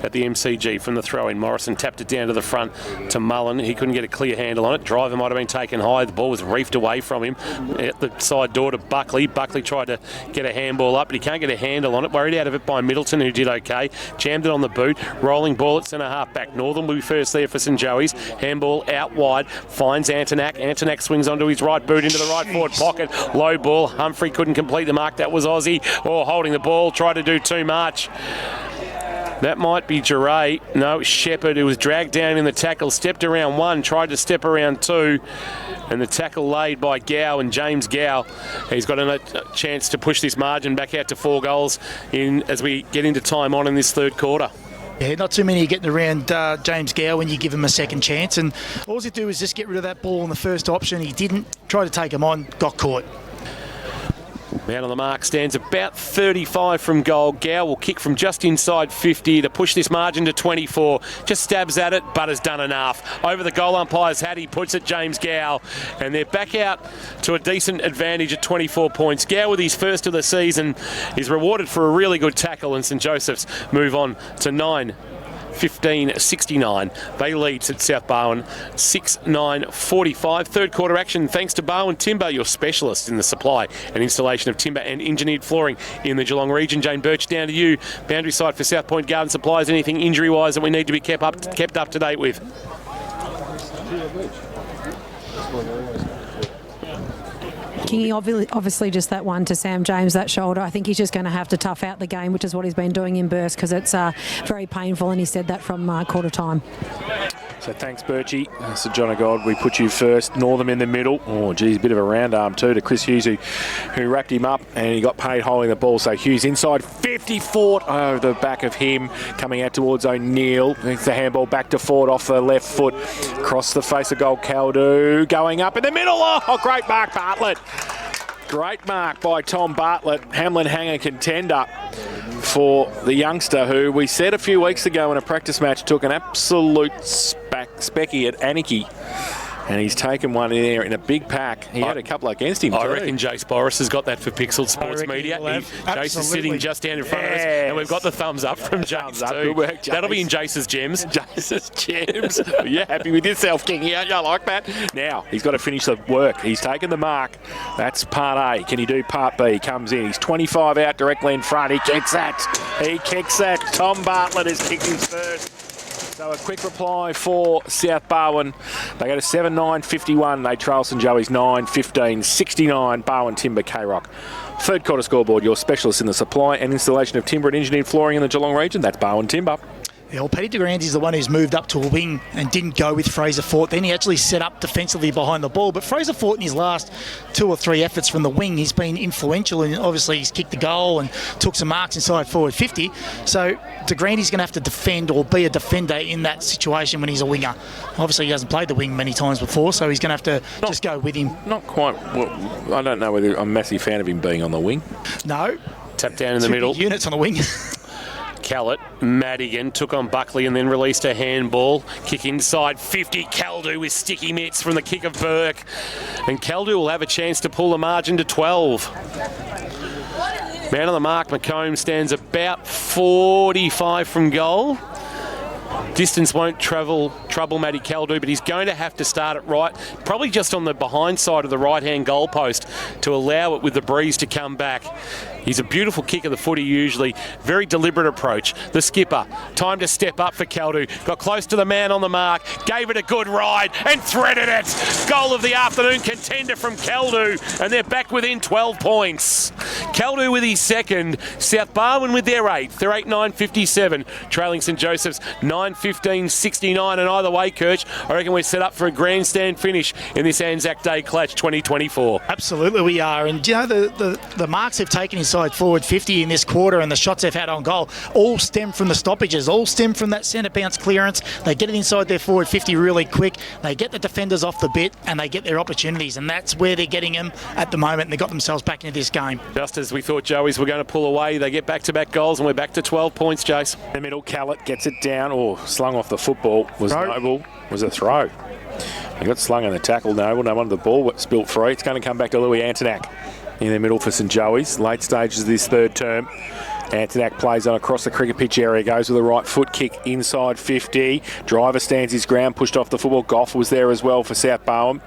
at the MCG from the throw-in. Morrison tapped it down to the front to Mullen. He couldn't get a clear handle on it. Driver might have been taken high. The ball was reefed away from him at the side inside door to Buckley. Buckley tried to get a handball up, but he can't get a handle on it. Worried out of it by Middleton, who did okay. Jammed it on the boot. Rolling ball at centre half back. Northern will be first there for St Joey's. Handball out wide. Finds Antonak. Antonak swings onto his right boot into the right forward pocket. Low ball. Humphrey couldn't complete the mark. That was Aussie. Holding the ball. Tried to do too much. That might be Giray. No, Shepherd, who was dragged down in the tackle, stepped around one, tried to step around two, and the tackle laid by Gow, and James Gow. He's got a chance to push this margin back out to 4 goals as we get into time on in this third quarter. Yeah, not too many are getting around James Gow when you give him a second chance, and all he do is just get rid of that ball in the first option. He didn't. Try to take him on, got caught. Man on the mark stands about 35 from goal. Gow will kick from just inside 50 to push this margin to 24. Just stabs at it, but has done enough. Over the goal umpire's hat, he puts it James Gow, and they're back out to a decent advantage at 24 points. Gow, with his first of the season, is rewarded for a really good tackle, and St Joseph's move on to 9-15-69. They lead at South Barwon 6-9-45. Third quarter action thanks to Barwon Timber, your specialist in the supply and installation of timber and engineered flooring in the Geelong region. Jane Birch, down to you. Boundary side for South Point Garden Supplies. Anything injury-wise that we need to be kept up to date with? Kingy, obviously just that one to Sam James, that shoulder. I think he's just going to have to tough out the game, which is what he's been doing in bursts, because it's very painful, and he said that from quarter time. So thanks, Birchie. So John O'God, we put you first. Northam in the middle. Oh, geez, a bit of a round arm too to Chris Hughes, who wrapped him up, and he got paid holding the ball. So Hughes inside 50, Fort over the back of him, coming out towards O'Neill. It's the handball back to Fort off the left foot. Across the face of goal, Caldu going up in the middle. Oh, great mark, Bartlett. Great mark by Tom Bartlett, Hamlin Hanger contender for the youngster who we said a few weeks ago in a practice match took an absolute specky at Anarchy. And he's taken one in there in a big pack. He had a couple against him, I reckon Jace Boris has got that for Pixel Sports Media. Jace is sitting just down in front of us, and we've got the thumbs up from Jace too. Good work, Jace. That'll be in Jace's gems. Jace's gems. You're happy with yourself, Kingy, aren't you? I like that. Now, he's got to finish the work. He's taken the mark. That's part A. Can he do part B? He comes in. He's 25 out directly in front. He kicks that. He kicks that. Tom Bartlett has kicked his first. So a quick reply for South Barwon. They go to 7-9-51. They trail St Joey's 9-15-69. Barwon Timber K-Rock. Third quarter scoreboard, your specialist in the supply and installation of timber and engineered flooring in the Geelong region. That's Barwon Timber. Yeah, well, Paddy de Grandy's the one who's moved up to a wing and didn't go with Fraser Fort. Then he actually set up defensively behind the ball. But Fraser Fort, in his last 2 or 3 efforts from the wing, he's been influential, and obviously he's kicked the goal and took some marks inside forward 50. So de Grandy's going to have to defend or be a defender in that situation when he's a winger. Obviously he hasn't played the wing many times before, so he's going to have to just go with him. Not quite. Well, I don't know whether I'm a massive fan of him being on the wing. No. Tap down in the middle. Units on the wing. Callett, Madigan took on Buckley and then released a handball. Kick inside 50. Caldu with sticky mitts from the kick of Burke. And Caldu will have a chance to pull the margin to 12. Man on the mark, McComb stands about 45 from goal. Distance won't trouble Matty Caldu, but he's going to have to start it right, probably just on the behind side of the right-hand goal post to allow it with the breeze to come back. He's a beautiful kick of the footy usually. Very deliberate approach. The skipper, time to step up for Caldu. Got close to the man on the mark, gave it a good ride and threaded it. Goal of the afternoon contender from Caldu, and they're back within 12 points. Caldu with his second, South Barwon with their 8th. They're 8-9-57, trailing St Joseph's 9-15-69. And either way, Kirch, I reckon we're set up for a grandstand finish in this Anzac Day Clutch 2024. Absolutely we are. And you know, the marks they've taken inside forward 50 in this quarter and the shots they've had on goal all stem from the stoppages, all stem from that centre bounce clearance. They get it inside their forward 50 really quick. They get the defenders off the bit and they get their opportunities, and that's where they're getting them at the moment, and they got themselves back into this game. Just as we thought Joey's were going to pull away, they get back-to-back goals and we're back to 12 points, Jace. The middle, Callett gets it down, or slung off the football. Was Noble. Was a throw. He got slung on the tackle, Noble. No wonder the ball spilt free. It's going to come back to Louis Antonak in the middle for St Joey's. Late stages of this third term. Antonak plays on across the cricket pitch area, goes with a right foot kick inside 50. Driver stands his ground, pushed off the football. Goff was there as well for South Barwon.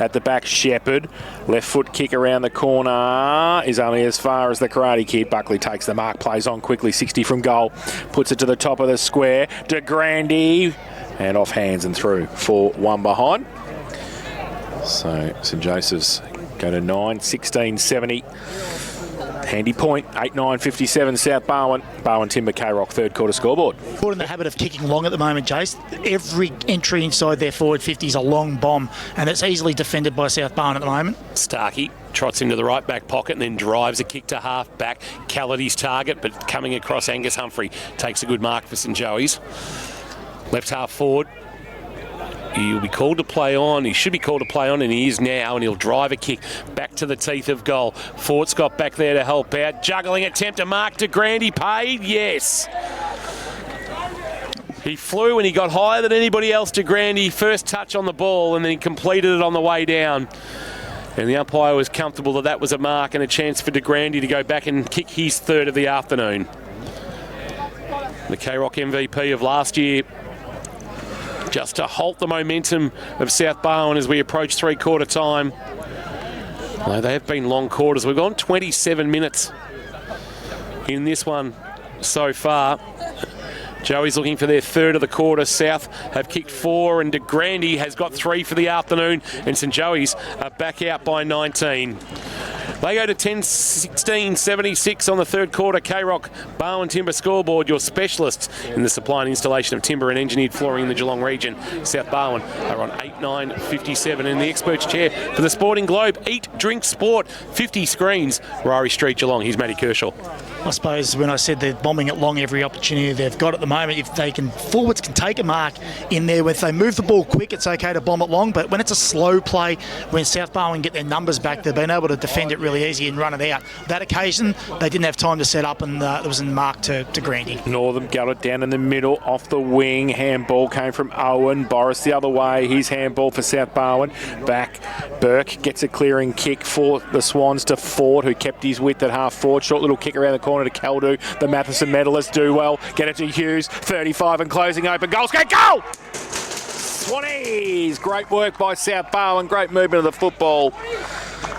At the back, Shepherd. Left foot kick around the corner is only as far as the Karate Kid. Buckley takes the mark, plays on quickly, 60 from goal. Puts it to the top of the square. De Grande. And off hands and through for 1 behind. So St Joseph's go to 9, 16-70. Handy point, 8-9-57 South Barwon. Barwon Timber K-Rock third quarter scoreboard. Caught in the habit of kicking long at the moment, Jace. Every entry inside their forward 50 is a long bomb, and it's easily defended by South Barwon at the moment. Starkey trots into the right back pocket and then drives a kick to half back. Callady's target, but coming across Angus Humphrey takes a good mark for St Joey's. Left half forward. He'll be called to play on. He should be called to play on, and he is now, and he'll drive a kick back to the teeth of goal. Fort Scott back there to help out. Juggling attempt to mark De Grande. Paid, yes. He flew and he got higher than anybody else, De Grande. First touch on the ball, and then he completed it on the way down. And the umpire was comfortable that that was a mark and a chance for De Grande to go back and kick his third of the afternoon. The K-Rock MVP of last year, just to halt the momentum of South Barwon as we approach three-quarter time. Well, they have been long quarters. We've gone 27 minutes in this one so far. Joey's looking for their third of the quarter. South have kicked 4, and De Grande has got 3 for the afternoon, and St Joey's are back out by 19. They go to 10-16-76 on the third quarter. K-Rock Barwon Timber scoreboard, your specialists in the supply and installation of timber and engineered flooring in the Geelong region. South Barwon are on 8-9-57. In the experts chair for the Sporting Globe, Eat, Drink, Sport, 50 screens, Ryrie Street, Geelong. Here's Matty Kershaw. I suppose when I said they're bombing it long every opportunity they've got at the moment, if they can, forwards can take a mark in there. If they move the ball quick, it's okay to bomb it long, but when it's a slow play, when South Barwon get their numbers back, they've been able to defend it really easy and run it out. That occasion, they didn't have time to set up, and there was a mark to Grande. Northam got it down in the middle, off the wing. Handball came from Owen. Boris the other way. His handball for South Barwon. Back, Burke gets a clearing kick for the Swans to Ford, who kept his width at half forward. Short little kick around the corner to Caldu. The Matheson medalists do well. Get it to Hughes. 35 and closing open. Goals go, goal! Swannies! Great work by South Barwon. Great movement of the football.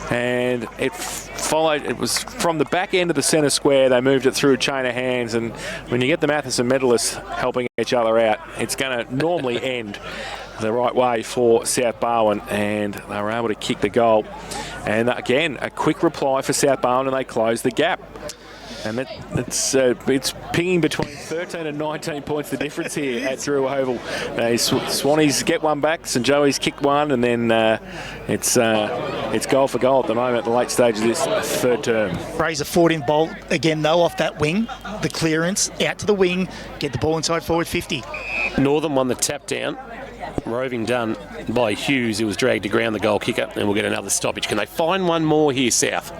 And it followed, it was from the back end of the centre square. They moved it through a chain of hands, and when you get the Matheson medalists helping each other out, it's going to normally end the right way for South Barwon, and they were able to kick the goal. And again, a quick reply for South Barwon, and they closed the gap. And it's pinging between 13 and 19 points, the difference here at Drew Oval. Swannies get one back, St Joey's kick one, and then it's goal for goal at the moment, the late stage of this third term. Fraser Ford in bolt again, though, off that wing. The clearance, out to the wing, get the ball inside forward 50. Northern won the tap down. Roving done by Hughes, who was dragged to ground, the goal kicker, and we'll get another stoppage. Can they find one more here, South?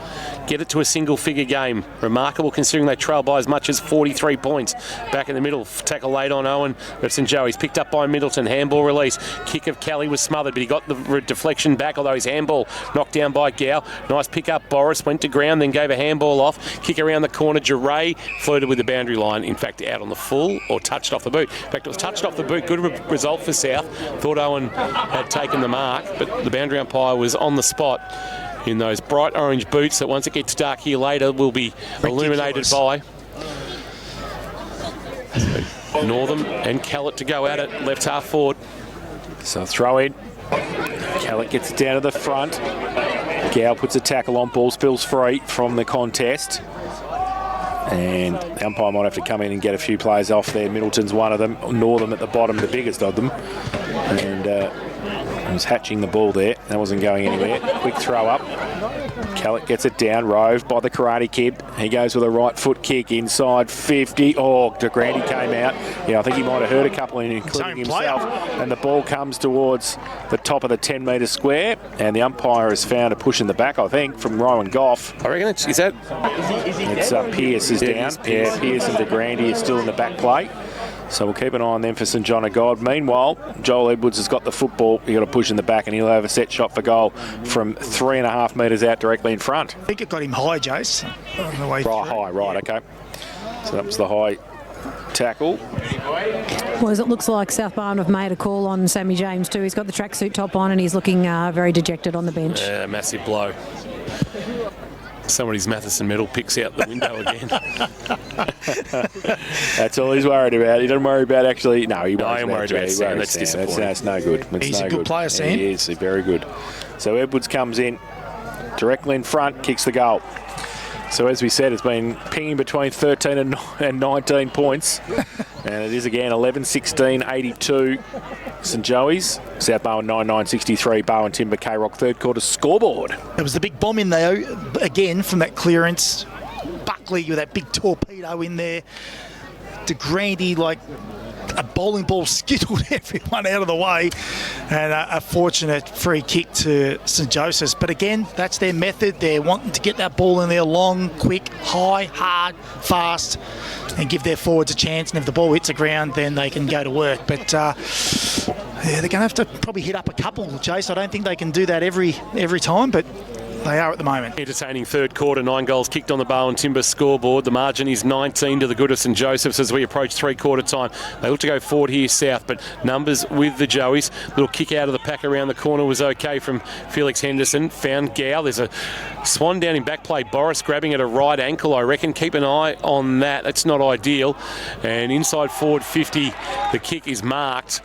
Get it to a single-figure game. Remarkable considering they trail by as much as 43 points. Back in the middle, tackle late on Owen of St Joey's, picked up by Middleton. Handball release. Kick of Kelly was smothered, but he got the deflection back, although his handball knocked down by Gow. Nice pick up. Boris went to ground, then gave a handball off. Kick around the corner. Geray floated with the boundary line. In fact, out on the full or touched off the boot. In fact, it was touched off the boot. Good result for South. Thought Owen had taken the mark, but the boundary umpire was on the spot in those bright orange boots that once it gets dark here later will be illuminated by. Northam and Callett to go at it, left half forward. So throw in. Callett gets it down to the front. Gow puts a tackle on, ball spills free from the contest. And the umpire might have to come in and get a few players off there. Middleton's one of them. Northam at the bottom, the biggest of them. And he was hatching the ball there. That wasn't going anywhere. Quick throw up. Callett gets it down, roved by the Karate Kid. He goes with a right foot kick inside 50. Oh, De Grande came out. Yeah, I think he might have hurt a couple, including himself. And the ball comes towards the top of the 10-metre square. And the umpire has found a push in the back, I think, from Rowan Goff. I reckon it's, is that? It's Pearce is down. Yeah, Pearce and De Grande is still in the back plate. So we'll keep an eye on them for St John of God. Meanwhile, Joel Edwards has got the football. He's got a push in the back, and he'll have a set shot for goal from 3.5 metres out directly in front. I think it got him high, Jace, on the way right, through. high, right, okay. So that was the high tackle. Well, as it looks like South Barwon have made a call on Sammy James too. He's got the tracksuit top on and he's looking very dejected on the bench. Yeah, massive blow. Somebody's Matheson medal picks out the window again. That's all he's worried about. He doesn't worry about actually. No, he worries I'm worried about Sam. That's disappointing. That's no good. He's a good player, Sam. He is very good. So Edwards comes in directly in front, kicks the goal. So as we said, it's been pinging between 13 and 19 points. And it is again 11-16, 82 St Joey's. South Barwon 9-9-63, Barwon Timber K-Rock third quarter scoreboard. It was the big bomb in there, again, from that clearance. Buckley with that big torpedo in there. De Grande, like a bowling ball, skittled everyone out of the way. And a fortunate free kick to St Joseph's. But again, that's their method. They're wanting to get that ball in there long, quick, high, hard, fast, and give their forwards a chance. And if the ball hits the ground, then they can go to work. But yeah, they're going to have to probably hit up a couple, Jace. I don't think they can do that every time, but they are at the moment. Entertaining third quarter, 9 goals kicked on the Barwon Timber scoreboard. The margin is 19 to the good of St Joseph's as we approach three-quarter time. They look to go forward here, South, but numbers with the Joeys. Little kick out of the pack around the corner was okay from Felix Henderson. Found Gow. There's a swan down in back play. Boris grabbing at a right ankle, I reckon. Keep an eye on that. It's not ideal. And inside forward 50, the kick is marked.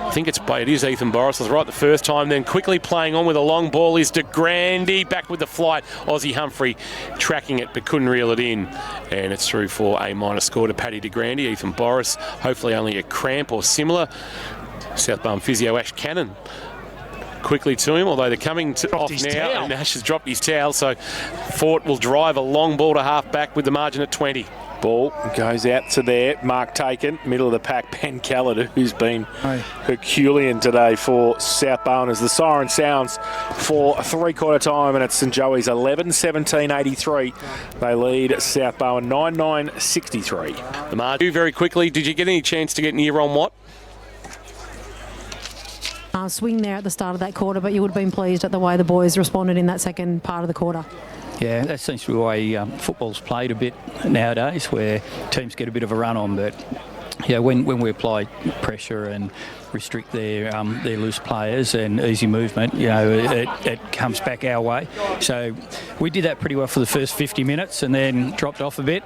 I think it is Ethan Boris. I was right the first time. Then quickly playing on with a long ball is De Grande. Back with the flight. Aussie Humphrey tracking it but couldn't reel it in. And it's through for a minor score to Paddy De Grande. Ethan Boris, hopefully only a cramp or similar. South Barwon physio Ash Cannon quickly to him, although they're coming off now. Towel. And Ash has dropped his towel. So Fort will drive a long ball to half back with the margin at 20. Ball goes out to there. Mark taken. Middle of the pack, Ben Callard, who's been Herculean today for South Barwon as the siren sounds for a three-quarter time, and it's St Joey's 11-17-83. They lead South Barwon 9-9-63. The margin very quickly. Did you get any chance to get near on what? Swing there at the start of that quarter, but you would have been pleased at the way the boys responded in that second part of the quarter. Yeah, that seems to be the way football's played a bit nowadays, where teams get a bit of a run on. But yeah, when we apply pressure and restrict their loose players and easy movement, you know, it comes back our way. So we did that pretty well for the first 50 minutes and then dropped off a bit.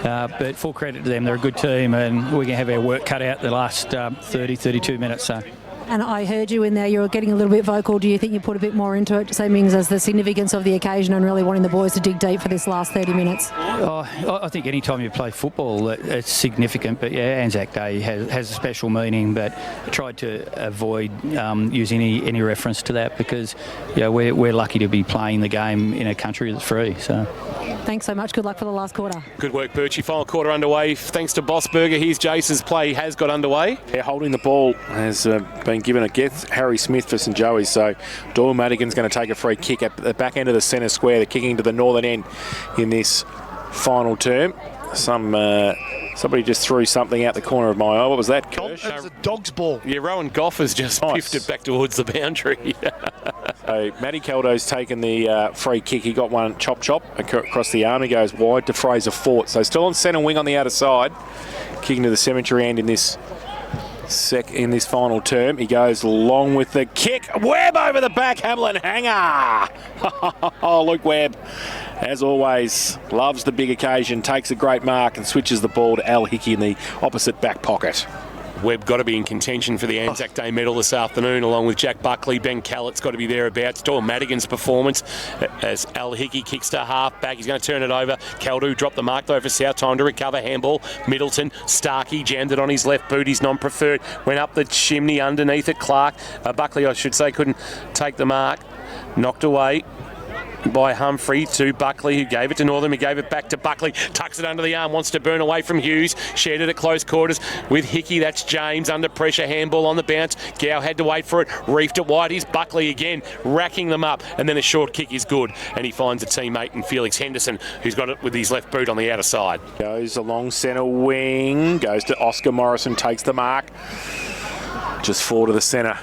But full credit to them, they're a good team, and we're going to have our work cut out the last 30, 32 minutes. So. And I heard you in there, you were getting a little bit vocal. Do you think you put a bit more into it, same as the significance of the occasion and really wanting the boys to dig deep for this last 30 minutes? I think any time you play football, it's significant. But yeah, Anzac Day has a special meaning, but I tried to avoid using any reference to that because we're lucky to be playing the game in a country that's free. So. Thanks so much. Good luck for the last quarter. Good work, Birchie. Final quarter underway. Thanks to Bossberger. Here's Jace's play has got underway. Yeah, holding the ball has been given a guess. Harry Smith for St Joey's. So Doyle Madigan's going to take a free kick at the back end of the centre square. They're kicking to the northern end in this final term. Somebody just threw something out the corner of my eye. What was that, Kirsch? It was a dog's ball. Yeah, Rowan Goff has just piffed it back towards the boundary. So Matty Caldo's taken the free kick. He got one chop across the arm. He goes wide to Fraser Fort. So still on centre wing on the outer side. Kicking to the cemetery end in this final term. He goes long with the kick. Webb over the back. Hamlin hanger. Luke Webb, as always, loves the big occasion, takes a great mark and switches the ball to Al Hickey in the opposite back pocket. Webb got to be in contention for the Anzac Day medal this afternoon, along with Jack Buckley. Ben Callett's got to be thereabouts. Doyle Madigan's performance as Al Hickey kicks to half back. He's going to turn it over. Caldu dropped the mark though for South. Time to recover. Handball. Middleton. Starkey jammed it on his left boot. He's non-preferred. Went up the chimney underneath it. Clark. Buckley, I should say, couldn't take the mark. Knocked away by Humphrey to Buckley, who gave it to Northern. He gave it back to Buckley, tucks it under the arm, wants to burn away from Hughes, shared it at close quarters with Hickey. That's James under pressure, handball on the bounce. Gow had to wait for it, reefed it wide. Here's Buckley again, racking them up, and then a short kick is good, and he finds a teammate in Felix Henderson, who's got it with his left boot on the outer side. Goes along centre wing, goes to Oscar Morrison, takes the mark, just forward to the centre.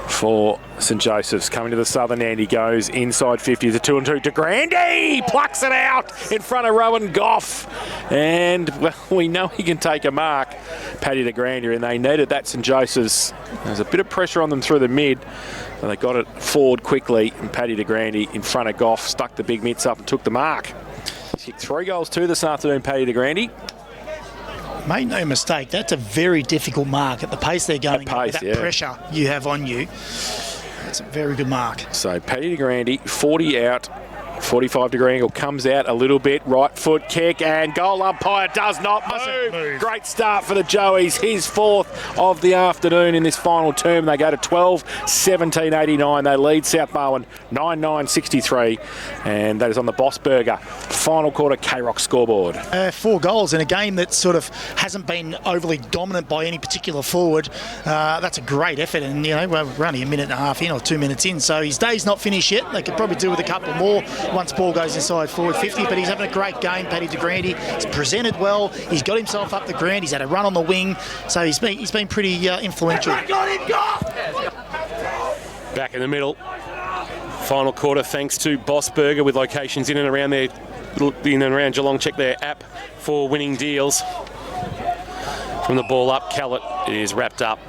for St Joseph's. Coming to the southern end, he goes inside 50 to 2 and 2 to Grandy, plucks it out in front of Rowan Goff, and well, we know he can take a mark, Paddy de Grandy, and they needed that. St Joseph's, there's a bit of pressure on them through the mid, and they got it forward quickly, and Paddy de Grandy in front of Goff stuck the big mitts up and took the mark. He's kicked 3 goals too this afternoon, Paddy de Grandy. Make no mistake, that's a very difficult mark at the pace they're going at, with that pressure you have on you. That's a very good mark. So Paddy de Grandy, 40 out, 45 degree angle, comes out a little bit, right foot kick, and goal umpire does not move. Great start for the Joeys, his 4th of the afternoon in this final term. They go to 12-17-89. They lead South Barwon 9-9-63, and that is on the Boss Burger final quarter K-Rock scoreboard. 4 goals in a game that sort of hasn't been overly dominant by any particular forward. That's a great effort, and you know, we're only a minute and a half in or 2 minutes in, so his day's not finished yet. They could probably do with a couple more once ball goes inside forward 50, but he's having a great game, Paddy de Grandy. He's presented well, he's got himself up the ground, he's had a run on the wing, so he's been pretty influential. Back in the middle, final quarter, thanks to Boss Burger, with locations in and around there, in and around Geelong. Check their app for winning deals. From the ball up, Callett is wrapped up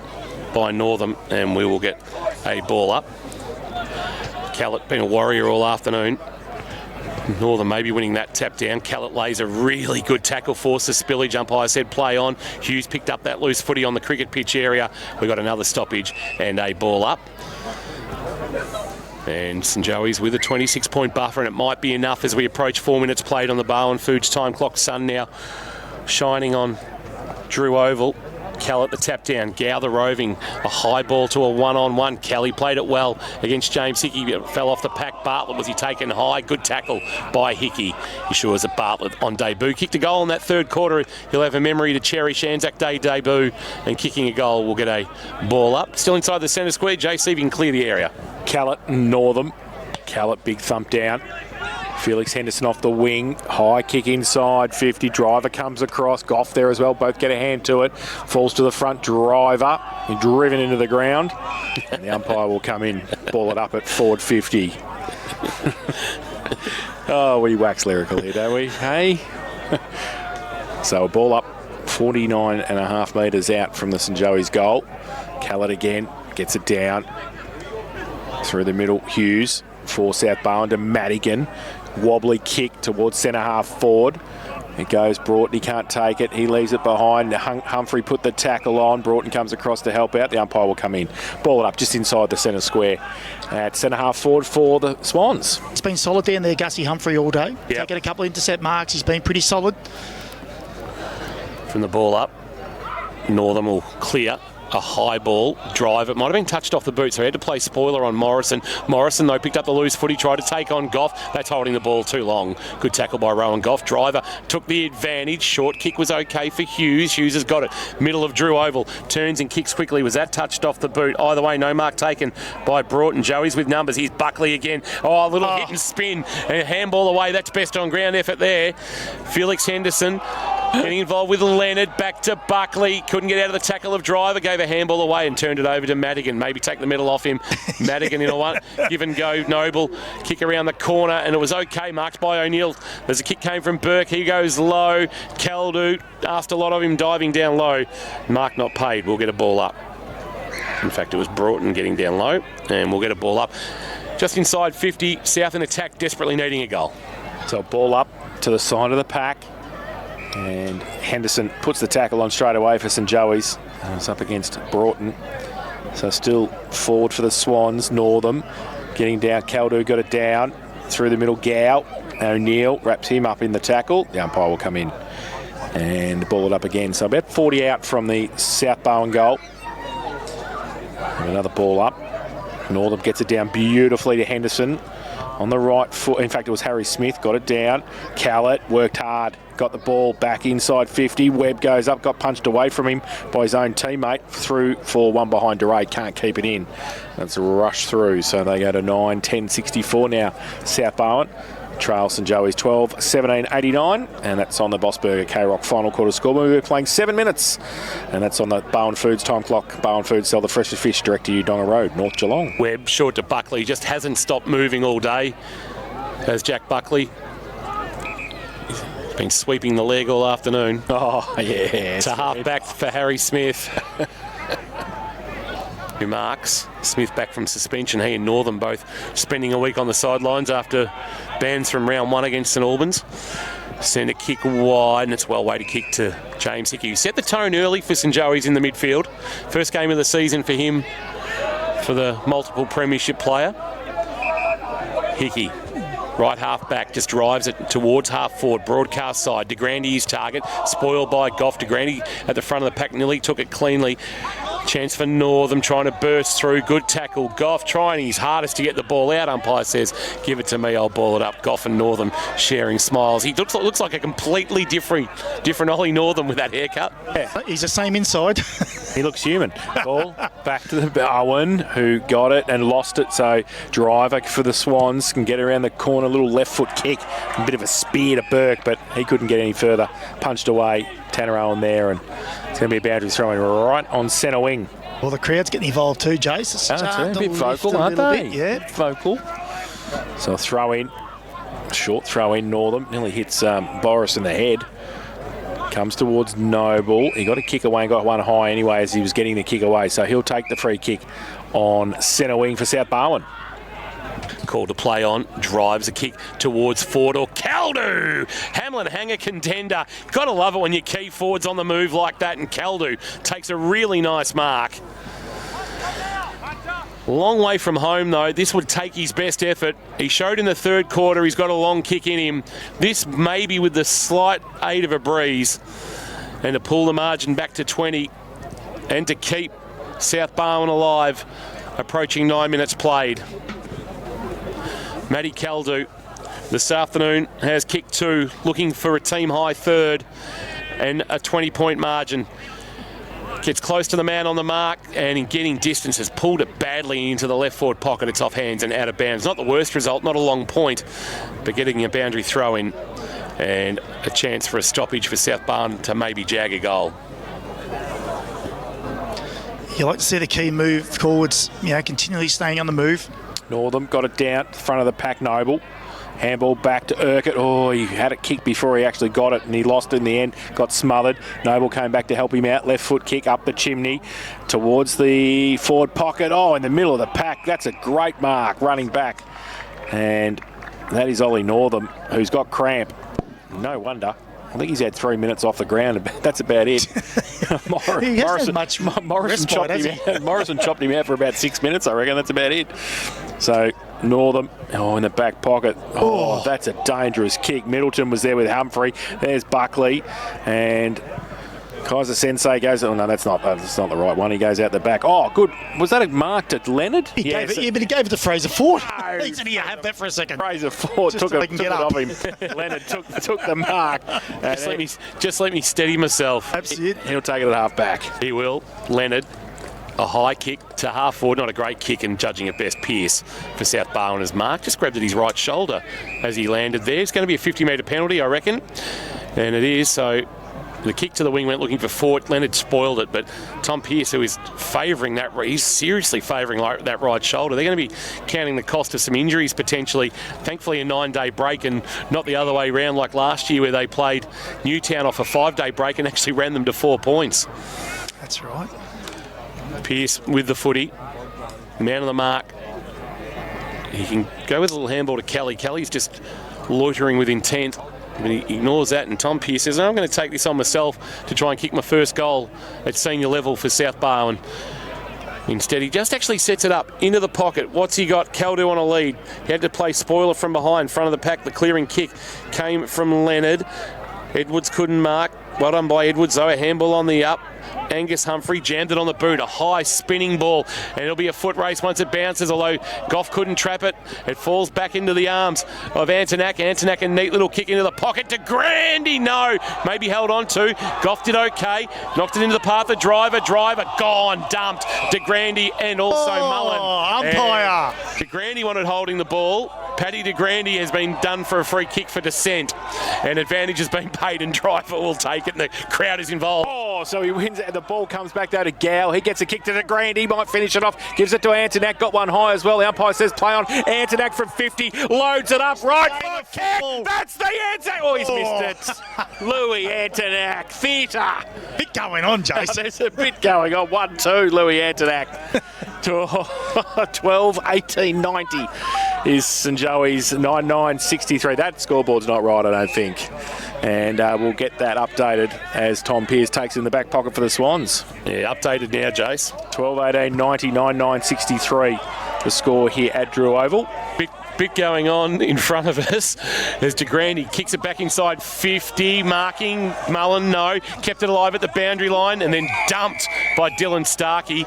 by Northam, and we will get a ball up. Callett been a warrior all afternoon. Northern maybe winning that tap down. Callett lays a really good tackle, forces spillage. Umpire said play on. Hughes picked up that loose footy on the cricket pitch area. We got another stoppage and a ball up. And St Joey's with a 26-point buffer, and it might be enough as we approach 4 minutes played on the Barwon Foods time clock. Sun now shining on Drew Oval. Callett the tap down, Gow the roving, a high ball to a one-on-one. Kelly played it well against James Hickey, fell off the pack. Bartlett, was he taken high? Good tackle by Hickey. He sure is a Bartlett on debut. Kicked a goal in that third quarter. He'll have a memory to cherish. Anzac Day debut, and kicking a goal will get a ball up. Still inside the centre square. JC can clear the area. Callett and Northam. Callett big thump down. Felix Henderson off the wing, high kick inside 50, Driver comes across, Goff there as well, both get a hand to it, falls to the front, Driver driven into the ground, and the umpire will come in, ball it up at forward 50. Oh, we wax lyrical here, don't we? Hey? So a ball up 49.5 metres out from the St Joey's goal. Callett again, gets it down through the middle, Hughes for South Barwon to Madigan. Wobbly kick towards centre half forward. It goes Broughton, he can't take it. He leaves it behind. Humphrey put the tackle on. Broughton comes across to help out. The umpire will come in. Ball it up just inside the centre square at centre half forward for the Swans. He's been solid down there, Gussie Humphrey, all day. Yep. Taking a couple of intercept marks. He's been pretty solid. From the ball up, Northern will clear. A high ball, drive. It might have been touched off the boot, so he had to play spoiler on Morrison. Morrison, though, picked up the loose footy, tried to take on Goff. That's holding the ball too long. Good tackle by Rowan Goff. Driver took the advantage. Short kick was okay for Hughes. Hughes has got it. Middle of Drew Oval. Turns and kicks quickly. Was that touched off the boot? Either way, no mark taken by Broughton. Joey's with numbers. Here's Buckley again. Oh, a little hit and spin. A handball away. That's best on ground effort there. Felix Henderson getting involved with Leonard. Back to Buckley. Couldn't get out of the tackle of Driver. Gave a handball away and turned it over to Madigan. Maybe take the middle off him. Madigan in a one. Give and go. Noble. Kick around the corner, and it was okay. Marked by O'Neill. There's a kick came from Burke. He goes low. Caldu asked a lot of him, diving down low. Mark not paid. We'll get a ball up. In fact, it was Broughton getting down low, and we'll get a ball up. Just inside 50. South in attack, desperately needing a goal. So ball up to the side of the pack. And Henderson puts the tackle on straight away for St Joey's. It's up against Broughton. So still forward for the Swans. Northam getting down. Caldu got it down. Through the middle, Gow. O'Neill wraps him up in the tackle. The umpire will come in and ball it up again. So about 40 out from the South Barwon goal. And another ball up. Northam gets it down beautifully to Henderson. On the right foot, in fact, it was Harry Smith, got it down. Callett worked hard, got the ball back inside 50. Webb goes up, got punched away from him by his own teammate. Through for one behind DeRay, can't keep it in. That's a rush through, so they go to 9-10-64 now. South Barwon. trail St Joey's 12-17-89, and that's on the Boss Burger K-Rock final quarter scoreboard. We're playing 7 minutes, and that's on the Barwon Foods time clock. Barwon Foods sell the freshest fish direct to you, Donga Road, North Geelong. Webb short to Buckley, just hasn't stopped moving all day, as Jack Buckley. He's been sweeping the leg all afternoon. Oh, yeah. To half back for Harry Smith. Who marks. Smith back from suspension. He and Northern both spending a week on the sidelines after bans from round 1 against St Albans. Send a kick wide, and it's well-weighted kick to James Hickey, who set the tone early for St Joey's in the midfield. First game of the season for him, for the multiple premiership player. Hickey, right half back, just drives it towards half forward, broadcast side. De Grande his target, spoiled by Goff. De Grande at the front of the pack, nearly took it cleanly. Chance for Northam trying to burst through. Good tackle. Goff trying his hardest to get the ball out. Umpire says, give it to me, I'll ball it up. Goff and Northam sharing smiles. He looks like a completely different Ollie Northam with that haircut. Yeah. He's the same inside. He looks human. Ball back to the Barwon, who got it and lost it. So Driver for the Swans can get around the corner. Little left foot kick. A bit of a spear to Burke, but he couldn't get any further. Punched away. Tanner Owen there, and it's going to be a boundary throwing right on centre wing. Well, the crowd's getting involved too, Jace. It's a bit vocal, aren't they? Yeah. Vocal. So a throw in. Short throw in, Northam. Nearly hits Boris in the head. Comes towards Noble. He got a kick away and got one high anyway as he was getting the kick away. So he'll take the free kick on centre wing for South Barwon. Call to play on, drives a kick towards Ford or Caldu. Hamlin hanger contender. Gotta love it when your key forward's on the move like that, and Caldu takes a really nice mark. Long way from home though. This would take his best effort. He showed in the third quarter he's got a long kick in him. This maybe with the slight aid of a breeze, and to pull the margin back to 20 and to keep South Barwon alive, approaching 9 minutes played. Matty Caldu this afternoon has kicked 2, looking for a team high third and a 20-point margin. Gets close to the man on the mark, and in getting distance has pulled it badly into the left forward pocket. It's off hands and out of bounds. Not the worst result, not a long point, but getting a boundary throw in and a chance for a stoppage for South Barwon to maybe jag a goal. You like to see the key move forwards, continually staying on the move. Northam got it down, front of the pack, Noble. Handball back to Urquhart. Oh, he had it kicked before he actually got it, and he lost it in the end, got smothered. Noble came back to help him out. Left foot kick up the chimney towards the forward pocket. Oh, in the middle of the pack. That's a great mark, running back. And that is Ollie Northam, who's got cramp. No wonder. I think he's had 3 minutes off the ground. That's about it. Morrison chopped him out for about 6 minutes, I reckon. That's about it. So Northam, in the back pocket. Oh, that's a dangerous kick. Middleton was there with Humphrey. There's Buckley. And Kaiser Sensei goes, oh no, that's not the right one. He goes out the back. Oh, good. Was that a mark to Leonard? He gave it to Fraser Ford. No. He said, "Here, have that for a second." Fraser Ford took it off him. Leonard took the mark. Just let me steady myself. Absolutely. He'll take it at half back. He will. Leonard. A high kick to half forward, not a great kick, and judging at best, Pearce for South Barwon as mark. Just grabbed at his right shoulder as he landed there. It's going to be a 50-metre penalty, I reckon. And it is, so the kick to the wing went looking for Fort. Leonard spoiled it, but Tom Pearce, who is favouring that, he's seriously favouring that right shoulder. They're going to be counting the cost of some injuries potentially. Thankfully, a 9-day break and not the other way around like last year where they played Newtown off a 5-day break and actually ran them to 4 points. That's right. Pearce with the footy. Man on the mark. He can go with a little handball to Kelly. Kelly's just loitering with intent. But he ignores that, and Tom Pearce says, I'm going to take this on myself to try and kick my first goal at senior level for South Barwon. Instead, he just actually sets it up into the pocket. What's he got? Caldu on a lead. He had to play spoiler from behind, front of the pack. The clearing kick came from Leonard. Edwards couldn't mark. Well done by Edwards, though. A handball on the up. Angus Humphrey jammed it on the boot. A high spinning ball, and it'll be a foot race once it bounces, although Goff couldn't trap it. It falls back into the arms of Antonak. Antonak, a neat little kick into the pocket to Grandy. No, maybe held on to. Goff did okay. Knocked it into the path of Driver. Gone, dumped. De Grandy and also Mullen. Umpire. De Grandy wanted holding the ball. Paddy de Grande has been done for a free kick for dissent, and advantage has been paid, and Driver will take it, and the crowd is involved. Oh, so he wins it, and the ball comes back though to Gow. He gets a kick to de Grande. He might finish it off. Gives it to Antonak. Got one high as well. The umpire says play on. Antonak from 50. Loads it up. Right foot kick. That's the answer. Oh, he's missed it. Louis Antonak. Theatre. Bit going on, Jason. There's a bit going on. 1-2, Louis Antonak. 12, 18, 90 is St Joey's 9-9, 63. That scoreboard's not right, I don't think. And we'll get that updated as Tom Pearce takes it in the back pocket for the Swans. Yeah, updated now, Jace. 12, 18, 90, 9-9, 63. The score here at Drew Oval. Bit going on in front of us as de Grande kicks it back inside 50, marking Mullen, no, kept it alive at the boundary line and then dumped by Dylan Starkey.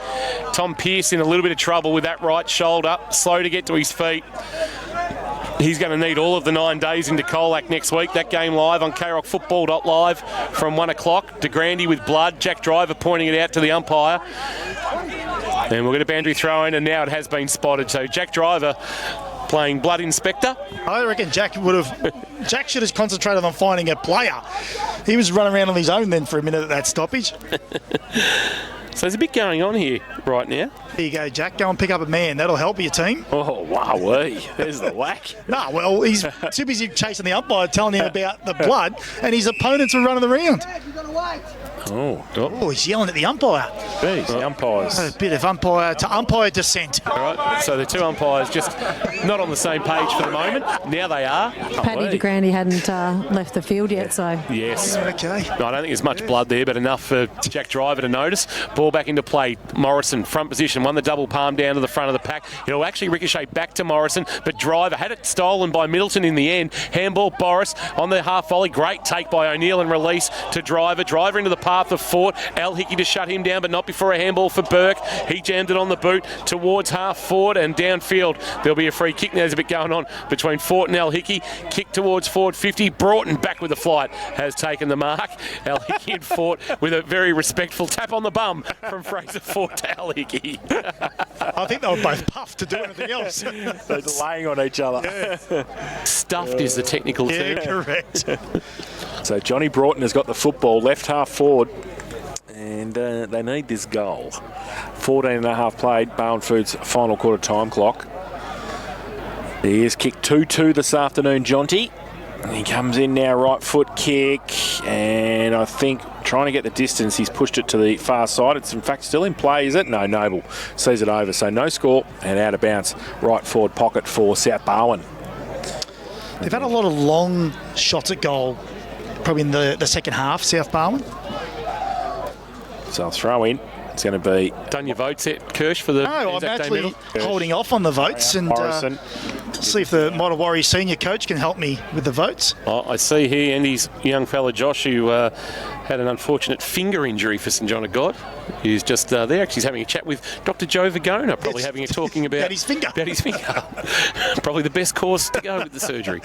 Tom Pearce in a little bit of trouble with that right shoulder, slow to get to his feet. He's going to need all of the 9 days into Colac next week. That game live on KRockFootball.live from 1 o'clock. De Grande with blood, Jack Driver pointing it out to the umpire. And we'll get a boundary throw in, and now it has been spotted. So Jack Driver playing blood inspector. I reckon Jack should have concentrated on finding a player. He was running around on his own then for a minute at that stoppage. So there's a bit going on here right now. There you go, Jack. Go and pick up a man. That'll help your team. Oh, wow, there's the whack. No, well, he's too busy chasing the umpire, telling him about the blood, and his opponents are running around. Oh, He's yelling at the umpire. geez, the umpires. A bit of umpire to umpire dissent. All right, so the two umpires just not on the same page for the moment. Now they are. Paddy de Grande hadn't left the field yet, so... Yes. Okay. No, I don't think there's much blood there, but enough for Jack Driver to notice. Ball back into play. Morrison, front position, won the double palm down to the front of the pack. It'll actually ricochet back to Morrison, but Driver had it stolen by Middleton in the end. Handball, Boris on the half volley. Great take by O'Neill and release to Driver. Driver into the path of Fort. Al Hickey to shut him down, but not before a handball for Burke. He jammed it on the boot towards half forward and downfield. There'll be a free kick. Now there's a bit going on between Fort and Al Hickey. Kick towards forward 50. Broughton back with the flight has taken the mark. Al Hickey and Fort with a very respectful tap on the bum from Fraser Fort to Al Hickey. I think they were both puffed to do anything else. They're laying on each other. Stuffed is the technical term. Yeah, correct. So Johnny Broughton has got the football, left half forward, and they need this goal. 14 and a half played, Barwon Foods final quarter time clock. He is kicked 2-2 this afternoon, Jonty. He comes in now, right foot kick, and I think trying to get the distance, he's pushed it to the far side. It's in fact still in play, is it? No, Noble sees it over, so no score and out of bounds. Right forward pocket for South Barwon. They've had a lot of long shots at goal, probably in the second half, South Barwon. So I'll throw in. It's going to be... Done your votes yet, Kirsch, for the No, I'm Anzac Day actually medal? holding off on the votes and Morrison. see if the Model Warriors senior coach can help me with the votes. Oh, I see here Andy's young fella Josh, who had an unfortunate finger injury for St John of God. He's just there. Actually, he's having a chat with Dr. Joe Vagona, probably having a talking about his finger. About his finger. Probably the best course to go with the surgery.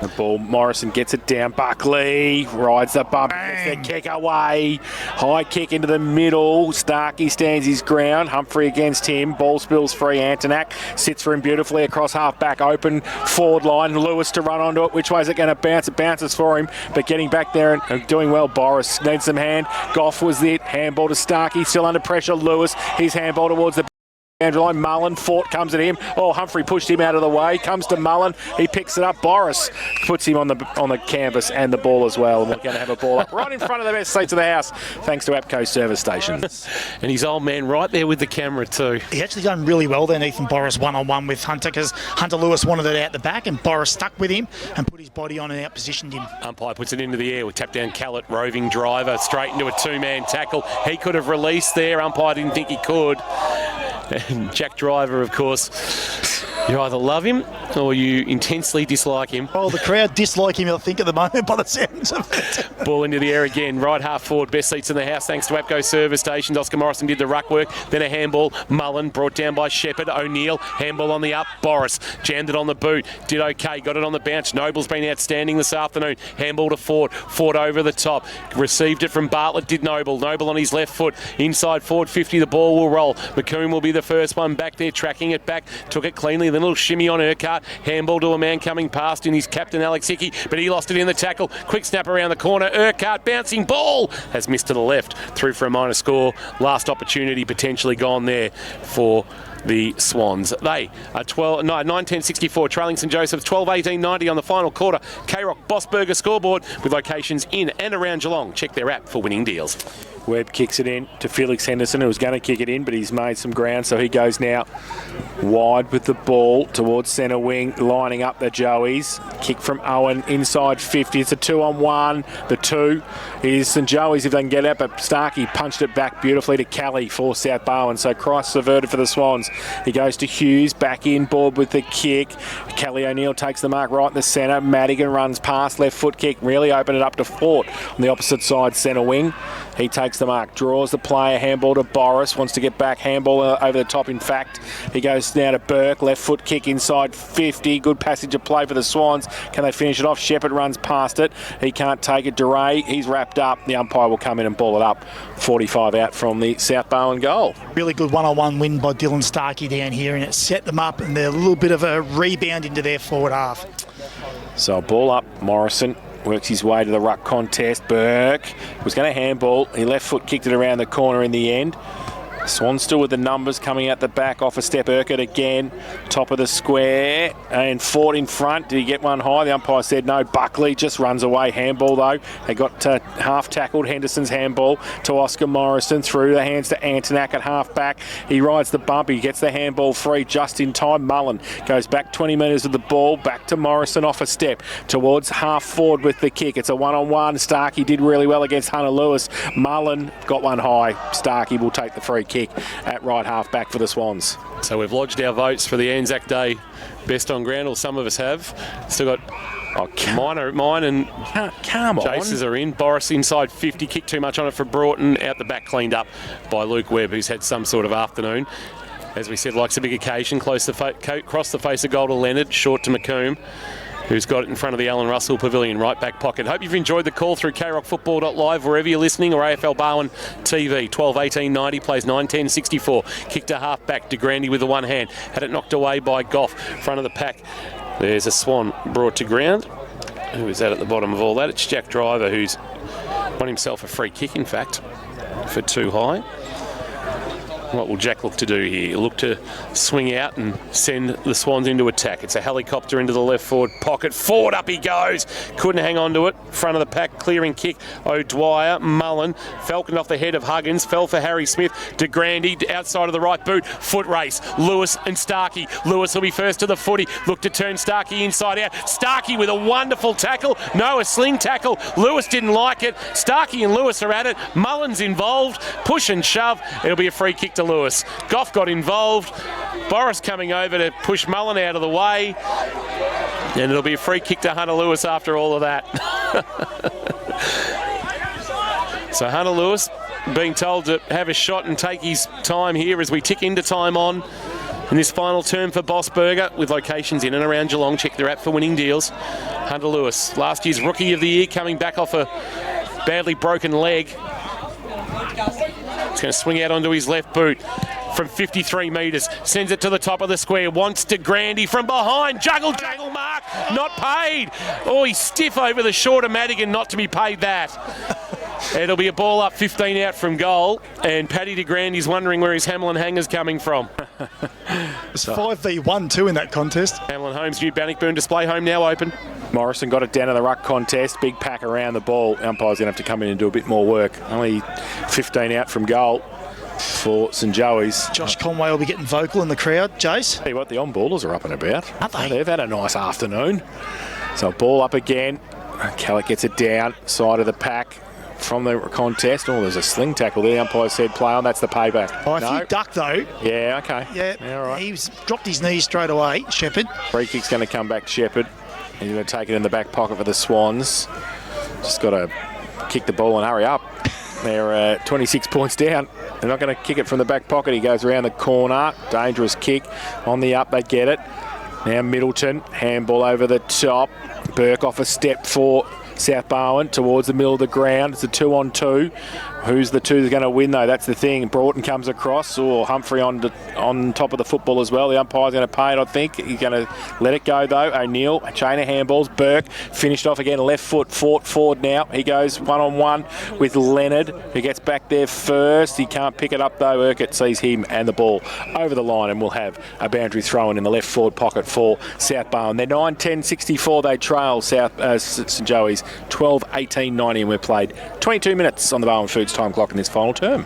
The ball, Morrison gets it down. Buckley rides the bump, gets the kick away. High kick into the middle. Starkey stands his ground. Humphrey against him. Ball spills free. Antonak sits for him beautifully across half back. Open forward line. Lewis to run onto it. Which way is it going to bounce? It bounces for him, but getting back there and doing well. Boris needs some hand. Goff was it. Handball to Starkey. Still under pressure. Lewis. His handball towards the line. Mullen, Fort comes at him. Oh, Humphrey pushed him out of the way. Comes to Mullen. He picks it up. Boris puts him on the canvas and the ball as well. And we're going to have a ball up right in front of the best seats of the house, thanks to APCO service stations. And his old man right there with the camera too. He actually done really well there, Ethan Boris, one-on-one with Hunter, because Hunter Lewis wanted it out the back and Boris stuck with him and put his body on and out-positioned him. Umpire puts it into the air with tap down Callett, roving Driver straight into a two-man tackle. He could have released there. Umpire didn't think he could. And Jack Driver, of course, you either love him or you intensely dislike him. Oh, the crowd dislike him, I think, at the moment, by the sounds of it. Ball into the air again, right half forward, best seats in the house thanks to APCO service stations. Oscar Morrison did the ruck work, then a handball. Mullen brought down by Shepherd. O'Neill, handball on the up. Boris jammed it on the boot, did okay, got it on the bounce. Noble's been outstanding this afternoon. Handball to Ford, Ford over the top, received it from Bartlett, did Noble. Noble on his left foot, inside forward 50, the ball will roll. McComb will be the first one back there, tracking it back, took it cleanly then a little shimmy on Urquhart. Handball to a man coming past in his captain Alex Hickey, but he lost it in the tackle. Quick snap around the corner. Urquhart bouncing ball has missed to the left. Through for a minor score. Last opportunity potentially gone there for the Swans. They are 9-10-64 trailing St Joseph's 12-18-90 on the final quarter. K-Rock Bossburger scoreboard with locations in and around Geelong. Check their app for winning deals. Webb kicks it in to Felix Henderson, who was going to kick it in, but he's made some ground, so he goes now wide with the ball towards centre wing, lining up the Joeys. Kick from Owen inside 50. It's a 2-on-1. The 2 is St Joeys if they can get it, but Starkey punched it back beautifully to Kelly for South Barwon. So Christ averted for the Swans. He goes to Hughes, back in board with the kick. Kelly O'Neill takes the mark right in the centre. Madigan runs past, left foot kick, really opened it up to Fort on the opposite side centre wing. He takes the mark, draws the player, handball to Boris, wants to get back, handball over the top in fact. He goes now to Burke, left foot kick inside 50, good passage of play for the Swans. Can they finish it off? Shepherd runs past it, he can't take it. DeRay, he's wrapped up, the umpire will come in and ball it up. 45 out from the South Barwon goal. Really good one-on-one win by Dylan Starkey down here, and it set them up, and they're a little bit of a rebound into their forward half. So ball up, Morrison works his way to the ruck contest. Burke was going to handball. He left foot kicked it around the corner in the end. Swan still with the numbers coming out the back, off a step. Urquhart again, top of the square, and Ford in front. Did he get one high? The umpire said no. Buckley just runs away. Handball though. They got half tackled. Henderson's handball to Oscar Morrison, through the hands to Antonak at half back. He rides the bump. He gets the handball free just in time. Mullen goes back 20 metres with the ball, back to Morrison, off a step towards half forward with the kick. It's a one-on-one. Starkey did really well against Hunter Lewis. Mullen got one high. Starkey will take the free kick at right half back for the Swans. So we've lodged our votes for the Anzac Day best on ground, or some of us have. Still got mine and come on. Jace's are in. Boris inside 50, kicked too much on it for Broughton. Out the back, cleaned up by Luke Webb, who's had some sort of afternoon. As we said, likes a big occasion. Across the face of goal to Leonard, short to McComb, who's got it in front of the Alan Russell Pavilion, right back pocket. Hope you've enjoyed the call through krockfootball.live, wherever you're listening, or AFL Barwon TV. 12-18-90, plays 9-10-64. Kick to half back, De Grande with the one hand. Had it knocked away by Goff, front of the pack. There's a Swan brought to ground. Who is that at the bottom of all that? It's Jack Driver, who's won himself a free kick, in fact, for too high. What will Jack look to do here? He'll look to swing out and send the Swans into attack. It's a helicopter into the left forward pocket. Forward up he goes. Couldn't hang on to it. Front of the pack, clearing kick. O'Dwyer, Mullen, Falcon off the head of Huggins. Fell for Harry Smith. De Grande outside of the right boot. Foot race. Lewis and Starkey. Lewis will be first to the footy. Look to turn Starkey inside out. Starkey with a wonderful tackle. No, a sling tackle. Lewis didn't like it. Starkey and Lewis are at it. Mullen's involved. Push and shove. It'll be a free kick to Lewis. Goff got involved. Boris coming over to push Mullen out of the way. And it'll be a free kick to Hunter Lewis after all of that. So Hunter Lewis being told to have a shot and take his time here as we tick into time on in this final term for Bossburger, with locations in and around Geelong. Check their app for winning deals. Hunter Lewis, last year's Rookie of the Year, coming back off a badly broken leg. It's going to swing out onto his left boot from 53 metres. Sends it to the top of the square. Wants De Grande from behind. Juggle mark. Not paid. Oh, he's stiff over the short of Madigan not to be paid that. It'll be a ball up 15 out from goal. And Paddy De Grande's wondering where his Hamlin hanger's coming from. It's 5v1 too in that contest. Hamlin Holmes, new Bannockburn display home now open. Morrison got it down in the ruck contest. Big pack around the ball. Umpire's going to have to come in and do a bit more work. Only 15 out from goal for St Joey's. Josh Conway will be getting vocal in the crowd. Jace? Tell you what, the on-ballers are up and about. Aren't they? They've had a nice afternoon. So ball up again. Callett gets it down, side of the pack from the contest. Oh, there's a sling tackle there. The umpire said play on. That's the payback. Oh, if he ducked though. Yeah, okay. Yeah, all right. He's dropped his knees straight away, Shepherd. Free kick's going to come back, Shepherd. He's going to take it in the back pocket for the Swans. Just got to kick the ball and hurry up. They're 26 points down. They're not going to kick it from the back pocket. He goes around the corner. Dangerous kick. On the up, they get it. Now Middleton. Handball over the top. Burke off a step for South Barwon towards the middle of the ground. It's a 2-on-2. Who's the two going to win, though? That's the thing. Broughton comes across, or Humphrey on top of the football as well. The umpire's going to pay it, I think. He's going to let it go, though. O'Neill, a chain of handballs. Burke finished off again, left foot, fought forward now. He goes one-on-one with Leonard, who gets back there first. He can't pick it up, though. Urquhart sees him and the ball over the line, and we'll have a boundary throw-in in the left forward pocket for South Barwon. They're 9-10-64. They trail St Joey's 12-18-90, and we've played 22 minutes on the Barwon Foods time clock in this final term.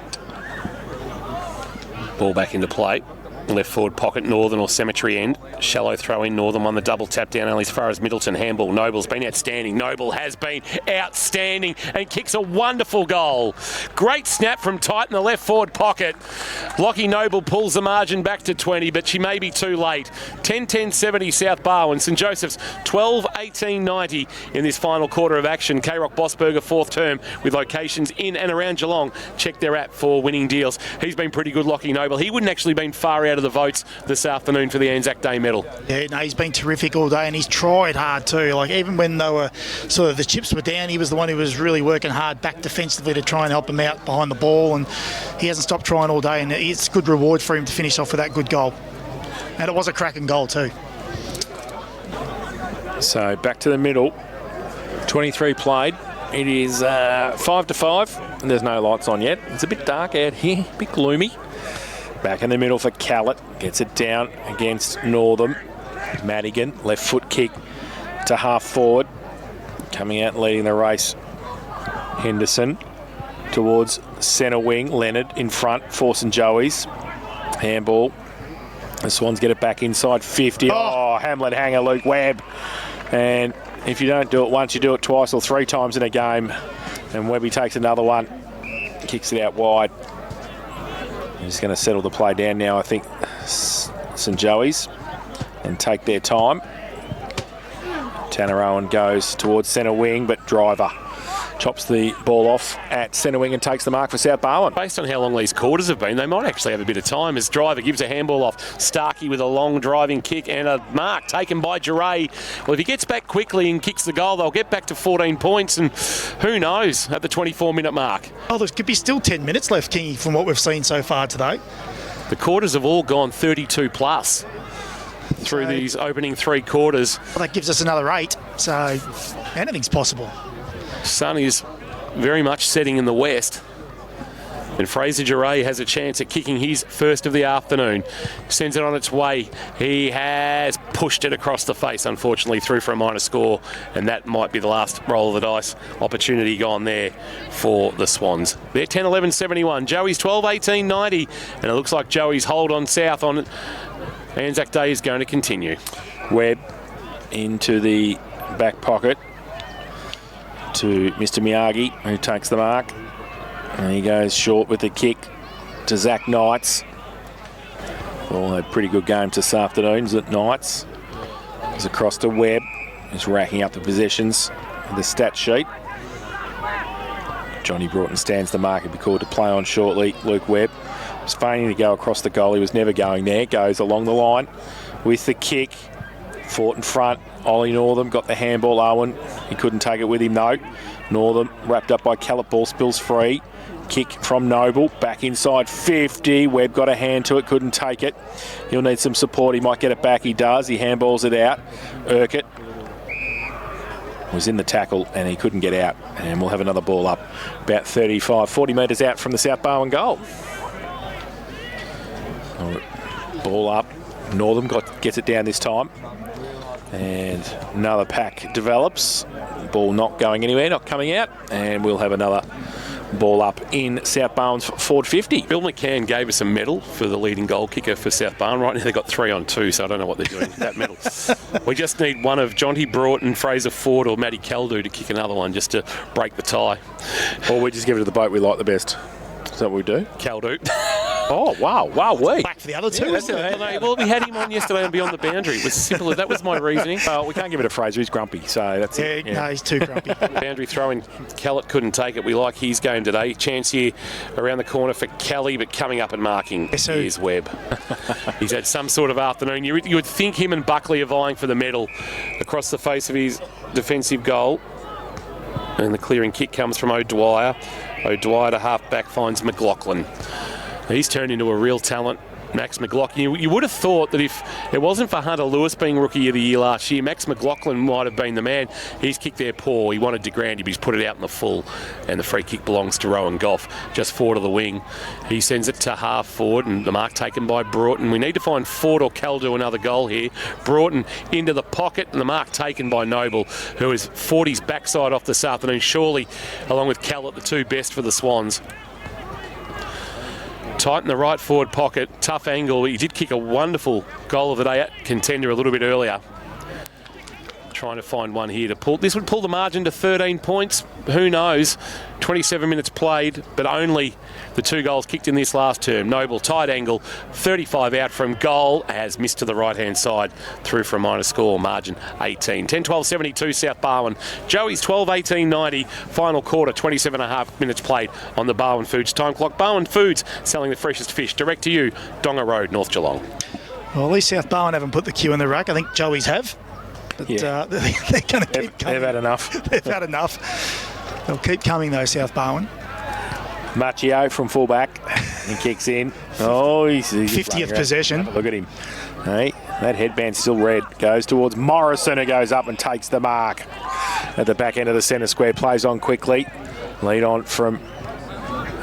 Ball back into play. Left forward pocket, Northern or Cemetery end. Shallow throw in, Northern won the double tap down only as far as Middleton. Handball. Noble's been outstanding. Noble has been outstanding and kicks a wonderful goal. Great snap from tight in the left forward pocket. Lockie Noble pulls the margin back to 20, but she may be too late. 10-10-70 South Barwon. St Joseph's 12-18-90 in this final quarter of action. K-Rock Bossberger, fourth term, with locations in and around Geelong. Check their app for winning deals. He's been pretty good, Lockie Noble. He wouldn't actually been far out of the votes this afternoon for the Anzac Day medal. Yeah, no, he's been terrific all day, and he's tried hard too. Like, even when they were sort of the chips were down, he was the one who was really working hard back defensively to try and help him out behind the ball, and he hasn't stopped trying all day, and it's good reward for him to finish off with that good goal. And it was a cracking goal too. So back to the middle. 23 played. It is 5-5, and there's no lights on yet. It's a bit dark out here, a bit gloomy. Back in the middle for Callett. Gets it down against Northam. Madigan, left foot kick to half forward. Coming out and leading the race. Henderson towards centre wing. Leonard in front for St Joey's. Handball. The Swans get it back inside 50. Oh, Hamlet hanger, Luke Webb. And if you don't do it once, you do it twice or three times in a game. And Webby takes another one. Kicks it out wide. He's going to settle the play down now, I think, St Joey's, and take their time. Tanner Owen goes towards centre wing, but Driver chops the ball off at centre wing and takes the mark for South Barwon. Based on how long these quarters have been, they might actually have a bit of time as Driver gives a handball off. Starkey with a long driving kick and a mark taken by Duray. Well, if he gets back quickly and kicks the goal, they'll get back to 14 points, and who knows at the 24-minute mark. Oh, there could be still 10 minutes left, Kingy, from what we've seen so far today. The quarters have all gone 32 plus through these opening three quarters. Well, that gives us another 8, so anything's possible. Sun is very much setting in the west, and Fraser Duray has a chance at kicking his first of the afternoon. Sends it on its way. He has pushed it across the face, unfortunately, through for a minor score, and that might be the last roll of the dice opportunity gone there for the Swans. They're 10-11-71. Joey's 12-18-90, and it looks like Joey's hold on South on Anzac Day is going to continue. Webb into the back pocket to Mr Miyagi, who takes the mark. And he goes short with the kick to Zach Knights. All had a pretty good game this afternoon at Knights. He's across to Webb. He's racking up the possessions in the stat sheet. Johnny Broughton stands the mark. He'll be called to play on shortly. Luke Webb was feigning to go across the goal. He was never going there. Goes along the line with the kick. Fought in front. Ollie Northam got the handball. Owen, he couldn't take it with him though. Northam wrapped up by Callett. Ball spills free. Kick from Noble. Back inside 50. Webb got a hand to it. Couldn't take it. He'll need some support. He might get it back. He does. He handballs it out. Urquhart was in the tackle and he couldn't get out. And we'll have another ball up about 35, 40 metres out from the South Barwon goal. Ball up. Northam gets it down this time. And another pack develops. Ball not going anywhere, not coming out. And we'll have another ball up in South Barwon's forward 50. Bill McCann gave us a medal for the leading goal kicker for South Barwon. Right now they've got 3 on 2, so I don't know what they're doing with that medal. We just need one of Jonty Broughton, Fraser Ford or Matty Caldu to kick another one just to break the tie. Or we just give it to the boat we like the best. Is that what we do? Caldu. Oh, wow. Wow, Back for the other two, isn't it? Well, we had him on yesterday on Beyond the Boundary. It was simple. That was my reasoning. Well, we can't give it to Fraser. He's grumpy, so that's it. Yeah, no, he's too grumpy. Boundary throw-in. Callett couldn't take it. We like his game today. Chance here around the corner for Kelly, but coming up and marking is Webb. He's had some sort of afternoon. You would think him and Buckley are vying for the medal across the face of his defensive goal. And the clearing kick comes from O'Dwyer. O'Dwyer, half-back, finds McLaughlin. He's turned into a real talent. Max McLaughlin. You would have thought that if it wasn't for Hunter Lewis being Rookie of the Year last year, Max McLaughlin might have been the man. He's kicked their paw. He wanted de Grande, but he's put it out in the full, and the free kick belongs to Rowan Goff, just forward of the wing. He sends it to half forward, and the mark taken by Broughton. We need to find Ford or Cal do another goal here. Broughton into the pocket, and the mark taken by Noble, who has fought his backside off this afternoon. Surely, along with Cal, the two best for the Swans. Tight in the right forward pocket, tough angle. He did kick a wonderful goal of the day at contender a little bit earlier. Trying to find one here to pull. This would pull the margin to 13 points. Who knows? 27 minutes played, but only the 2 goals kicked in this last term. Noble, tight angle, 35 out from goal, has missed to the right-hand side, through for a minor score, margin 18. 10-12-72 South Barwon. Joey's 12-18-90, final quarter, 27.5 minutes played on the Barwon Foods time clock. Barwon Foods, selling the freshest fish. Direct to you, Donga Road, North Geelong. Well, at least South Barwon haven't put the queue in the rack. I think Joey's have. But they're going to keep coming. They've had enough. They've had enough. They'll keep coming, though, South Barwon. Macchio from fullback. He kicks in. Oh, he's 50th possession. Look at him. Hey, that headband's still red. Goes towards Morrison, who goes up and takes the mark. At the back end of the centre square, plays on quickly. Lead on from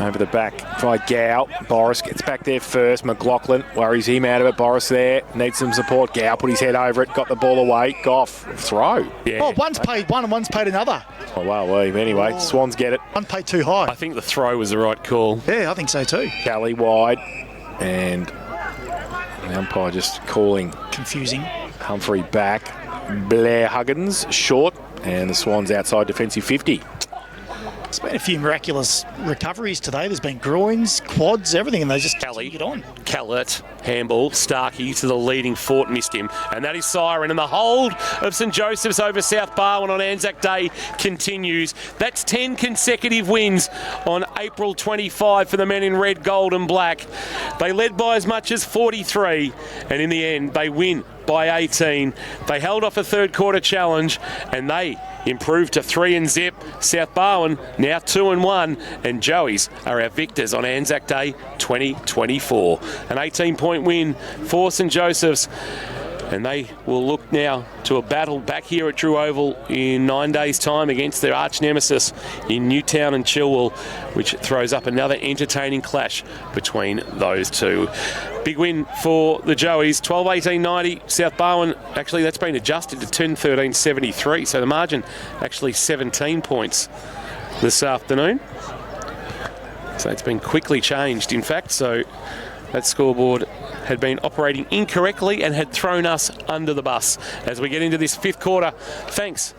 over the back by Gow. Boris gets back there first. McLaughlin worries him out of it. Boris there needs some support. Gow put his head over it, got the ball away. Goff, throw. Yeah. Oh, one's paid one and one's paid another. Oh, wow. Anyway, Swans get it. One paid too high. I think the throw was the right call. Yeah, I think so too. Kelly wide, and the umpire just calling confusing. Humphrey back. Blair Huggins short, and the Swans outside defensive 50. There's been a few miraculous recoveries today. There's been groins, quads, everything, and they just get on. Callett, handball, Starkey to the leading fort, missed him. And that is Siren. And the hold of St Joseph's over South Barwon on Anzac Day continues. That's 10 consecutive wins on April 25 for the men in red, gold and black. They led by as much as 43, and in the end, they win by 18. They held off a third quarter challenge, and they improved to 3-0. South Barwon now 2-1, and Joey's are our victors on Anzac Day 2024. An 18-point win for St Joseph's, and they will look now to a battle back here at Drew Oval in 9 days' time against their arch nemesis in Newtown and Chilwell, which throws up another entertaining clash between those two. Big win for the Joeys, 12-18-90. South Barwon, actually that's been adjusted to 10-13-73, so the margin actually 17 points this afternoon. So it's been quickly changed, in fact, so that scoreboard had been operating incorrectly and had thrown us under the bus as we get into this fifth quarter. Thanks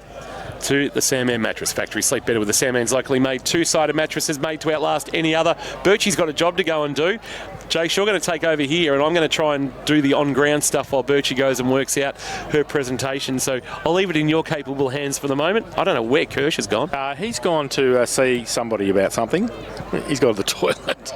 to the Sandman Mattress Factory. Sleep better with the Sandman's locally made two-sided mattresses made to outlast any other. Birchie's got a job to go and do. Jace, you're going to take over here, and I'm going to try and do the on-ground stuff while Birchie goes and works out her presentation. So I'll leave it in your capable hands for the moment. I don't know where Kirsch has gone. He's gone to see somebody about something. He's gone to the toilet.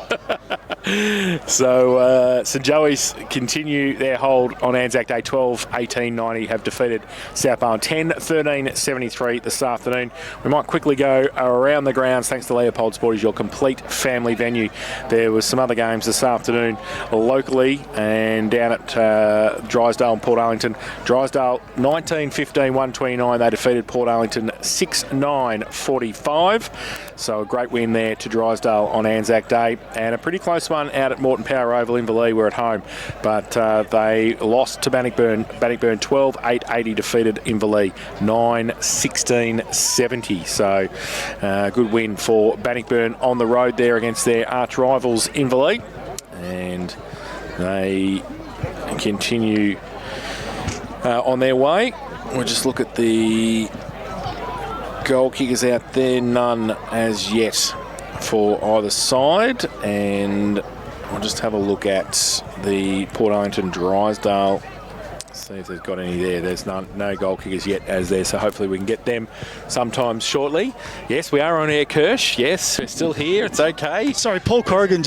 So St Joey's continue their hold on Anzac Day. 12-18-90 have defeated South Barwon 10-13-73 this afternoon. We might quickly go around the grounds thanks to Leopold Sport is your complete family venue. There was some other games this afternoon locally and down at Drysdale and Port Arlington. Drysdale 19-15-129. They defeated Port Arlington 6-9-45. So a great win there to Drysdale on Anzac Day, and a pretty close one out at Moreton Power Oval. Inverleigh were at home, but they lost to Bannockburn. Bannockburn 12-8-80 defeated Inverleigh 9-16-70. So good win for Bannockburn on the road there against their arch rivals Inverleigh, and they continue on their way. We'll just look at the goal kickers out there, none as yet for either side, and we'll just have a look at the Port Arlington Drysdale, see if they've got any there. There's no goal kickers yet as there, so hopefully we can get them sometime shortly. Yes, we are on air, Kirsch. Yes, we're still here. It's okay. Sorry, Paul Corrigan